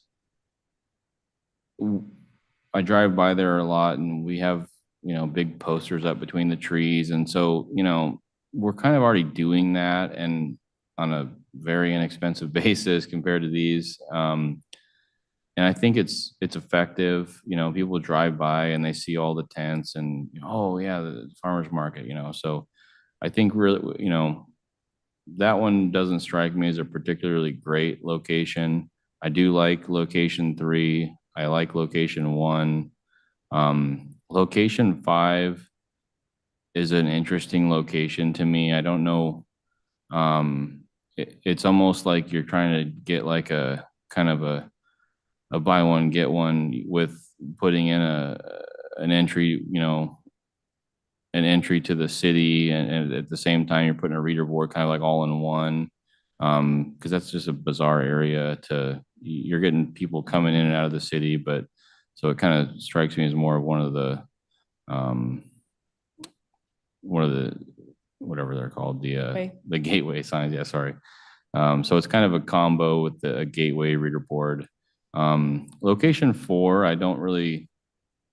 I drive by there a lot, and we have, big posters up between the trees. And so, we're kind of already doing that, and on a very inexpensive basis compared to these. And I think it's effective. People drive by and they see all the tents and, oh yeah, the farmers market, so I think really, that one doesn't strike me as a particularly great location. I do like location 3. I like location 1. Location 5 is an interesting location to me. I don't know. It's almost like you're trying to get like a kind of a buy one, get one with putting in an entry, an entry to the city, and at the same time you're putting a reader board kind of like all in one. Because that's just a bizarre area you're getting people coming in and out of the city, but so it kind of strikes me as more of one of the whatever they're called, the gateway signs. Yeah, sorry. So it's kind of a combo with the gateway reader board. Location 4, I don't really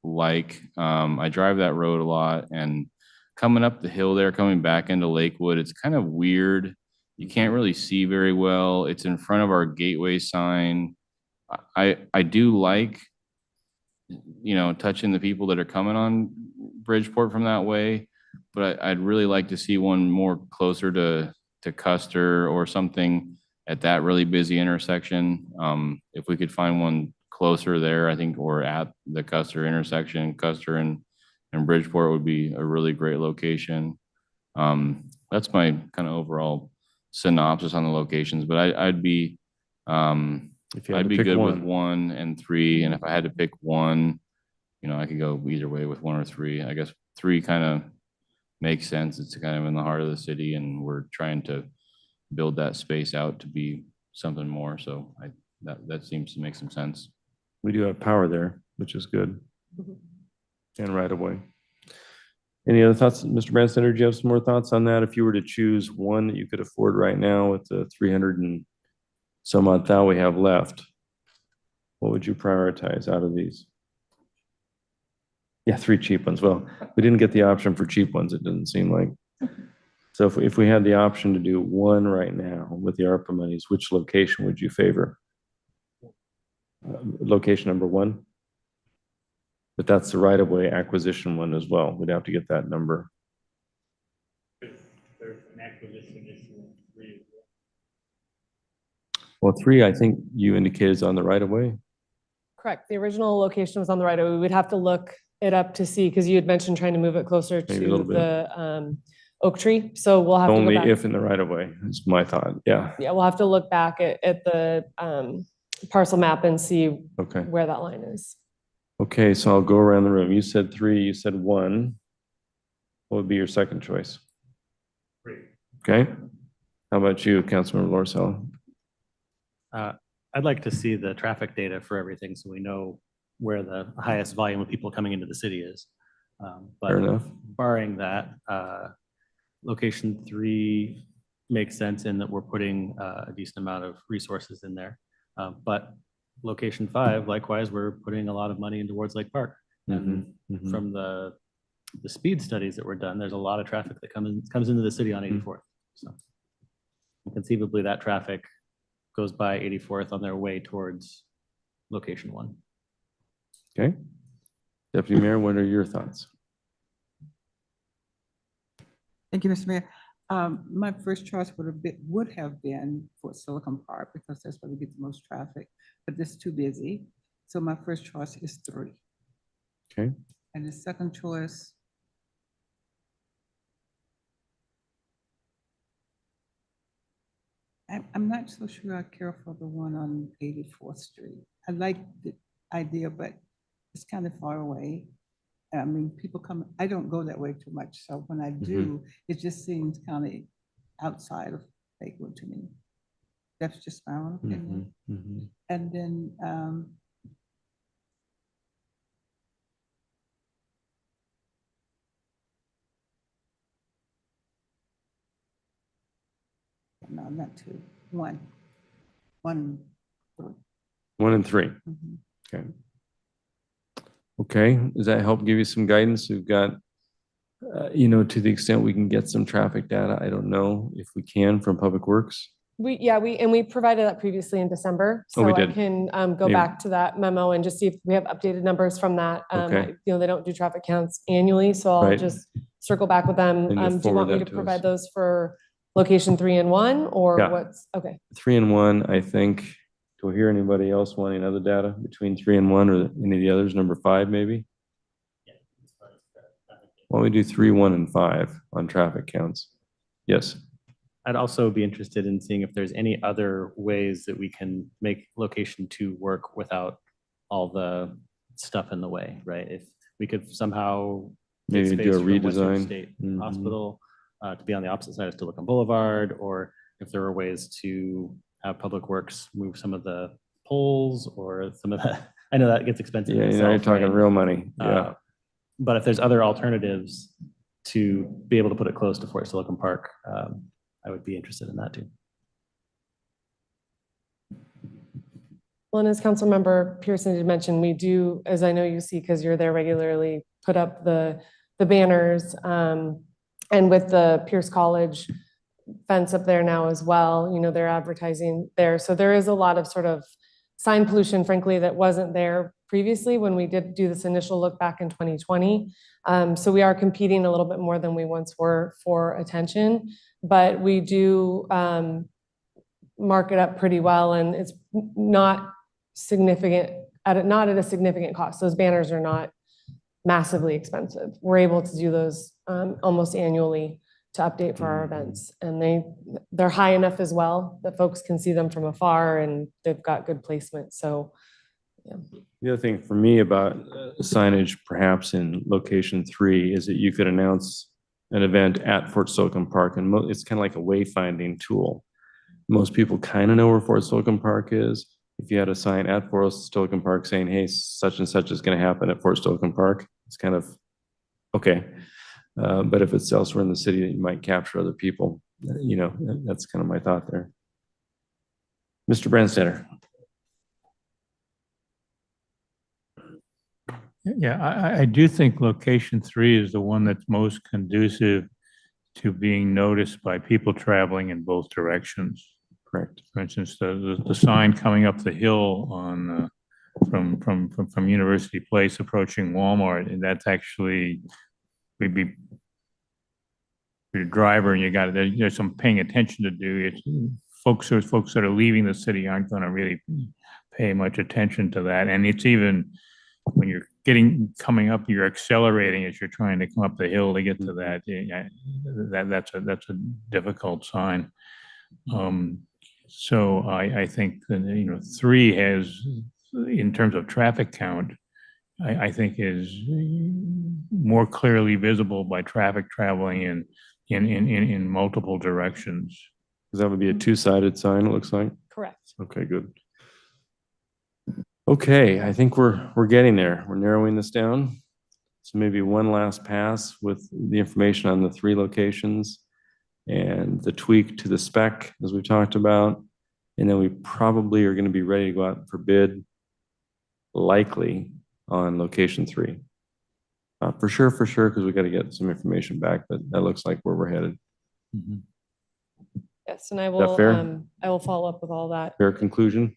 like. I drive that road a lot, and coming up the hill there, coming back into Lakewood, it's kind of weird. You can't really see very well. It's in front of our gateway sign. I do like, touching the people that are coming on Bridgeport from that way, but I'd really like to see one more closer to Custer or something at that really busy intersection. If we could find one closer there, I think, or at the Custer intersection, Custer and Bridgeport would be a really great location. That's my kind of overall synopsis on the locations, but I'd be good with 1 and 3. And if I had to pick one, I could go either way with 1 or 3. I guess 3 kind of makes sense. It's kind of in the heart of the city, and we're trying to build that space out to be something more. So that seems to make some sense. We do have power there, which is good. And right away. Any other thoughts, Mr. Branstad? Do you have some more thoughts on that? If you were to choose one that you could afford right now with the 300 and some odd thou we have left, what would you prioritize out of these? Yeah, 3 cheap ones. Well, we didn't get the option for cheap ones, it didn't seem like. So if we had the option to do one right now with the ARPA monies, which location would you favor? location number 1. But that's the right-of-way acquisition one as well. We'd have to get that number. There's an acquisition issue in 3. Well, 3, I think you indicated is on the right-of-way. Correct. The original location was on the right. We would have to look it up to see, because you had mentioned trying to move it closer Maybe a to little bit. the oak tree. So we'll have to go Only back. if in the right-of-way, is my thought. Yeah, Yeah, we'll have to look back at the parcel map and see okay. where that line is. Okay, so I'll go around the room. You said 3, you said 1. What would be your second choice? 3. Okay. How about you, Councilmember Lorsell? I'd like to see the traffic data for everything so we know where the highest volume of people coming into the city is. Fair enough. Barring that, location 3 makes sense in that we're putting a decent amount of resources in there. But location 5, likewise, we're putting a lot of money into towards Lake Park. And from the speed studies that were done, there's a lot of traffic that comes into the city on 84th. So conceivably that traffic goes by 84th on their way towards location 1. Okay. Deputy Mayor, what are your thoughts? Thank you, Mr. Mayor. My first choice would have been for Silicon Park because that's where we get the most traffic, but it's too busy. So my first choice is 3. Okay. And the second choice, I'm not so sure I care for the one on 84th Street. I like the idea, but it's kind of far away. I mean, people come, I don't go that way too much. So when I do, it just seems kind of outside of Lakewood to me. That's just my own opinion. And then, no, not 2, 1. 1, 3. 1 and 3. Okay. Okay, does that help give you some guidance? We've got, to the extent we can get some traffic data, I don't know if we can from Public Works. We provided that previously in December. Oh, we So I did. can go Maybe. back to that memo and just see if we have updated numbers from that. Okay. They don't do traffic counts annually, so I'll Right. just circle back with them. And you'll Do you want forward me that to to provide us. those for location 3 and 1 or Yeah. what's, okay. 3 and 1, I think. Do I hear anybody else wanting other data between 3 and 1 or any of the others? Number 5, maybe? Why don't we do 3, 1, and 5 on traffic counts? Yes. I'd also be interested in seeing if there's any other ways that we can make location 2 work without all the stuff in the way, right? If we could somehow get Maybe do space a from Western redesign. State Mhm. Hospital to be on the opposite side of Stilican Boulevard, or if there were ways to have Public Works move some of the poles or some of the, I know that gets expensive. Yeah, in you're itself, talking right? real money. Yeah. But if there's other alternatives to be able to put it close to Fort Silicon Park, I would be interested in that too. Well, and as Councilmember Pearson did mention, we do, as I know you see, because you're there regularly, put up the banners. And with the Pierce College fence up there now as well, they're advertising there. So there is a lot of sort of sign pollution, frankly, that wasn't there previously when we did do this initial look back in 2020. So we are competing a little bit more than we once were for attention, but we do mark it up pretty well, and it's not significant, not at a significant cost. Those banners are not massively expensive. We're able to do those almost annually to update for our events, and they're high enough as well that folks can see them from afar, and they've got good placement. So yeah. The other thing for me about signage, perhaps in location 3, is that you could announce an event at Fort Silicon Park, and it's kind of like a wayfinding tool. Most people kind of know where Fort Silicon Park is. If you had a sign at Fort Silicon Park saying, hey, such and such is going to happen at Fort Silicon Park, it's kind of okay. But if it's elsewhere in the city that you might capture other people, that's kind of my thought there. Mr. Brandstetter. Yeah, I do think location 3 is the one that's most conducive to being noticed by people traveling in both directions. Correct. For instance, the sign coming up the hill on from University Place approaching Walmart, and that's actually, we'd be your driver and you got, there's some paying attention to do. It's folks that are leaving the city aren't going to really pay much attention to that. And it's even when you're coming up, you're accelerating as you're trying to come up the hill to get to that. That's a difficult sign. So I think that, 3 has, in terms of traffic count, I think is more clearly visible by traffic traveling in multiple directions. Because that would be a two-sided sign, it looks like? Correct. Okay, good. Okay, I think we're getting there. We're narrowing this down. So maybe one last pass with the information on the 3 locations and the tweak to the spec, as we talked about. And then we probably are going to be ready to go out for bid, likely on location 3. For sure, because we got to get some information back, but that looks like where we're headed. Yes, and I that fair? will follow up with all that. Fair conclusion?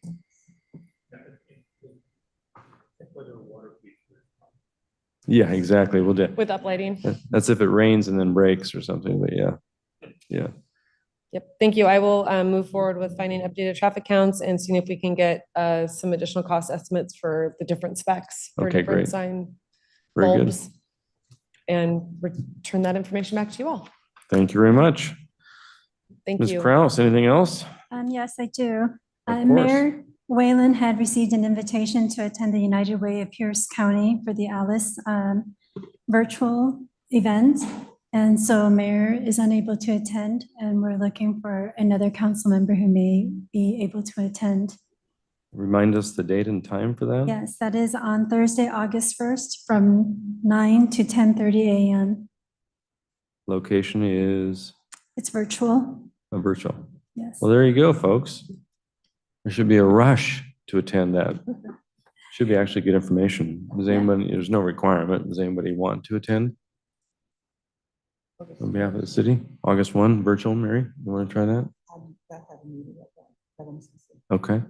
Yeah, exactly. We'll do. With uplighting. That's if it rains and then breaks or something, but yeah. Yeah. Yep, thank you. I will move forward with finding updated traffic counts and seeing if we can get some additional cost estimates for the different specs for Okay, different great. sign Very good. bulbs. And return that information back to you all. Thank you very much. Thank Ms. you. Kraus, anything else? Yes, I do. Of course. Mayor Whalen had received an invitation to attend the United Way of Pierce County for the Alice virtual event. And so Mayor is unable to attend, and we're looking for another council member who may be able to attend. Remind us the date and time for that? Yes, that is on Thursday, August 1st from 9 to 10:30 a.m. Location is It's virtual. a virtual. Yes. Well, there you go, folks. There should be a rush to attend that. Should be actually good information. Does anybody, there's no requirement. Does anybody want to attend? On behalf of the city, August 1, virtual, Mary, you want to try that? Okay.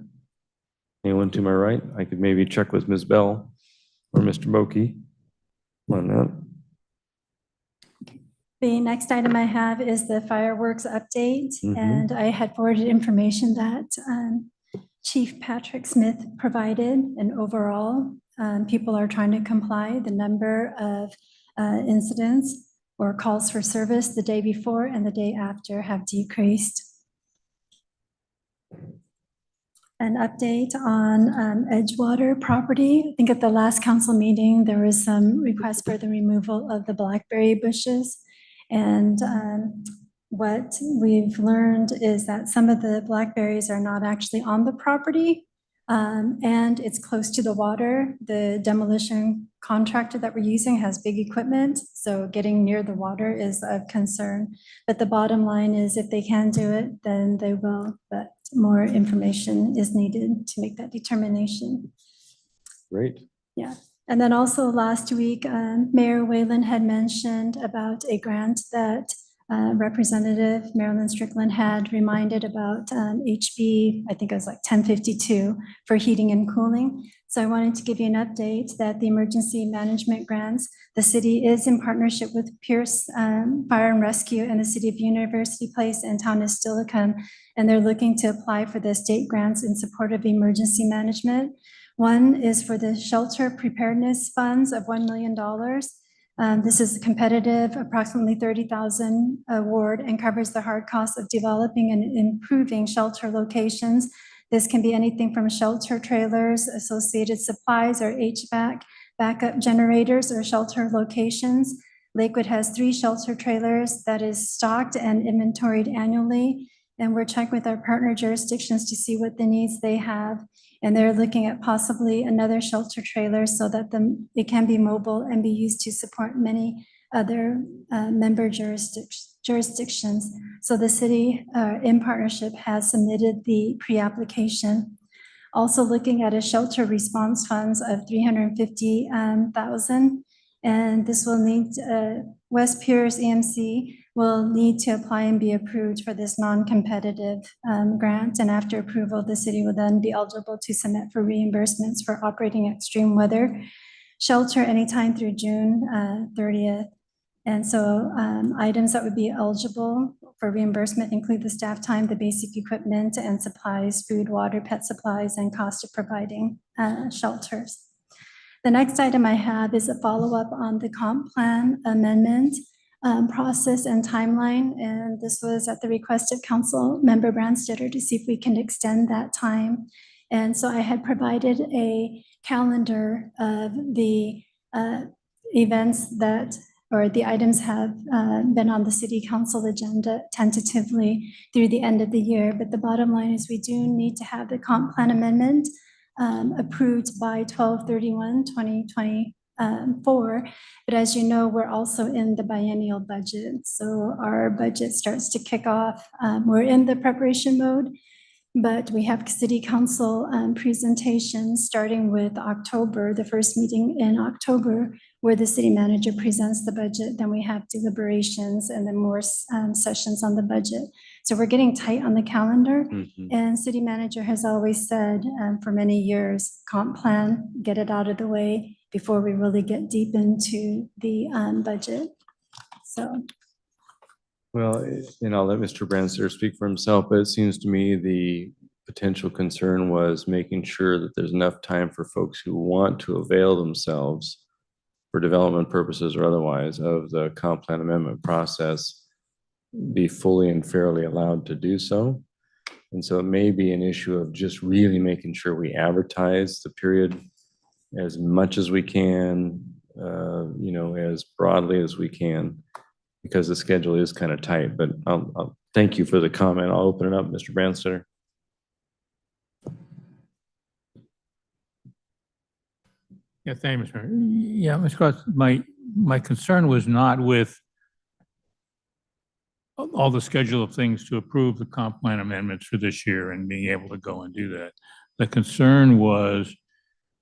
Anyone to my right? I could maybe check with Ms. Bell or Mr. Boki on that. The next item I have is the fireworks update, Mhm. and I had forwarded information that Chief Patrick Smith provided, and overall, people are trying to comply. The number of incidents or calls for service the day before and the day after have decreased. An update on Edgewater property. I think at the last council meeting, there was some request for the removal of the blackberry bushes. And what we've learned is that some of the blackberries are not actually on the property, and it's close to the water. The demolition contractor that we're using has big equipment, so getting near the water is of concern. But the bottom line is if they can do it, then they will, but more information is needed to make that determination. Great. Yeah. And then also last week, Mayor Whalen had mentioned about a grant that Representative Marilyn Strickland had reminded about HB, I think it was like 1052 for heating and cooling. So I wanted to give you an update that the emergency management grants, the city is in partnership with Pierce Fire and Rescue and the City of University Place and Town of Steilacoom, and they're looking to apply for the state grants in support of emergency management. One is for the shelter preparedness funds of $1 million. This is competitive, approximately 30,000 award, and covers the hard costs of developing and improving shelter locations. This can be anything from shelter trailers, associated supplies, or HVAC, backup generators, or shelter locations. Lakewood has 3 shelter trailers that is stocked and inventoried annually, and we're checking with our partner jurisdictions to see what the needs they have. And they're looking at possibly another shelter trailer so that it can be mobile and be used to support many other member jurisdictions. So the city, in partnership, has submitted the pre-application. Also looking at a shelter response funds of $350,000. And this will need West Pierce EMC will need to apply and be approved for this non-competitive grant. And after approval, the city will then be eligible to submit for reimbursements for operating extreme weather shelter anytime through June 30th. And so items that would be eligible for reimbursement include the staff time, the basic equipment and supplies, food, water, pet supplies, and cost of providing shelters. The next item I have is a follow-up on the comp plan amendment process and timeline. And this was at the request of Council Member Branstetter to see if we can extend that time. And so I had provided a calendar of the events that, or the items have been on the city council agenda tentatively through the end of the year. But the bottom line is we do need to have the comp plan amendment approved by 12/31/2024. But as you know, we're also in the biennial budget. So our budget starts to kick off. We're in the preparation mode, but we have city council presentations starting with October, the first meeting in October, where the city manager presents the budget. Then we have deliberations and then more sessions on the budget. So we're getting tight on the calendar. And city manager has always said for many years, comp plan, get it out of the way before we really get deep into the budget. So. Well, and I'll let Mr. Branstetter speak for himself, but it seems to me the potential concern was making sure that there's enough time for folks who want to avail themselves for development purposes or otherwise of the comp plan amendment process be fully and fairly allowed to do so. And so it may be an issue of just really making sure we advertise the period as much as we can, as broadly as we can, because the schedule is kind of tight. But I'll thank you for the comment. I'll open it up, Mr. Branstetter. Yeah, thank you, Mr. Mayor. Yeah, Mr. Cross, my concern was not with all the schedule of things to approve the comp plan amendments for this year and being able to go and do that. The concern was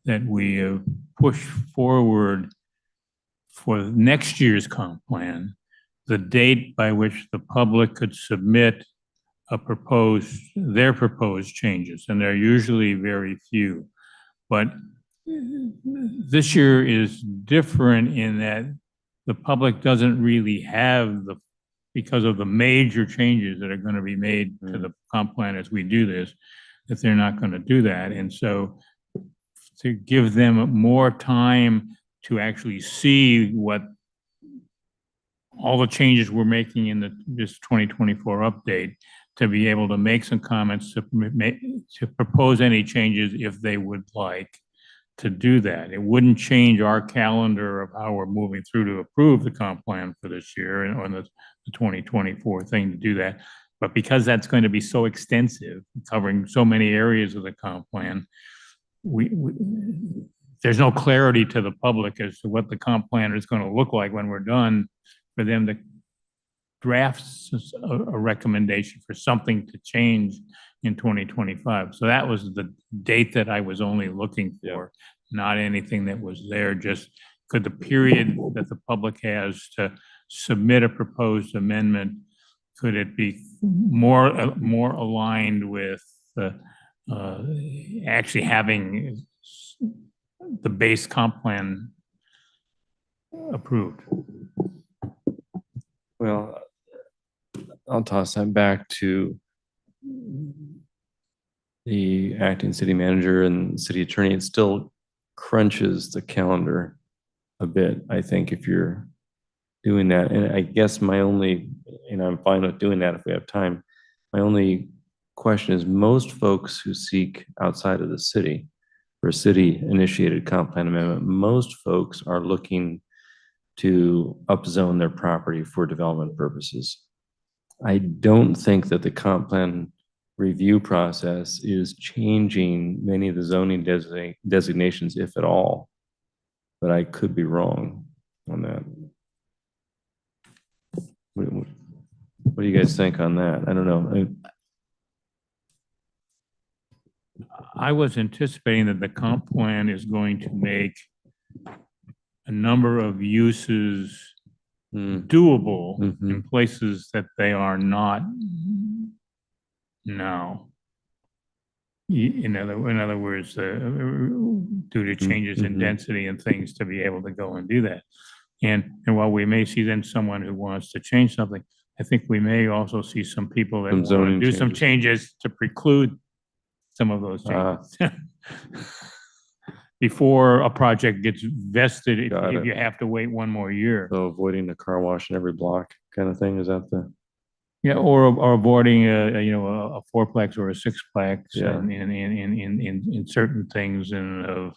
that we push forward for next year's comp plan the date by which the public could submit their proposed changes, and they're usually very few. But this year is different in that the public doesn't really have because of the major changes that are going to be made to the comp plan as we do this, that they're not going to do that. And so to give them more time to actually see what all the changes we're making in this 2024 update, to be able to make some comments, to propose any changes if they would like to do that. It wouldn't change our calendar of how we're moving through to approve the comp plan for this year and on the 2024 thing to do that. But because that's going to be so extensive, covering so many areas of the comp plan, there's no clarity to the public as to what the comp plan is going to look like when we're done, for them to draft a recommendation for something to change in 2025. So that was the date that I was only looking for, not anything that was there. Just could the period that the public has to submit a proposed amendment, could it be more aligned with actually having the base comp plan approved? Well, I'll toss that back to the acting city manager and city attorney. It still crunches the calendar a bit, I think, if you're doing that. And I guess I'm fine with doing that if we have time. My only question is, most folks who seek outside of the city for a city-initiated comp plan amendment, most folks are looking to upzone their property for development purposes. I don't think that the comp plan review process is changing many of the zoning designations, if at all. But I could be wrong on that. What do you guys think on that? I don't know. I was anticipating that the comp plan is going to make a number of uses doable Mhm. in places that they are not now. In other words, due to changes in Mhm. density and things to be able to go and do that. And while we may see then someone who wants to change something, I think we may also see some people that Some want to zoning do some changes to preclude some of those changes. Before a project gets vested, Got if it. you have to wait one more year. So avoiding the car wash in every block kind of thing, is that the? Yeah, or avoiding a fourplex or a sixplex Yeah. in certain things and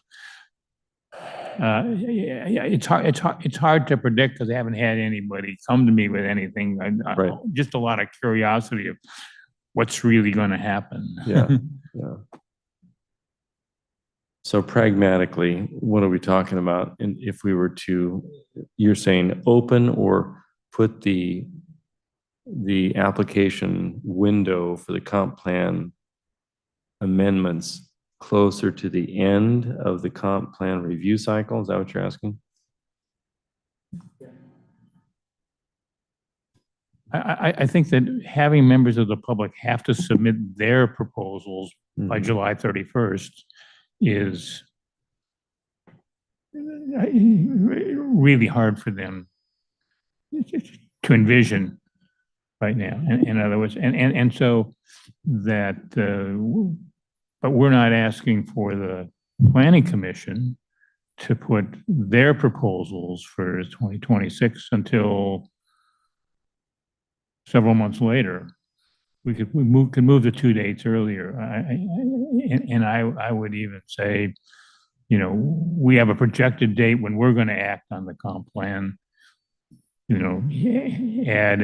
it's hard to predict because I haven't had anybody come to me with anything. Right. Just a lot of curiosity of what's really going to happen. Yeah, yeah. So pragmatically, what are we talking about? And if we were to, you're saying open or put the application window for the comp plan amendments closer to the end of the comp plan review cycle? Is that what you're asking? I think that having members of the public have to submit their proposals by Mhm. July 31st is really hard for them to envision right now. In other words, and so that, but we're not asking for the planning commission to put their proposals for 2026 until several months later. We could move the two dates earlier. I would even say, we have a projected date when we're going to act on the comp plan. Add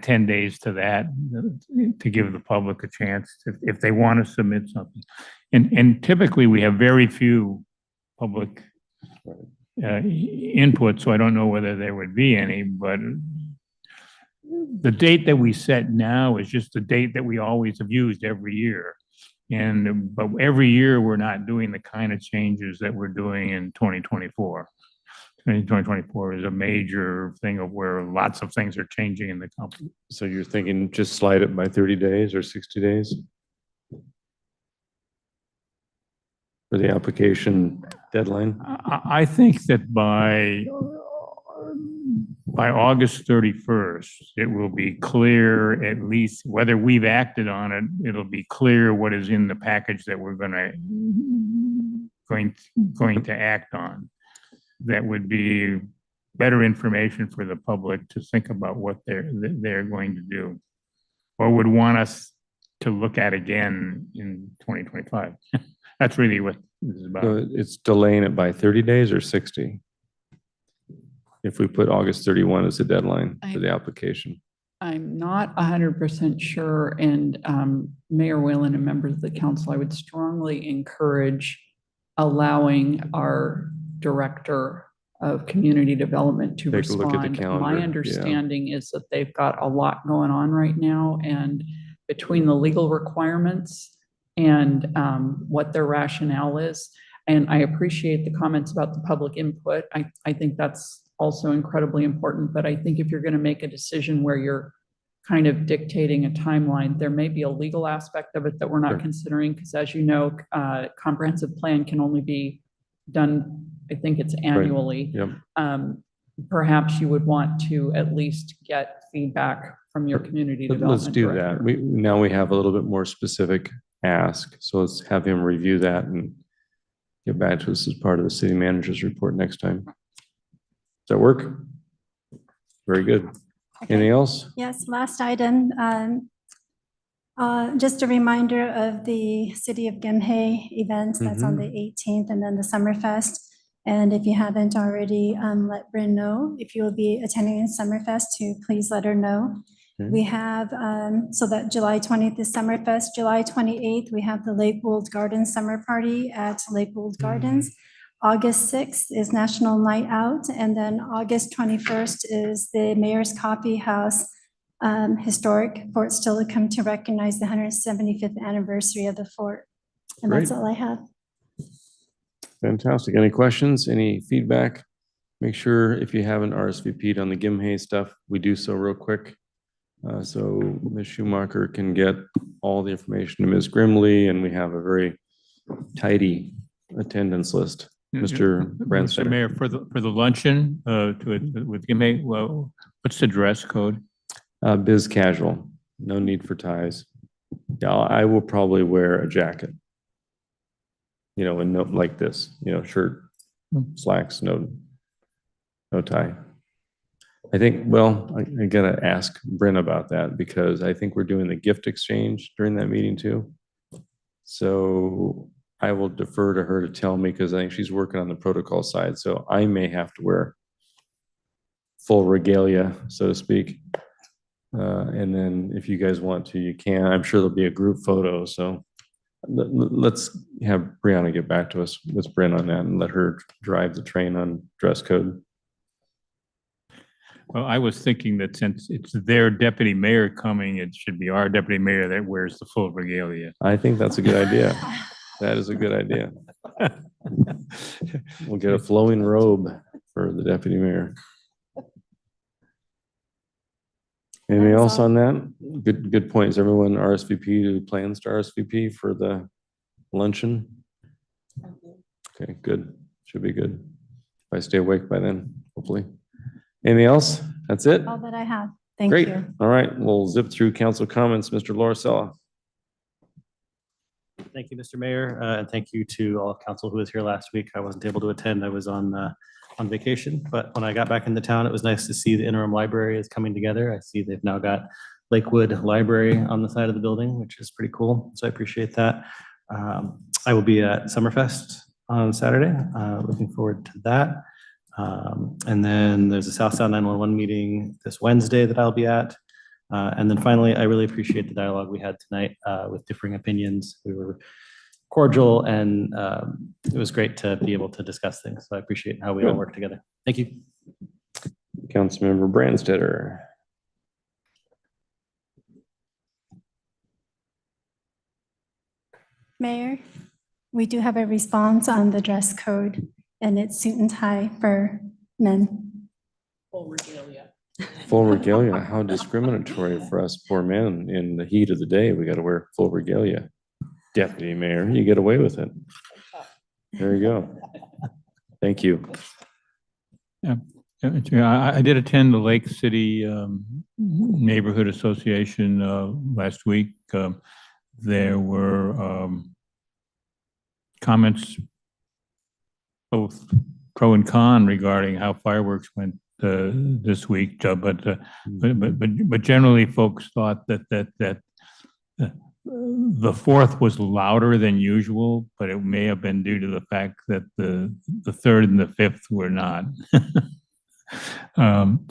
10 days to that to give the public a chance if they want to submit something. And typically we have very few public input, so I don't know whether there would be any, but the date that we set now is just the date that we always have used every year. But every year we're not doing the kind of changes that we're doing in 2024. 2024 is a major thing of where lots of things are changing in the company. So you're thinking just slide it by 30 days or 60 days? For the application deadline? I think that by August 31st, it will be clear, at least whether we've acted on it, it'll be clear what is in the package that we're going to act on. That would be better information for the public to think about what they're going to do, or would want us to look at again in 2025. That's really what this is about. So it's delaying it by 30 days or 60? If we put August 31 as the deadline for the application? I'm not 100% sure, and Mayor Whalen and members of the council, I would strongly encourage allowing our Director of Community Development to Take a look at the respond. calendar, My yeah. understanding is that they've got a lot going on right now, and between the legal requirements and what their rationale is, and I appreciate the comments about the public input. I think that's also incredibly important, but I think if you're going to make a decision where you're kind of dictating a timeline, there may be a legal aspect of it that we're not Sure. considering, because as you know, comprehensive plan can only be done, I think it's annually. Yep. Perhaps you would want to at least get feedback from your community development. Let's do director. that. Now we have a little bit more specific ask. So let's have him review that and get back to us as part of the city manager's report next time. Does that work? Very good. Anything else? Yes, last item. Just a reminder of the City of Gimhae event that's on the 18th, and then the Summerfest. And if you haven't already, let Bryn know if you will be attending Summerfest, to please let her know. Okay. We have, so that July 20th is Summerfest. July 28th, we have the Lake Wold Gardens Summer Party at Lake Wold Gardens. August 6th is National Night Out, and then August 21st is the Mayor's Coffee House Historic Fort Steilacoom to recognize the 175th anniversary of the fort. And that's Great. all I have. Fantastic. Any questions? Any feedback? make sure if you haven't RSVP'd on the GIMHAY stuff, we do so real quick. So Ms. Schumacher can get all the information to Ms. Grimley, and we have a very tidy attendance list. Mr. Mr. Branstetter. Mayor, for the luncheon, with GIMA, well, what's the dress code? Biz casual, no need for ties. Yeah, I will probably wear a jacket. You know, and no, like this, you know, shirt, slacks, no tie. I think, well, I gotta ask Bryn about that because I think we're doing the gift exchange during that meeting too. So I will defer to her to tell me because I think she's working on the protocol side. So I may have to wear full regalia, so to speak. And then if you guys want to, you can. I'm sure there'll be a group photo. So let's have Brianna get back to us with Bryn on that and let her drive the train on dress code. Well, I was thinking that since it's their deputy mayor coming, it should be our deputy mayor that wears the full regalia. I think that's a good idea. That is a good idea. We'll get a flowing robe for the deputy mayor. Anything else on that? Good points. Everyone RSVP who plans to RSVP for the luncheon? Okay, good. Should be good. If I stay awake by then, hopefully. Anything else? That's it? All that I have. Thank Great. you. All right, we'll zip through council comments. Mr. Lorcella. Thank you, Mr. Mayor, and thank you to all of council who was here last week. I wasn't able to attend. I was on vacation, but when I got back into town, it was nice to see the interim library is coming together. I see they've now got Lakewood Library on the side of the building, which is pretty cool. So I appreciate that. I will be at Summerfest on Saturday. Looking forward to that. And then there's a South Sound 911 meeting this Wednesday that I'll be at. And then finally, I really appreciate the dialogue we had tonight with differing opinions. We were cordial and it was great to be able to discuss things. So I appreciate how we all work together. Thank you. Councilmember Branstetter. Mayor, we do have a response on the dress code, and it's suit and tie for men. Full regalia. Full regalia, how discriminatory for us poor men in the heat of the day. We got to wear full regalia. Deputy Mayor, you get away with it. There you go. Thank you. I did attend the Lake City Neighborhood Association last week. There were comments, both pro and con, regarding how fireworks went this week, but generally folks thought that the fourth was louder than usual, but it may have been due to the fact that the third and the fifth were not.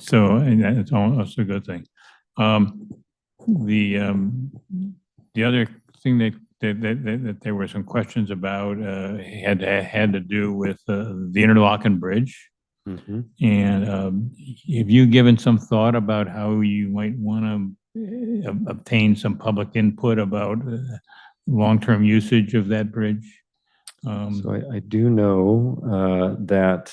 So, and that's also a good thing. The other thing that there were some questions about had to do with the Interlochen Bridge. Mm-hmm. And have you given some thought about how you might want to obtain some public input about long-term usage of that bridge? So I do know that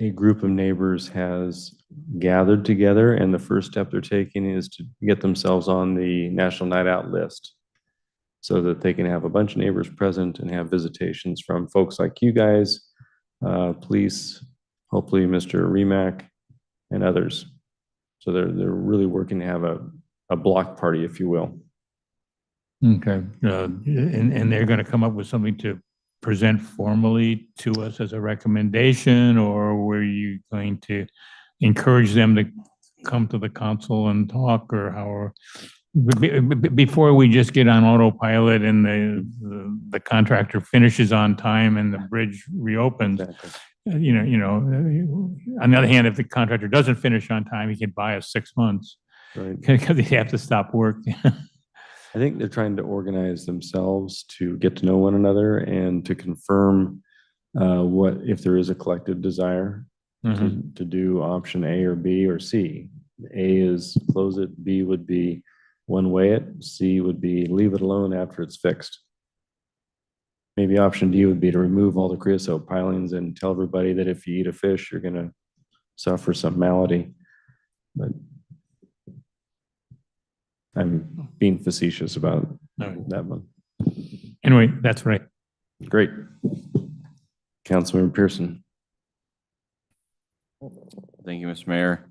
a group of neighbors has gathered together, and the first step they're taking is to get themselves on the National Night Out list so that they can have a bunch of neighbors present and have visitations from folks like you guys, police, hopefully Mr. Remack and others. So they're really working to have a block party, if you will. Okay, and they're going to come up with something to present formally to us as a recommendation, or were you going to encourage them to come to the council and talk, or how? Before we just get on autopilot and the contractor finishes on time and the bridge reopens. Exactly. On the other hand, if the contractor doesn't finish on time, he can buy us 6 months. Right. Because they have to stop work. I think they're trying to organize themselves to get to know one another and to confirm what if there is a collective desire to do option A or B or C. A is close it, B would be one way it, C would be leave it alone after it's fixed. Maybe option D would be to remove all the creosote pilings and tell everybody that if you eat a fish, you're gonna suffer some malady. But I'm being facetious about that one. Anyway, that's right. Great. Councilmember Pearson. Thank you, Mr. Mayor.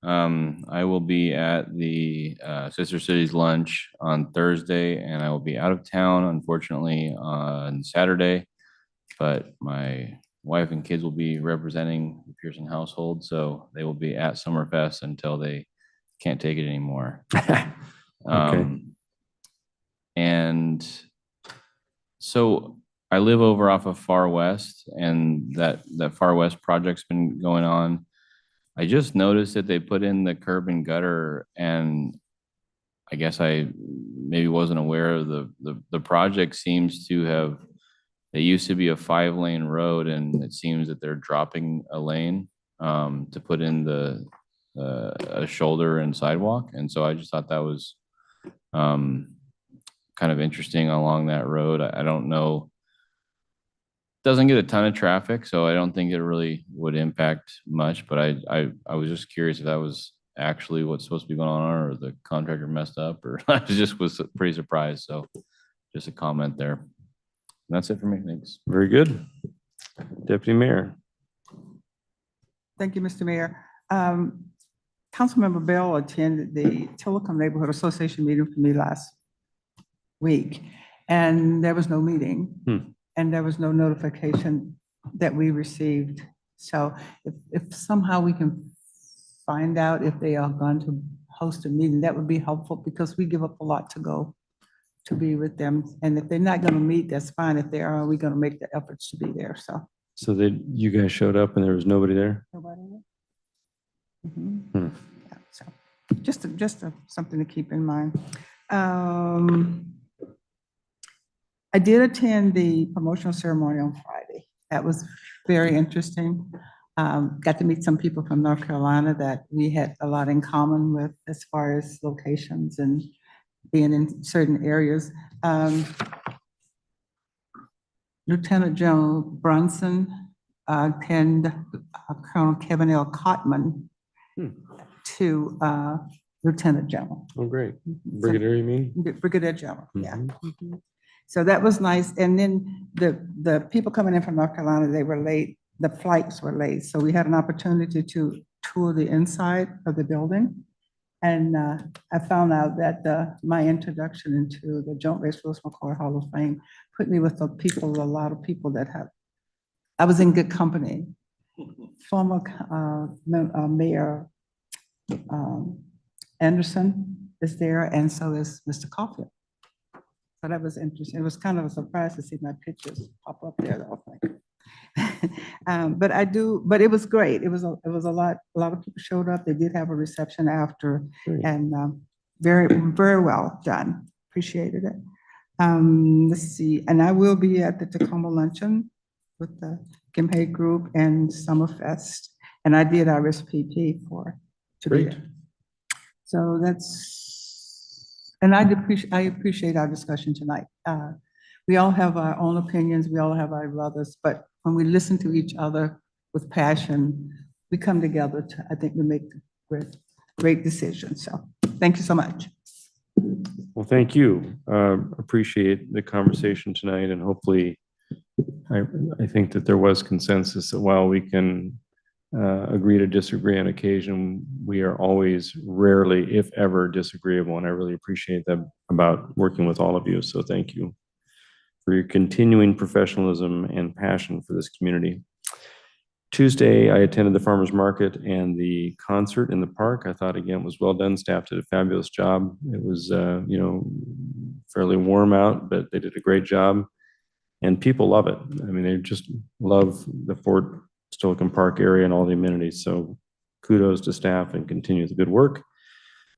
I will be at the Sister Cities lunch on Thursday, and I will be out of town, unfortunately, on Saturday. But my wife and kids will be representing the Pearson household, so they will be at Summerfest until they can't take it anymore. And so I live over off of Far West, and that Far West project's been going on. I just noticed that they put in the curb and gutter, and I guess I maybe wasn't aware of the project seems to have, it used to be a 5-lane road, and it seems that they're dropping a lane to put in a shoulder and sidewalk. And so I just thought that was kind of interesting along that road. I don't know. Doesn't get a ton of traffic, so I don't think it really would impact much, but I was just curious if that was actually what's supposed to be going on, or the contractor messed up, or I just was pretty surprised. So just a comment there. And that's it for me. Thanks. Very good. Deputy Mayor. Thank you, Mr. Mayor. Councilmember Bell attended the Telecom Neighborhood Association meeting for me last week, and there was no meeting. And there was no notification that we received. So if somehow we can find out if they are going to host a meeting, that would be helpful, because we give up a lot to go to be with them. And if they're not going to meet, that's fine. If they are, we're going to make the efforts to be there. So you guys showed up and there was nobody there? Nobody there? Yeah, so just something to keep in mind. I did attend the promotional ceremony on Friday. That was very interesting. Got to meet some people from North Carolina that we had a lot in common with as far as locations and being in certain areas. Lieutenant General Brunson pinned Colonel Kevin L. Cotman to Lieutenant General. Oh, great. Brigadier, you mean? Brigadier General, yeah. So that was nice. And then the people coming in from North Carolina, they were late. The flights were late. So we had an opportunity to tour the inside of the building. And I found out that my introduction into the Joint Base Willis McCoy Hall of Fame put me with a lot of people that I was in good company. Former Mayor Anderson is there, and so is Mr. Caulfield. So that was interesting. It was kind of a surprise to see my pictures pop up there. But it was great. It was a lot of people showed up. They did have a reception after, and very, very well done. Appreciated it. Let's see, and I will be at the Tacoma Luncheon with the Kimpay Group and Summerfest, and I did RSVP to be there. So and I appreciate our discussion tonight. We all have our own opinions, we all have our others, but when we listen to each other with passion, we come together to, I think we make great decisions. So thank you so much. Well, thank you. Appreciate the conversation tonight, and hopefully I think that there was consensus that while we can agree to disagree on occasion, we are always rarely, if ever, disagreeable, and I really appreciate that about working with all of you. So thank you for your continuing professionalism and passion for this community. Tuesday, I attended the farmers market and the concert in the park. I thought, again, it was well done. Staff did a fabulous job. It was, fairly warm out, but they did a great job, and people love it. I mean, they just love the Fort Steilacoom Park area and all the amenities. So kudos to staff and continue the good work.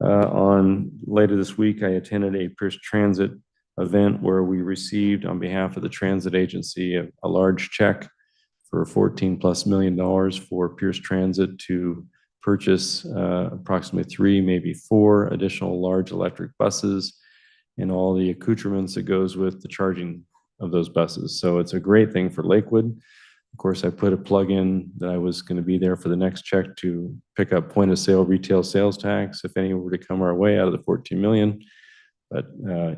Later this week, I attended a Pierce Transit event where we received, on behalf of the transit agency, a large check for $14+ million for Pierce Transit to purchase approximately 3, maybe 4 additional large electric buses and all the accoutrements that goes with the charging of those buses. So it's a great thing for Lakewood. Of course, I put a plug in that I was going to be there for the next check to pick up point of sale retail sales tax, if any were to come our way out of the 14 million. But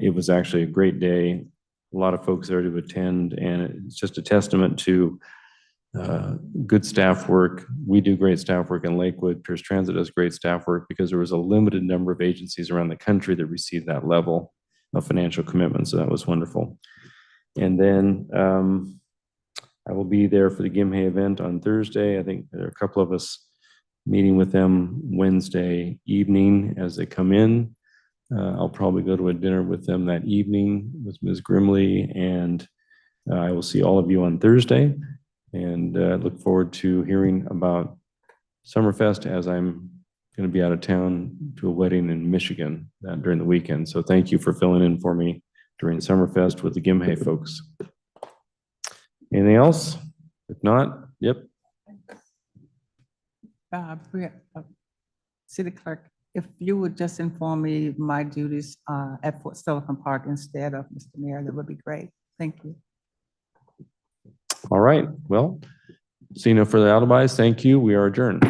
it was actually a great day. A lot of folks there to attend, and it's just a testament to good staff work. We do great staff work in Lakewood. Pierce Transit does great staff work because there was a limited number of agencies around the country that received that level of financial commitment. So that was wonderful. And then I will be there for the Gimhe event on Thursday. I think there are a couple of us meeting with them Wednesday evening as they come in. I'll probably go to a dinner with them that evening with Ms. Grimley, and I will see all of you on Thursday, and look forward to hearing about Summerfest as I'm going to be out of town to a wedding in Michigan during the weekend. So thank you for filling in for me during Summerfest with the Gimhe folks. Anything else? If not, yep. City Clerk, if you would just inform me my duties at Fort Sullivan Park instead of Mr. Mayor, that would be great. Thank you. All right. Well, seeing no further alibis, thank you. We are adjourned.